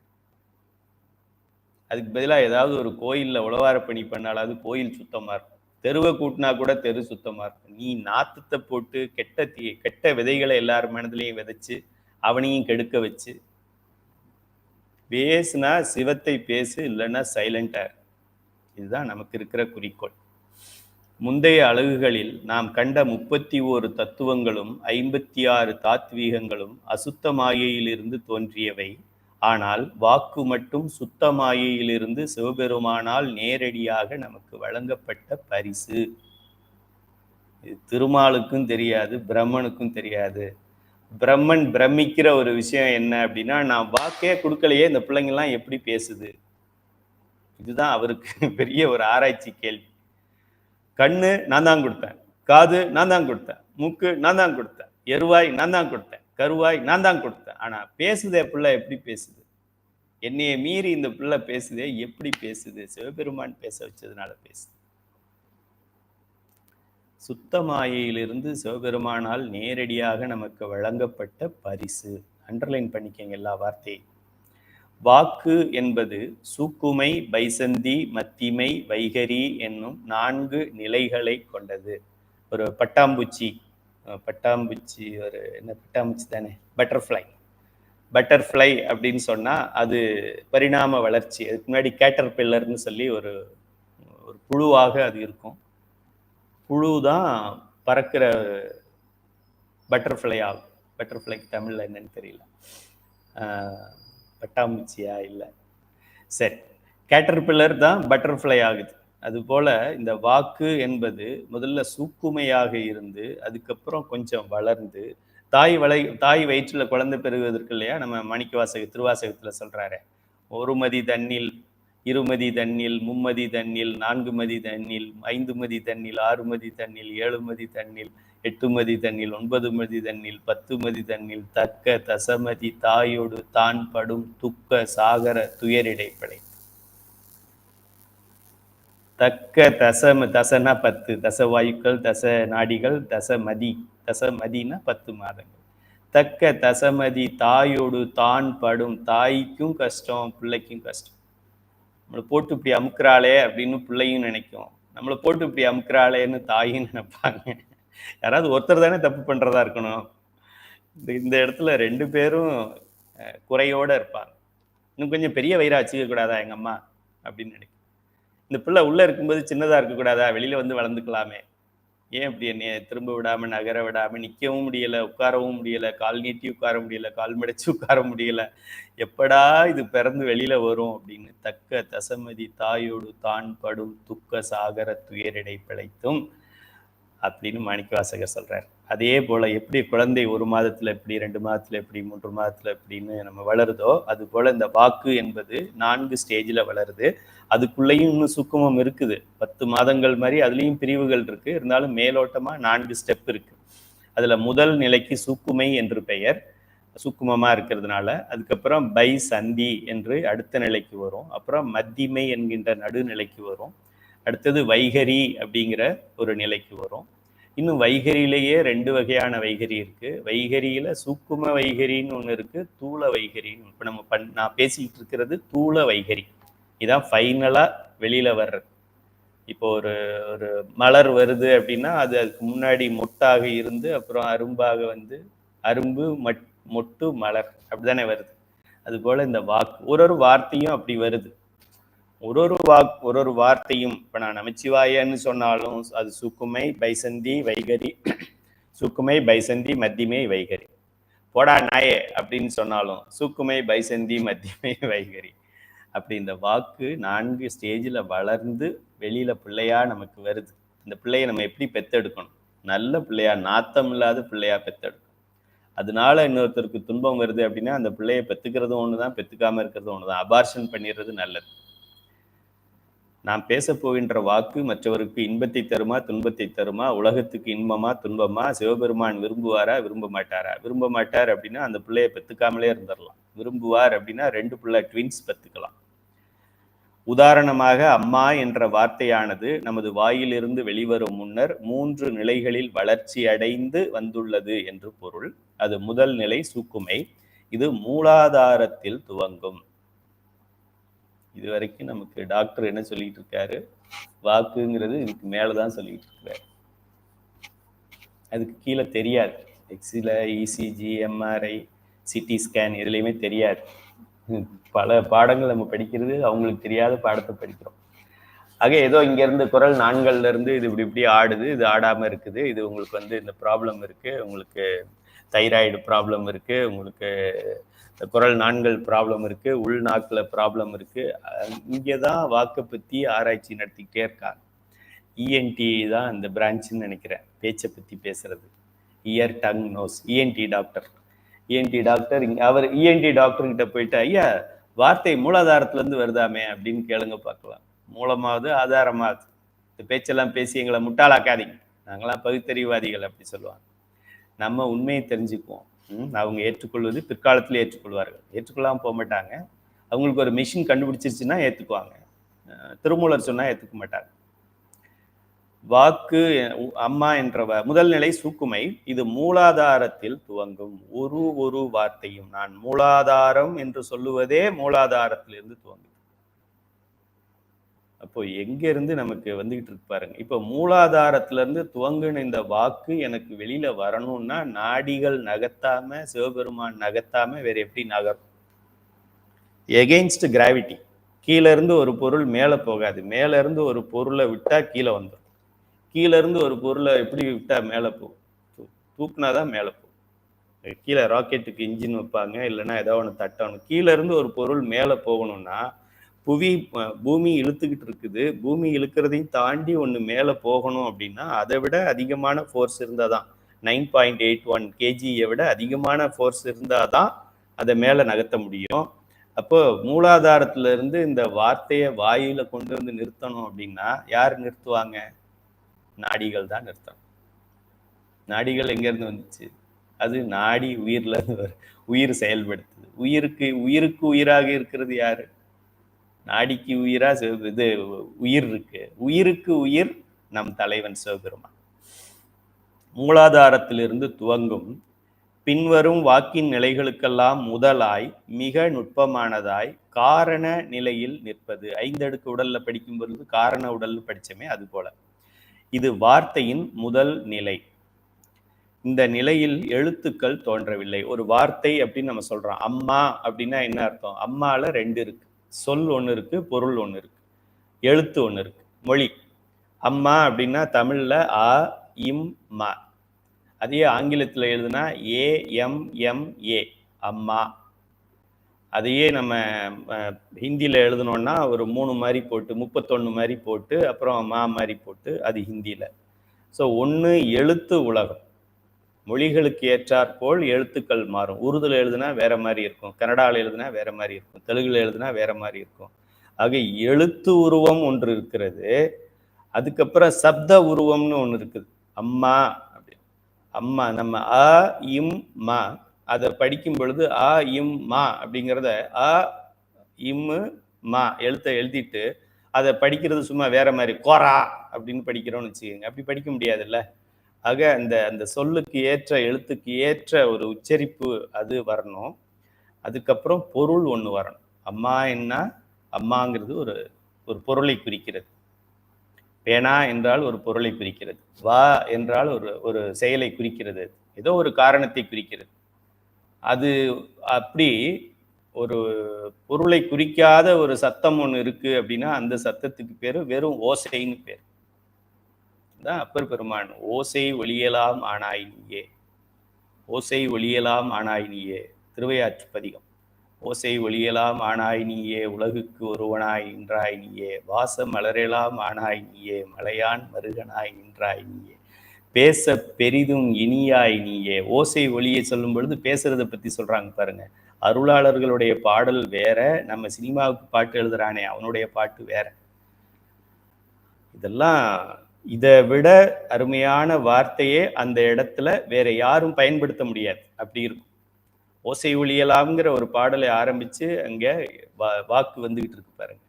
அதுக்கு பதிலாக ஏதாவது ஒரு கோயில்ல உழவார பணி பண்ணாலாவது கோயில் சுத்தமா இருக்கும். தெருவை கூட்டினா கூட தெரு சுத்தமா இருக்கும். நீ நாத்தத்தை போட்டு கெட்ட விதைகளை எல்லாரும் மனதிலையும் விதைச்சு அவனையும் கெடுக்க வச்சு, பேசுனா சிவத்தை பேசு, இல்லைன்னா சைலண்டா. இதுதான் நமக்கு இருக்கிற குறிக்கோள். முந்தைய அலகுகளில் நாம் கண்ட 31 தத்துவங்களும் 56 தாத்வீகங்களும் அசுத்த மாயையிலிருந்து தோன்றியவை. ஆனால் வாக்கு மட்டும் சுத்த மாயையிலிருந்து சிவபெருமானால் நேரடியாக நமக்கு வழங்கப்பட்ட பரிசு. இது திருமாலுக்கும் தெரியாது, பிரம்மனுக்கும் தெரியாது. பிரம்மன் பிரமிக்கிற ஒரு விஷயம் என்ன அப்படின்னா, நான் வாக்கே கொடுக்கலையே, இந்த பிள்ளைங்கள்லாம் எப்படி பேசுது? இதுதான் அவருக்கு பெரிய ஒரு ஆராய்ச்சி கேள்வி. கண்ணு நான் தான் கொடுத்தேன், காது நான் தான் கொடுத்தேன், மூக்கு நான் தான் கொடுத்தேன், எருவாய் நான் தான் கொடுத்தேன், கருவாய் நான் தான் கொடுத்தேன். ஆனா பேசுதே பிள்ளை எப்படி பேசுது? என்னைய மீறி இந்த பிள்ளை பேசுதே, எப்படி பேசுது? சிவபெருமான் பேச வச்சதுனால பேசுது. சுத்த மாயையிலிருந்து சிவபெருமானால் நேரடியாக நமக்கு வழங்கப்பட்ட பரிசு. அண்டர்லைன் பண்ணிக்கங்க எல்லா வார்த்தையும். வாக்கு என்பது சூக்குமை, பைசந்தி, மத்திமை, வைகரி என்னும் 4 நிலைகளை கொண்டது. ஒரு பட்டாம்பூச்சி ஒரு என்ன பட்டாம்பூச்சி தானே, பட்டர்ஃப்ளை அப்படின்னு சொன்னா அது பரிணாம வளர்ச்சி. அதுக்கு முன்னாடி கேட்டர்பில்லர்னு சொல்லி ஒரு புழுவாக அது இருக்கும். புழு தான் பறக்கிற பட்டர்ஃப்ளை ஆகும். பட்டர்ஃப்ளைக்கு தமிழ்ல என்னன்னு தெரியல, பட்டாம்பூச்சியா இல்லை, சரி, கேட்டர்பில்லர் தான் பட்டர்ஃப்ளை ஆகுது. அதுபோல இந்த வாக்கு என்பது முதல்ல சூக்குமையாக இருந்து அதுக்கப்புறம் கொஞ்சம் வளர்ந்து தாய் வயிற்றுல குழந்தை பெறுவதற்கு இல்லையா, நம்ம திருவாசகத்துல சொல்றாரு, ஒரு மதி தண்ணில், இருமதி தண்ணில், மும்மதி தண்ணில், 4 மதி தண்ணில், 5 மதி தண்ணில், 6 மதி தண்ணில், 7 மதி தண்ணில், 8 மதி தண்ணில், 9 மதி தண்ணில், 10 மதி தண்ணில், தக்க தசமதி தாயோடு தான் படும் துக்க சாகர துயரிடைப்படை. தக்க தசனா 10 தசவாயுக்கள், தச நாடிகள், தசமதினா 10 மாதங்கள். தக்க தசமதி தாயோடு தான் படும், தாய்க்கும் கஷ்டம் பிள்ளைக்கும் கஷ்டம். நம்மளை போட்டு இப்படி அமுக்குறாளே அப்படின்னு பிள்ளையும் நினைக்கும், நம்மளை போட்டு இப்படி அமுக்குறாளேன்னு தாயும் நினைப்பாங்க. யாராவது ஒருத்தர் தானே தப்பு பண்றதா இருக்கணும். இந்த இடத்துல 2 பேரும் குறையோட இருப்பாங்க. இன்னும் கொஞ்சம் பெரிய வயிறா வச்சுக்க கூடாதா எங்க அம்மா அப்படின்னு நினைக்கும். இந்த பிள்ளை உள்ள இருக்கும்போது சின்னதா இருக்கக்கூடாதா, வெளியில வந்து வளர்ந்துக்கலாமே, ஏன் இப்படி என்னைய திரும்ப விடாம, நகர விடாம, நிற்கவும் முடியல, உட்காரவும் முடியல, கால் நீட்டி உட்கார முடியல, கால் மடிச்சு உட்கார முடியல, எப்படா இது பிறந்து வெளியில வரும் அப்படின்னு தக்க தசமதி தாயோடு தான் படும் துக்க சாகர துயரிடை பிழைத்தும் அப்படின்னு மாணிக்கவாசகர் சொல்றார். அதே போல எப்படி குழந்தை 1 மாதத்துல எப்படி, 2 மாதத்துல எப்படி, 3 மாதத்துல எப்படின்னு நம்ம வளருதோ, அது போல இந்த வாக்கு என்பது 4 ஸ்டேஜில் வளருது. அதுக்குள்ளேயும் இன்னும் சுக்குமம் இருக்குது. 10 மாதங்கள் மாதிரி அதுலேயும் பிரிவுகள் இருக்கு. இருந்தாலும் மேலோட்டமா 4 ஸ்டெப் இருக்கு. அதுல முதல் நிலைக்கு சூக்குமை என்று பெயர், சூக்குமமா இருக்கிறதுனால. அதுக்கப்புறம் பை சந்தி என்று அடுத்த நிலைக்கு வரும். அப்புறம் மத்திமை என்கின்ற நடுநிலைக்கு வரும். அடுத்தது வைகரி அப்படிங்கிற ஒரு நிலைக்கு வரும். இன்னும் வைகரியிலேயே 2 வகையான வைகரி இருக்கு. வைகரியில சூக்கும வைகரின்னு ஒன்று இருக்கு, தூள வைகரின்னு. இப்போ நான் பேசிக்கிட்டு இருக்கிறது தூள வைகரி. இதான் ஃபைனலா வெளியில வர்றது. இப்போ ஒரு மலர் வருது அப்படின்னா அதுக்கு முன்னாடி மொட்டாக இருந்து அப்புறம் அரும்பாக வந்து அரும்பு மொட்டு மலர் அப்படிதானே வருது. அது போல இந்த வாக்கு ஒரு வார்த்தையும் அப்படி வருது. ஒரு வார்த்தையும் இப்ப நான் நமச்சிவாயன்னு சொன்னாலும் அது சுக்குமை பைசந்தி வைகரி, சுக்குமை பைசந்தி மத்திமை வைகரி. போடா நாயே அப்படின்னு சொன்னாலும் சுக்குமை பைசந்தி மத்திமை வைகரி. அப்படி இந்த வாக்கு 4 ஸ்டேஜில் வளர்ந்து வெளியில பிள்ளையா நமக்கு வருது. இந்த பிள்ளையை நம்ம எப்படி பெத்தெடுக்கணும், நல்ல பிள்ளையா, நாத்தம் இல்லாத பிள்ளையா பெத்தெடுக்கணும். அதனால இன்னொருத்தருக்கு துன்பம் வருது அப்படின்னா அந்த பிள்ளையை பெத்துக்கிறதும் ஒண்ணுதான், பெத்துக்காம இருக்கிறதும் ஒண்ணுதான். அபார்ஷன் பண்ணிடுறது நல்லது. நாம் பேச போகின்ற வாக்கு மற்றவருக்கு இன்பத்தை தருமா துன்பத்தை தருமா, உலகத்துக்கு இன்பமா துன்பமா, சிவபெருமான் விரும்புவாரா விரும்ப மாட்டாரா? விரும்ப மாட்டார் அப்படின்னா அந்த பிள்ளையை பெத்துக்காமலே இருந்துடலாம். விரும்புவார் அப்படின்னா 2 பிள்ளை ட்வின்ஸ் பெத்துக்கலாம். உதாரணமாக அம்மா என்ற வார்த்தையானது நமது வாயிலிருந்து வெளிவரும் முன்னர் 3 நிலைகளில் வளர்ச்சி அடைந்து வந்துள்ளது என்று பொருள். அது முதல் நிலை சூக்குமை. இது மூலாதாரத்தில் துவங்கும். இதுவரைக்கும் நமக்கு டாக்டர் என்ன சொல்லிட்டு இருக்காரு, வாக்குங்கிறது இதுக்கு மேலதான் சொல்லிட்டு இருக்காரு. அதுக்கு கீழே தெரியாது. X-ray, ECG, MRI, CT scan இதுலையுமே தெரியாது. பல பாடங்கள் நம்ம படிக்கிறது அவங்களுக்கு தெரியாத பாடத்தை படிக்கிறோம். ஆக ஏதோ இங்கேருந்து குரல் 4கள்ல இருந்து இது இப்படி ஆடுது, இது ஆடாமல் இருக்குது, இது உங்களுக்கு வந்து இந்த ப்ராப்ளம் இருக்கு, உங்களுக்கு தைராய்டு ப்ராப்ளம் இருக்கு, உங்களுக்கு குரல் 4கள் ப்ராப்ளம் இருக்கு, உள்நாக்கில் ப்ராப்ளம் இருக்கு. இங்கே தான் வாக்கை பற்றி ஆராய்ச்சி நடத்திக்கிட்டே இருக்காங்க. இஎன்டி தான் இந்த பிரான்ச்சுன்னு நினைக்கிறேன், பேச்சை பற்றி பேசுறது. Ear tongue nose, ENT doctor. அவர் இஎன்டி டாக்டர்கிட்ட போயிட்டு, ஐயா வார்த்தை மூலாதாரத்துலேருந்து வருதாமே அப்படின்னு கேளுங்க பார்க்கலாம். மூலமாவது ஆதாரமாவது. இந்த பேச்செல்லாம் பேசி எங்களை முட்டாளாக்காதீங்க, நாங்களாம் பகுத்தறிவாதிகள் அப்படி சொல்லுவாங்க. நம்ம உண்மையை தெரிஞ்சுக்குவோம். அவங்க ஏற்றுக்கொள்வது பிற்காலத்தில் ஏற்றுக்கொள்வார்கள், ஏற்றுக்கொள்ளாமல் போக மாட்டாங்க. அவங்களுக்கு ஒரு மிஷின் கண்டுபிடிச்சிருச்சுன்னா ஏற்றுக்குவாங்க, திருமூலர் சொன்னா ஏற்றுக்க மாட்டாங்க. வாக்கு அம்மா என்ற முதல் நிலை சூக்குமை. இது மூலாதாரத்தில் துவங்கும். ஒரு வார்த்தையும் நான் மூலாதாரம் என்று சொல்லுவதே மூலாதாரத்திலிருந்து துவங்கும். அப்போ எங்க இருந்து நமக்கு வந்துகிட்டு இருக்கு பாருங்க. இப்போ மூலாதாரத்துல இருந்து துவங்குன இந்த வாக்கு எனக்கு வெளியில வரணும்னா நாடிகள் நகர்த்தாம, சிவபெருமான் நகர்த்தாம வேற எப்படி நகரும்? Against gravity. கீழே இருந்து ஒரு பொருள் மேல போகாது, மேல இருந்து ஒரு பொருளை விட்டா கீழே வந்துடும். கீழே இருந்து ஒரு பொருளை எப்படி விட்டா மேலே போகும்? தூக்குனாதான் மேலே போகும். கீழே ராக்கெட்டுக்கு இன்ஜின் வைப்பாங்க, இல்லைன்னா ஏதோ ஒன்று தட்டணும். கீழே இருந்து ஒரு பொருள் மேலே போகணும்னா பூமி இழுத்துக்கிட்டு இருக்குது. பூமி இழுக்கிறதையும் தாண்டி ஒன்று மேலே போகணும் அப்படின்னா அதை விட அதிகமான ஃபோர்ஸ் இருந்தால் தான், 9.81 kgயை விட அதிகமான ஃபோர்ஸ் இருந்தால் தான் அதை மேலே நகர்த்த முடியும். அப்போ மூலாதாரத்துல இருந்து இந்த வார்த்தையை வாயில கொண்டு வந்து நிறுத்தணும் அப்படின்னா யார் நிறுத்துவாங்க? நாடிகள் தான் நிறுத்தணும். நாடிகள் எங்கேருந்து வந்துச்சு? அது நாடி உயிர்ல உயிர் செயல்படுத்துது. உயிருக்கு உயிராக இருக்கிறது யாரு? நாடிக்கு உயிரா இது உயிர் இருக்கு. உயிருக்கு உயிர் நம் தலைவன் சிவபெருமான். மூலாதாரத்திலிருந்து துவங்கும் பின்வரும் வாக்கின் நிலைகளுக்கெல்லாம் முதலாய் மிக நுட்பமானதாய் காரண நிலையில் நிற்பது. 5 அடுக்கு உடல்ல படிக்கும் பொழுது காரண உடல் படிச்சமே அது போல. இது வார்த்தையின் முதல் நிலை. இந்த நிலையில் எழுத்துக்கள் தோன்றவில்லை. ஒரு வார்த்தை அப்படின்னு நம்ம சொல்றோம். அம்மா அப்படின்னா என்ன அர்த்தம்? அம்மால 2 இருக்கு. சொல் ஒன்று இருக்கு, பொருள் ஒன்று இருக்கு, எழுத்து ஒன்று இருக்கு, மொழி. அம்மா அப்படின்னா தமிழ்ல அ இம் ம. அதையே ஆங்கிலத்தில் எழுதுனா AMMA அம்மா. அதையே நம்ம ஹிந்தியில் எழுதணும்னா ஒரு 3 மாதிரி போட்டு 31 மாதிரி போட்டு அப்புறம் மா மாதிரி போட்டு அது ஹிந்தியில். ஸோ ஒன்று எழுத்து உலகம். மொழிகளுக்கு ஏற்றாற்போல் எழுத்துக்கள் மாறும். உருதுல எழுதுனா வேற மாதிரி இருக்கும், கன்னடாவில் எழுதுனா வேற மாதிரி இருக்கும், தெலுங்குல எழுதுனா வேற மாதிரி இருக்கும். ஆக எழுத்து உருவம் ஒன்று இருக்கிறது. அதுக்கப்புறம் சப்த உருவம்னு ஒன்று இருக்குது. அம்மா அப்படின்னு. அம்மா நம்ம அ இம் மா அதை படிக்கும் பொழுது அ இம் மா அப்படிங்கிறத அ இம் மா எழுத்தை எழுதிட்டு அதை படிக்கிறது சும்மா வேற மாதிரி கோரா அப்படின்னு படிக்கிறோம்னு வச்சுக்கோங்க. அப்படி படிக்க முடியாதுல்ல. ஆக அந்த சொல்லுக்கு ஏற்ற எழுத்துக்கு ஏற்ற ஒரு உச்சரிப்பு அது வரணும். அதுக்கப்புறம் பொருள் ஒன்று வரணும். அம்மா என்ன? அம்மாங்கிறது ஒரு ஒரு பொருளை குறிக்கிறது. பேனா என்றால் ஒரு பொருளை குறிக்கிறது. வா என்றால் ஒரு செயலை குறிக்கிறது. ஏதோ ஒரு காரணத்தை குறிக்கிறது. அது அப்படி ஒரு பொருளை குறிக்காத ஒரு சத்தம் ஒன்று இருக்கு அப்படின்னா அந்த சத்தத்துக்கு பேரு வெறும் ஓசைன்னு பேர். அப்பர் பெருமான் ஓசை ஒளியலாம் ஆனாய் நீயே, ஓசை ஒளியலாம் ஆனாய் நீயே, திருவையாற்று பதிகம். ஓசை ஒளியலாம் ஆனாய் நீயே, உலகுக்கு ஒருவனாய் நின்றாய் நீயே, வாச மலரெலாம் ஆனாய் நீயே, மலையான் மருகனாய் நின்றாய் நீயே, பேச பெரிதும் இனியாய் நீயே. ஓசை ஒளியை சொல்லும் பொழுது பேசுறதை பத்தி சொல்றாங்க பாருங்க. அருளாளர்களுடைய பாடல் வேற, நம்ம சினிமாவுக்கு பாட்டு எழுதுறானே அவனுடைய பாட்டு வேற. இதெல்லாம் இதை விட அருமையான வார்த்தையே அந்த இடத்துல வேற யாரும் பயன்படுத்த முடியாது. அப்படி இருக்கும். ஓசை ஒளியலாம்ங்கிற ஒரு பாடலை ஆரம்பிச்சு அங்க வாக்கு வந்துகிட்டு இருக்கு பாருங்க.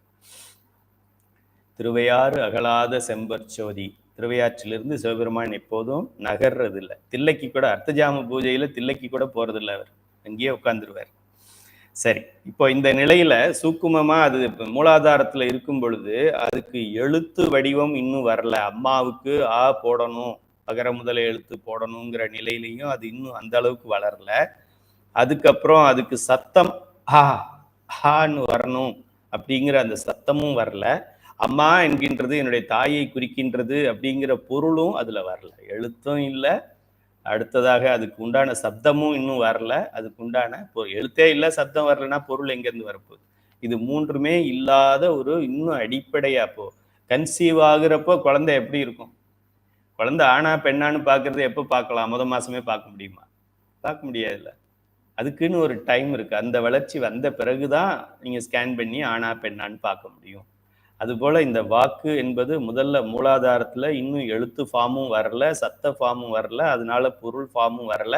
திருவையாறு அகலாத செம்பற்சோதி. திருவையாற்றிலிருந்து சிவபெருமான் எப்போதும் நகர்றது இல்லை. தில்லைக்கு கூட அர்த்தஜாம பூஜையில தில்லைக்கு கூட போறதில்லை. அவர் அங்கேயே உட்கார்ந்துருவார். சரி, இப்போ இந்த நிலையில சூக்குமமா அது மூலாதாரத்துல இருக்கும் பொழுது அதுக்கு எழுத்து வடிவம் இன்னும் வரல. அம்மாவுக்கு ஆ போடணும், அகர முதல எழுத்து போடணுங்கிற நிலையிலையும் அது இன்னும் அந்த அளவுக்கு வளரல. அதுக்கப்புறம் அதுக்கு சத்தம் ஹான்னு வரணும் அப்படிங்கிற அந்த சத்தமும் வரல. அம்மா என்கின்றது என்னுடைய தாயை குறிக்கின்றது அப்படிங்கிற பொருளும் அதுல வரல. எழுத்தும் இல்லை, அடுத்ததாக அதுக்கு உண்டான சப்தமும் இன்னும் வரல. அதுக்கு உண்டான எழுத்தே இல்லை, சப்தம் வரலன்னா பொருள் எங்கேருந்து வரப்போகுது? இது மூன்றுமே இல்லாத ஒரு இன்னும் அடிப்படையா. அப்போ கன்சீவ் ஆகுறப்போ குழந்தை எப்படி இருக்கும்? குழந்தை ஆனா பெண்ணான்னு பார்க்கறது எப்போ பார்க்கலாம்? முதல் மாசமே பார்க்க முடியுமா? பார்க்க முடியாதுல்ல. அதுக்குன்னு ஒரு டைம் இருக்கு. அந்த வளர்ச்சி வந்த பிறகுதான் நீங்க ஸ்கேன் பண்ணி ஆனா பெண்ணான்னு பார்க்க முடியும். அதுபோல இந்த வாக்கு என்பது முதல்ல மூலாதாரத்துல இன்னும் எழுத்து ஃபார்மும் வரல, சத்த ஃபார்மும் வரல, அதனால பொருள் ஃபார்மும் வரல.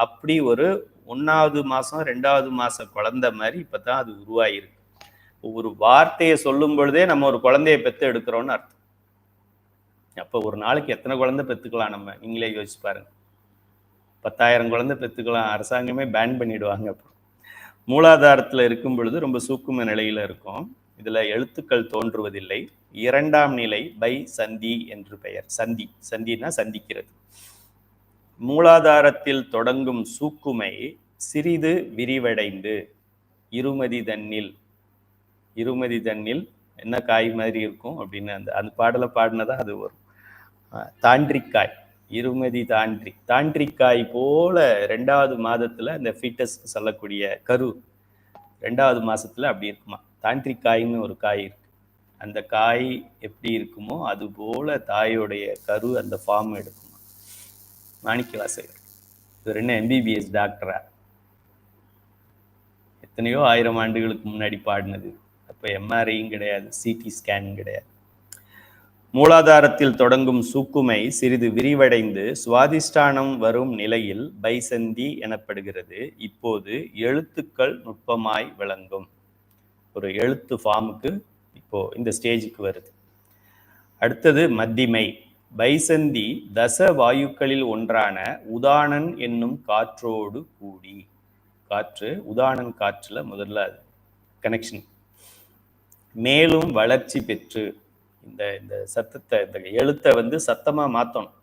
அப்படி ஒரு 1வது மாசம் 2வது மாச குழந்தை மாதிரி இப்பதான் அது உருவாயிருக்கு. ஒரு வார்த்தையை சொல்லும் பொழுதே நம்ம ஒரு குழந்தைய பெத்து எடுக்கிறோம்னு அர்த்தம். அப்ப ஒரு நாளைக்கு எத்தனை குழந்தை பெத்துக்கலாம் நம்ம? நீங்களே யோசிச்சு பாருங்க. 10,000 குழந்தை பெத்துக்கலாம். அரசாங்கமே பேன் பண்ணிடுவாங்க. அப்புறம் மூலாதாரத்துல இருக்கும் பொழுது ரொம்ப சூக்கும நிலையில இருக்கும். இதுல எழுத்துக்கள் தோன்றுவதில்லை. 2ஆம் நிலை பை சந்தி என்று பெயர். சந்தி, சந்தினா சந்திக்கிறது. மூலாதாரத்தில் தொடங்கும் சூக்குமை சிறிது விரிவடைந்து இருமதி தன்னில். இருமதி தன்னில் என்ன காய் மாதிரி இருக்கும் அப்படின்னு அந்த பாடலை பாடினதா அது வரும். தாண்டிக்காய், இருமதி தாண்டிக்காய் போல 2வது மாதத்துல இந்த ஃபீட்டஸ் சொல்லக்கூடிய கரு 2வது மாசத்துல அப்படி இருக்குமா. தாண்டிக்காய்ன்னு ஒரு காய் இருக்கு. அந்த காய் எப்படி இருக்குமோ அது போல தாயோடைய கரு அந்த ஃபார்ம் எடுக்குமா. மாணிக்கவாசகர் இவர் என்ன MBBS டாக்டரா? எத்தனையோ 1000 ஆண்டுகளுக்கு முன்னாடி பாடினது. அப்போ MRIயும் கிடையாது, CT ஸ்கேன் கிடையாது. மூலாதாரத்தில் தொடங்கும் சூக்குமை சிறிது விரிவடைந்து சுவாதிஷ்டானம் வரும் நிலையில் பைசந்தி எனப்படுகிறது. இப்போது எழுத்துக்கள் நுட்பமாய் விளங்கும். ஒரு எழுத்து ஃபார்முக்கு இப்போ இந்த ஸ்டேஜுக்கு வருது. அடுத்தது மத்திமை. பைசந்தி தச வாயுக்களில் ஒன்றான உதானன் என்னும் காற்றோடு கூடி, காற்று உதானன் காற்றுல முதல்ல கனெக்ஷன், மேலும் வளர்ச்சி பெற்று இந்த சத்தத்தை இந்த எழுத்தை சத்தமா மாத்தணும்.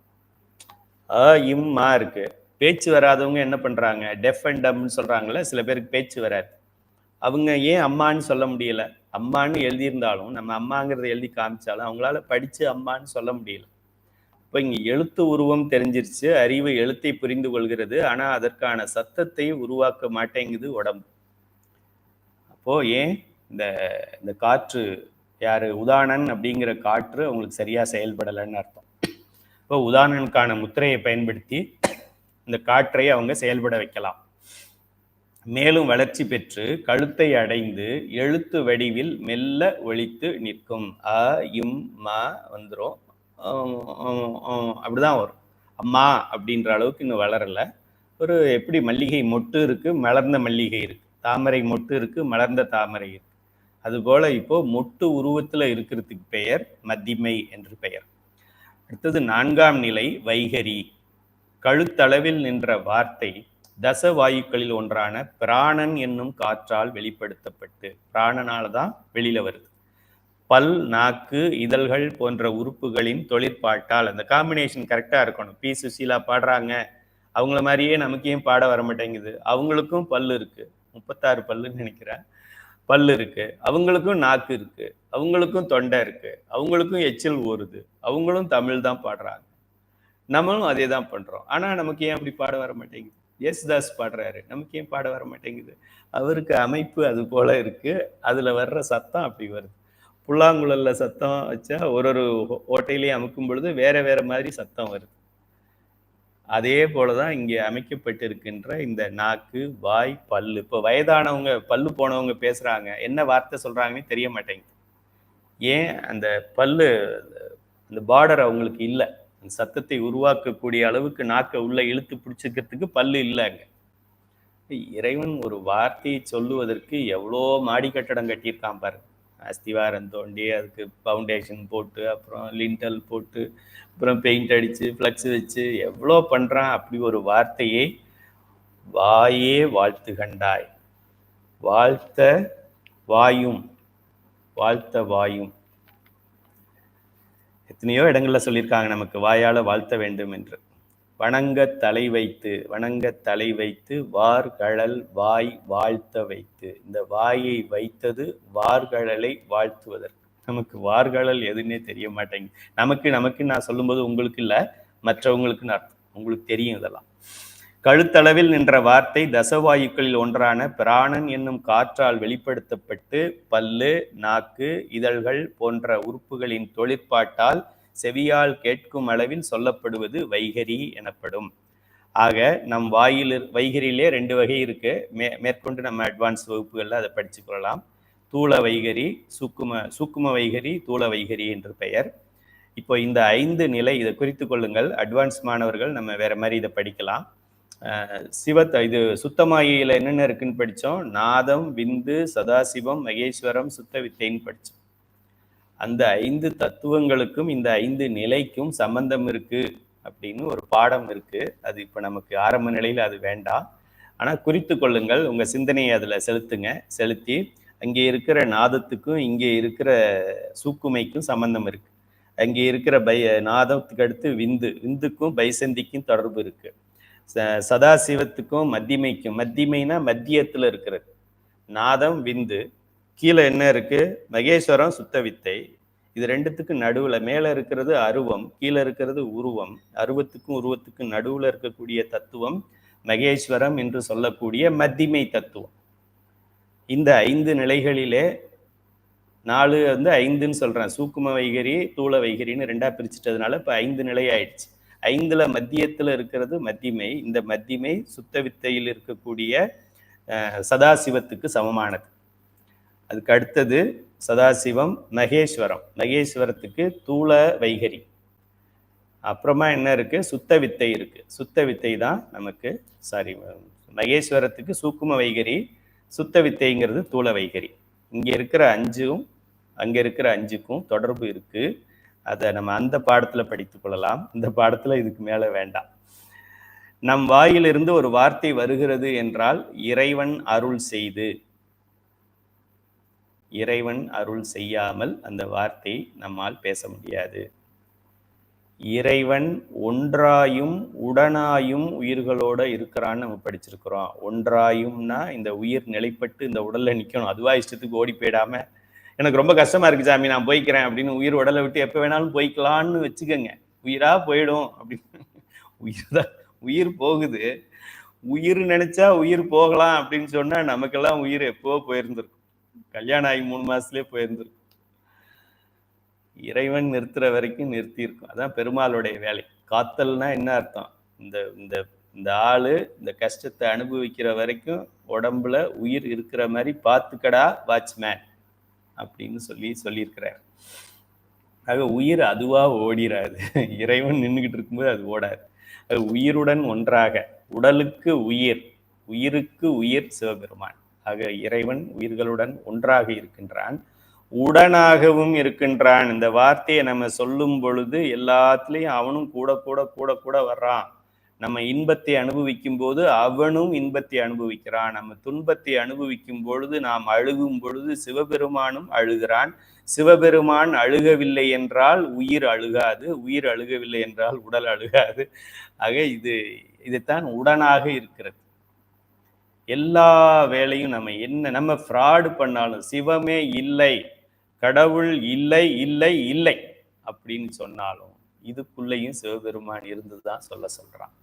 இம்மா இருக்கு. பேச்சு வராதவங்க என்ன பண்றாங்க, டெஃப் அண்ட் டம்னு சொல்றாங்கல்ல, சில பேருக்கு பேச்சு வராது. அவங்க ஏன் அம்மான்னு சொல்ல முடியல? அம்மான்னு எழுதியிருந்தாலும் நம்ம அம்மாங்கிறத எழுதி காமிச்சாலும் அவங்களால படிச்சு அம்மான்னு சொல்ல முடியல. இப்போ இங்க எழுத்து உருவம் தெரிஞ்சிருச்சு, அறிவு எழுத்தை புரிந்து கொள்கிறது, ஆனா அதற்கான சத்தத்தை உருவாக்க மாட்டேங்குது உடம்பு. அப்போ ஏன் இந்த காற்று யாரு உதானன் அப்படிங்கிற காற்று அவங்களுக்கு சரியா செயல்படலைன்னு அர்த்தம். இப்போ உதானனுக்கான முத்திரையை பயன்படுத்தி இந்த காற்றை அவங்க செயல்பட வைக்கலாம். மேலும் வளர்ச்சி பெற்று கழுத்தை அடைந்து எழுத்து வடிவில் மெல்ல ஒலித்து நிற்கும். இம் மா வந்துடும், அப்படிதான் வரும். அம்மா அப்படின்ற அளவுக்கு இன்னும் வளரல. ஒரு எப்படி மல்லிகை மொட்டு இருக்கு, மலர்ந்த மல்லிகை இருக்கு, தாமரை மொட்டு இருக்கு, மலர்ந்த தாமரை இருக்கு, அதுபோல இப்போ மொட்டு உருவத்துல இருக்கிறதுக்கு பெயர் மத்திமை என்று பெயர். அடுத்தது 4ஆம் நிலை வைகரி. கழுத்தளவில் நின்ற வார்த்தை தச வாயுக்களில் ஒன்றான பிராணன் என்னும் காற்றால் வெளிப்படுத்தப்பட்டு, பிராணனால தான் வெளியில வருது. பல், நாக்கு, இதழ்கள் போன்ற உறுப்புகளின் தொழிற்பாட்டால், அந்த காம்பினேஷன் கரெக்டா இருக்கணும். பி சுசீலா பாடுறாங்க, அவங்கள மாதிரியே நமக்கு ஏன் பாட வர மாட்டேங்குது? அவங்களுக்கும் பல்லு இருக்கு, 36 பல்லுன்னு நினைக்கிறேன், பல்லு இருக்கு, அவங்களுக்கும் நாக்கு இருக்கு, அவங்களுக்கும் தொண்டை இருக்கு, அவங்களுக்கும் எச்சில் ஊறுது, அவங்களும் தமிழ் தான் பாடுறாங்க, நம்மளும் அதே தான் பண்றோம். ஆனா நமக்கு ஏன் அப்படி பாட வர மாட்டேங்குது? யேசுதாஸ் பாடுறாரு, நமக்கு ஏன் பாட வர மாட்டேங்குது? அவருக்கு அமைப்பு அது போல இருக்கு, அதுல வர்ற சத்தம் அப்படி வருது. புல்லாங்குழல்ல சத்தம் வச்சா ஒரு ஓட்டையிலேயே அமுக்கும் பொழுது வேற வேற மாதிரி சத்தம் வருது. அதே போலதான் இங்கே அமைக்கப்பட்டிருக்கின்ற இந்த நாக்கு, வாய், பல்லு. இப்போ வயதானவங்க, பல்லு போனவங்க பேசுறாங்க, என்ன வார்த்தை சொல்றாங்கன்னு தெரிய மாட்டேங்குது. ஏன்? அந்த பல்லு, அந்த பார்டர் அவங்களுக்கு இல்லை. அந்த சத்தத்தை உருவாக்கக்கூடிய அளவுக்கு நாக்கை உள்ள இழுத்து பிடிச்சிக்கிறதுக்கு பல்லு இல்லைங்க. இறைவன் ஒரு வார்த்தையை சொல்லுவதற்கு எவ்வளோ மாடி கட்டடம் கட்டியிருக்கான் பாரு. அஸ்திவாரம் தோண்டி அதுக்கு ஃபவுண்டேஷன் போட்டு அப்புறம் லிண்டல் போட்டு அப்புறம் பெயிண்ட் அடித்து ஃப்ளக்ஸ் வச்சு எவ்வளோ பண்ணுறான். அப்படி ஒரு வார்த்தையை வாயே வாழ்த்து கண்டாய், வாழ்த்த வாயும், வாழ்த்த வாயும். எத்தனையோ இடங்கள்ல சொல்லியிருக்காங்க நமக்கு வாயால வாழ்த்த வேண்டும் என்று. வணங்க தலை வைத்து, வணங்க தலை வைத்து வார்கழல் வாய் வாழ்த்த வைத்து. இந்த வாயை வைத்தது வார்கழலை வாழ்த்துவதற்கு. நமக்கு வார்கழல் எதுன்னே தெரிய மாட்டேங்குது. நமக்கு நான் சொல்லும்போது உங்களுக்கு இல்லை, மற்றவங்களுக்குன்னு அர்த்தம். உங்களுக்கு தெரியும் இதெல்லாம். கழுத்தளவில் நின்ற வார்த்தை தசவாயுக்களில் ஒன்றான பிராணன் என்னும் காற்றால் வெளிப்படுத்தப்பட்டு பல்லு, நாக்கு, இதழ்கள் போன்ற உறுப்புகளின் தொழிற்பாட்டால் செவியால் கேட்கும் அளவில் சொல்லப்படுவது வைகரி எனப்படும். ஆக நம் வைகரியிலே 2 வகை இருக்கு. மேற்கொண்டு நம்ம அட்வான்ஸ் வகுப்புகள்ல அதை படிச்சு கொள்ளலாம். தூள வைகரி, சூக்கும வைகரி, தூள வைகரி என்று பெயர். இப்போ இந்த 5 நிலை இதை குறித்து கொள்ளுங்கள். அட்வான்ஸ் மாணவர்கள் நம்ம வேற மாதிரி இதை படிக்கலாம். இது சுத்தமாயில என்னென்ன இருக்குன்னு படித்தோம். நாதம், விந்து, சதாசிவம், மகேஸ்வரம், சுத்த வித்தைன்னு படித்தோம். அந்த 5 தத்துவங்களுக்கும் இந்த 5 நிலைக்கும் சம்பந்தம் இருக்கு அப்படின்னு ஒரு பாடம் இருக்கு. அது இப்போ நமக்கு ஆரம்ப நிலையில் அது வேண்டாம். ஆனால் குறித்து கொள்ளுங்கள், உங்க சிந்தனையை அதில் செலுத்துங்க. செலுத்தி அங்கே இருக்கிற நாதத்துக்கும் இங்கே இருக்கிற சூக்குமைக்கும் சம்பந்தம் இருக்கு. அங்கே இருக்கிற நாதத்துக்கு அடுத்து விந்துக்கும் பைசந்திக்கும் தொடர்பு இருக்கு. சதாசிவத்துக்கும் மத்திமைக்கும், மத்திமைனா மத்தியத்துல இருக்கிறது நாதம், விந்து. கீழே என்ன இருக்கு? மகேஸ்வரம், சுத்த வித்தை. இது ரெண்டுத்துக்கு நடுவுல மேல இருக்கிறது அருவம், கீழே இருக்கிறது உருவம். அருவத்துக்கும் உருவத்துக்கும் நடுவுல இருக்கக்கூடிய தத்துவம் மகேஸ்வரம் என்று சொல்லக்கூடிய மத்திமை தத்துவம். இந்த 5 நிலைகளிலே 4 வந்து 5ன்னு சொல்றேன். சூக்கும வைகரி, தூள வைகரின்னு 2ஆ பிரிச்சுட்டதுனால இப்ப 5 நிலை ஆயிடுச்சு. 5ல மத்தியத்துல இருக்கிறது மத்திமை. இந்த மத்திமை சுத்த வித்தையில் இருக்கக்கூடிய சதாசிவத்துக்கு சமமானது. அதுக்கு அடுத்தது சதாசிவம் மகேஸ்வரம். மகேஸ்வரத்துக்கு தூள வைகரி. அப்புறமா என்ன இருக்கு? சுத்த வித்தை இருக்கு. சுத்த வித்தை தான் நமக்கு மகேஸ்வரத்துக்கு சூக்கும வைகரி, சுத்த வித்தைங்கிறது தூள வைகரி. இங்க இருக்கிற 5ம் அங்க இருக்கிற 5க்கும் தொடர்பு இருக்கு. அதை நம்ம அந்த பாடத்துல படித்துக் கொள்ளலாம். இந்த பாடத்துல இதுக்கு மேல வேண்டாம். நம் வாயிலிருந்து ஒரு வார்த்தை வருகிறது என்றால் இறைவன் அருள் செய்து, இறைவன் அருள் செய்யாமல் அந்த வார்த்தை நம்மால் பேச முடியாது. இறைவன் ஒன்றாயும் உடனாயும் உயிர்களோட இருக்கிறான்னு நம்ம படிச்சிருக்கிறோம். ஒன்றாயும்னா இந்த உயிர் நிலைப்பட்டு இந்த உடல்ல நிக்கணும். அதுவா இஷ்டத்துக்கு ஓடி போயிடாம எனக்கு ரொம்ப கஷ்டமா இருக்கு சாமி நான் போய்க்கிறேன் அப்படின்னு உயிர் உடலை விட்டு எப்ப வேணாலும் போய்க்கலான்னு வச்சுக்கோங்க. உயிரா போயிடும் அப்படின்னு. உயிர் போகுது. உயிர் நினைச்சா உயிர் போகலாம் அப்படின்னு சொன்னா நமக்கெல்லாம் உயிர் எப்போ போயிருந்திருக்கும். கல்யாணம் ஆகி 3 மாசத்துலயே போயிருந்திருக்கும். இறைவன் நிறுத்துற வரைக்கும் நிறுத்தி இருக்கும். அதான் பெருமாளுடைய வேலை. காத்தல்னா என்ன அர்த்தம்? இந்த இந்த இந்த ஆளு இந்த கஷ்டத்தை அனுபவிக்கிற வரைக்கும் உடம்புல உயிர் இருக்கிற மாதிரி பார்த்துக்கடா வாட்ச்மேன் அப்படின்னு சொல்லியிருக்கிறார். ஆக உயிர் அதுவா ஓடிராது. இறைவன் நின்றுகிட்டு இருக்கும்போது அது ஓடாது. அது உயிருடன் ஒன்றாக, உடலுக்கு உயிர், உயிருக்கு உயிர் சிவபெருமான். ஆக இறைவன் உயிர்களுடன் ஒன்றாக இருக்கின்றான், உடனாகவும் இருக்கின்றான். இந்த வார்த்தையை நம்ம சொல்லும் பொழுது எல்லாத்துலேயும் அவனும் கூட கூட கூட கூட வர்றான். நம்ம இன்பத்தை அனுபவிக்கும் போது அவனும் இன்பத்தை அனுபவிக்கிறான். நம்ம துன்பத்தை அனுபவிக்கும் பொழுது நாம் அழுகும் பொழுது சிவபெருமானும் அழுகிறான். சிவபெருமான் அழுகவில்லை என்றால் உயிர் அழுகாது, உயிர் அழுகவில்லை என்றால் உடல் அழுகாது. ஆக இதுதான் உடனாக இருக்கிறது. எல்லா வேலையும் நம்ம ஃப்ராடு பண்ணாலும் சிவமே இல்லை, கடவுள் இல்லை இல்லை இல்லை அப்படின்னு சொன்னாலும் இதுக்குள்ளேயும் சிவபெருமான் இருந்துதான் சொல்றான்.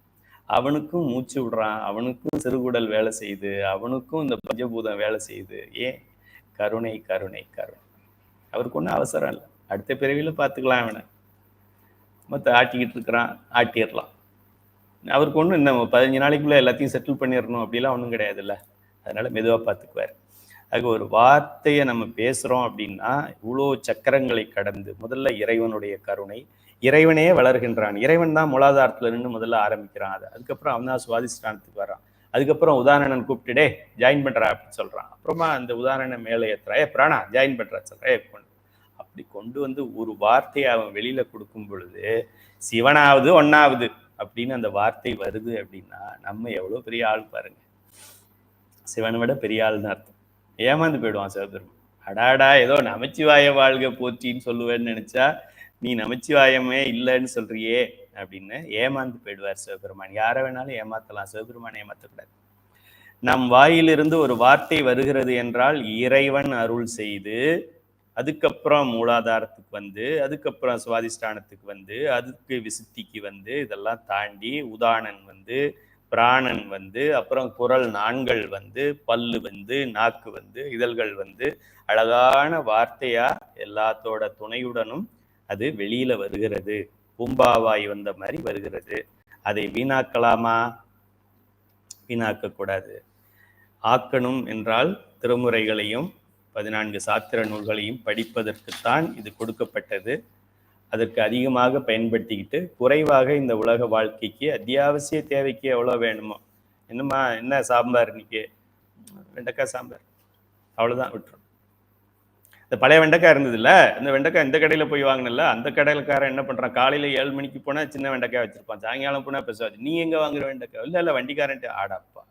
அவனுக்கும் மூச்சு விடுறான், அவனுக்கும் சிறுகுடல் வேலை செய்யுது, அவனுக்கும் இந்த பஞ்சபூதம் வேலை செய்யுது. ஏன்? கருணை கருணை கருணை. அவருக்கு ஒன்றும் அவசரம் இல்லை. அடுத்த பிறவியில பார்த்துக்கலாம். அவனை மொத்த ஆட்டிக்கிட்டு இருக்கிறான், ஆட்டிடலாம். அவருக்கு ஒன்றும் இந்த 15 நாளைக்குள்ள எல்லாத்தையும் செட்டில் பண்ணிடணும் அப்படிலாம் ஒன்றும் கிடையாது இல்லை. அதனால மெதுவாக பார்த்துக்குவார். ஆக ஒரு வார்த்தையை நம்ம பேசுகிறோம் அப்படின்னா இவ்வளோ சக்கரங்களை கடந்து முதல்ல இறைவனுடைய கருணை, இறைவனே வளர்கின்றான். இறைவன் தான் மூலாதாரத்தில் நின்று முதல்ல ஆரம்பிக்கிறான். அதுக்கப்புறம் அவன் தான் சுவாதிஷ்டானத்துக்கு வர்றான். அதுக்கப்புறம் உதாரணன் கூப்பிட்டுடே ஜாயின் பண்ணுறா அப்படின்னு சொல்கிறான். அப்புறமா அந்த உதாரணம் மேலே ஏற்றுறா, பிராணா ஜாயின் பண்ணுறா சொல்கிறேன். அப்படி கொண்டு வந்து ஒரு வார்த்தையை அவன் வெளியில் கொடுக்கும் பொழுது சிவனாவது ஒன்னாவது அப்படின்னு அந்த வார்த்தை வருது அப்படின்னா நம்ம எவ்வளோ பெரிய ஆள் பாருங்க. சிவனை விட பெரிய ஆள்னு அர்த்தம். ஏமாந்து போயிடுவான் சிவபெருமான். அடாடா ஏதோ நமச்சிவாய வாழ்க போற்றின்னு சொல்லுவேன்னு நினைச்சா நீ நமச்சிவாயமே இல்லைன்னு சொல்றியே அப்படின்னு ஏமாந்து போயிடுவார் சிவபெருமான். யாரை வேணாலும் ஏமாத்தலாம், சிவபெருமானை ஏமாத்தக்கூடாது. நம் வாயிலிருந்து ஒரு வார்த்தை வருகிறது என்றால் இறைவன் அருள் செய்து, அதுக்கப்புறம் மூலாதாரத்துக்கு வந்து, அதுக்கப்புறம் சுவாதிஷ்டானத்துக்கு வந்து, அதுக்கு விசுத்திக்கு வந்து, இதெல்லாம் தாண்டி உதானன் வந்து, பிராணன் வந்து, அப்புறம் குரல் நாண்கள் வந்து, பல்லு வந்து, நாக்கு வந்து, இதழ்கள் வந்து, அழகான வார்த்தையா எல்லாத்தோட துணையுடனும் அது வெளியில வருகிறது. பூம்பாவாய் வந்த மாதிரி வருகிறது. அதை வீணாக்கலாமா? வீணாக்கக்கூடாது. ஆக்கணும் என்றால் திருமுறைகளையும் 14 சாத்திர நூல்களையும் படிப்பதற்குத்தான் இது கொடுக்கப்பட்டது. அதற்கு அதிகமாக பயன்படுத்திக்கிட்டு குறைவாக இந்த உலக வாழ்க்கைக்கு அத்தியாவசிய தேவைக்கு எவ்வளோ வேணுமோ, என்னம்மா என்ன சாம்பார் இன்னைக்கு, வெண்டைக்காய் சாம்பார், அவ்வளோதான் விட்டுரும். இந்த பழைய வெண்டைக்காய் இருந்தது இல்லை, இந்த வெண்டைக்காய் இந்த கடையில் போய் வாங்கினல, அந்த கடையிலக்காரன் என்ன பண்ணுறான், காலையில் 7 மணிக்கு போனால் சின்ன வெண்டைக்காய் வச்சிருப்பான், சாயங்காலம் போனால் பெருசாச்சு. நீ எங்கே வாங்குற வெண்டைக்காய்? இல்லை இல்லை வண்டிக்காரன்ட்டு. ஆடாப்பா,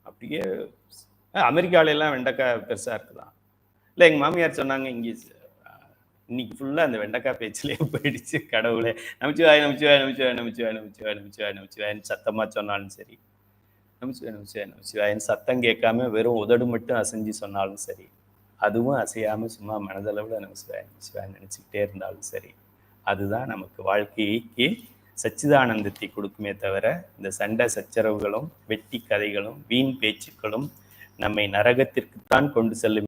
அப்படியே அமெரிக்காவிலெல்லாம் வெண்டைக்காய் பெருசாக இருக்குதான். இல்லை எங்கள் மாமியார் சொன்னாங்க, இங்கே இன்னைக்கு ஃபுல்லாக அந்த வெண்டைக்காய் பேச்சிலே போயிடுச்சு. கடவுளே நமச்சிவாய் நமச்சிவாய் நமச்சிவாய் நமச்சிவாய் நமச்சிவாய் நமச்சிவாய் நமச்சிவாய்ன்னு சத்தமாக சொன்னாலும் சரி, நமச்சிவாய் நமச்சிவாய் நமச்சிவாய்ன்னு சத்தம் கேட்காம வெறும் உதடு மட்டும் அசைஞ்சு சொன்னாலும் சரி, அதுவும் அசையாமல் சும்மா மனதளவில் நம்ம சிவாய நினச்சிக்கிட்டே இருந்தாலும் சரி, அதுதான் நமக்கு வாழ்க்கைக்கு சச்சிதானந்தத்தை கொடுக்குமே தவிர இந்த சண்டை சச்சரவுகளும் வெட்டி கதைகளும் வீண் பேச்சுக்களும் நம்மை நரகத்திற்குத்தான் கொண்டு செல்லும்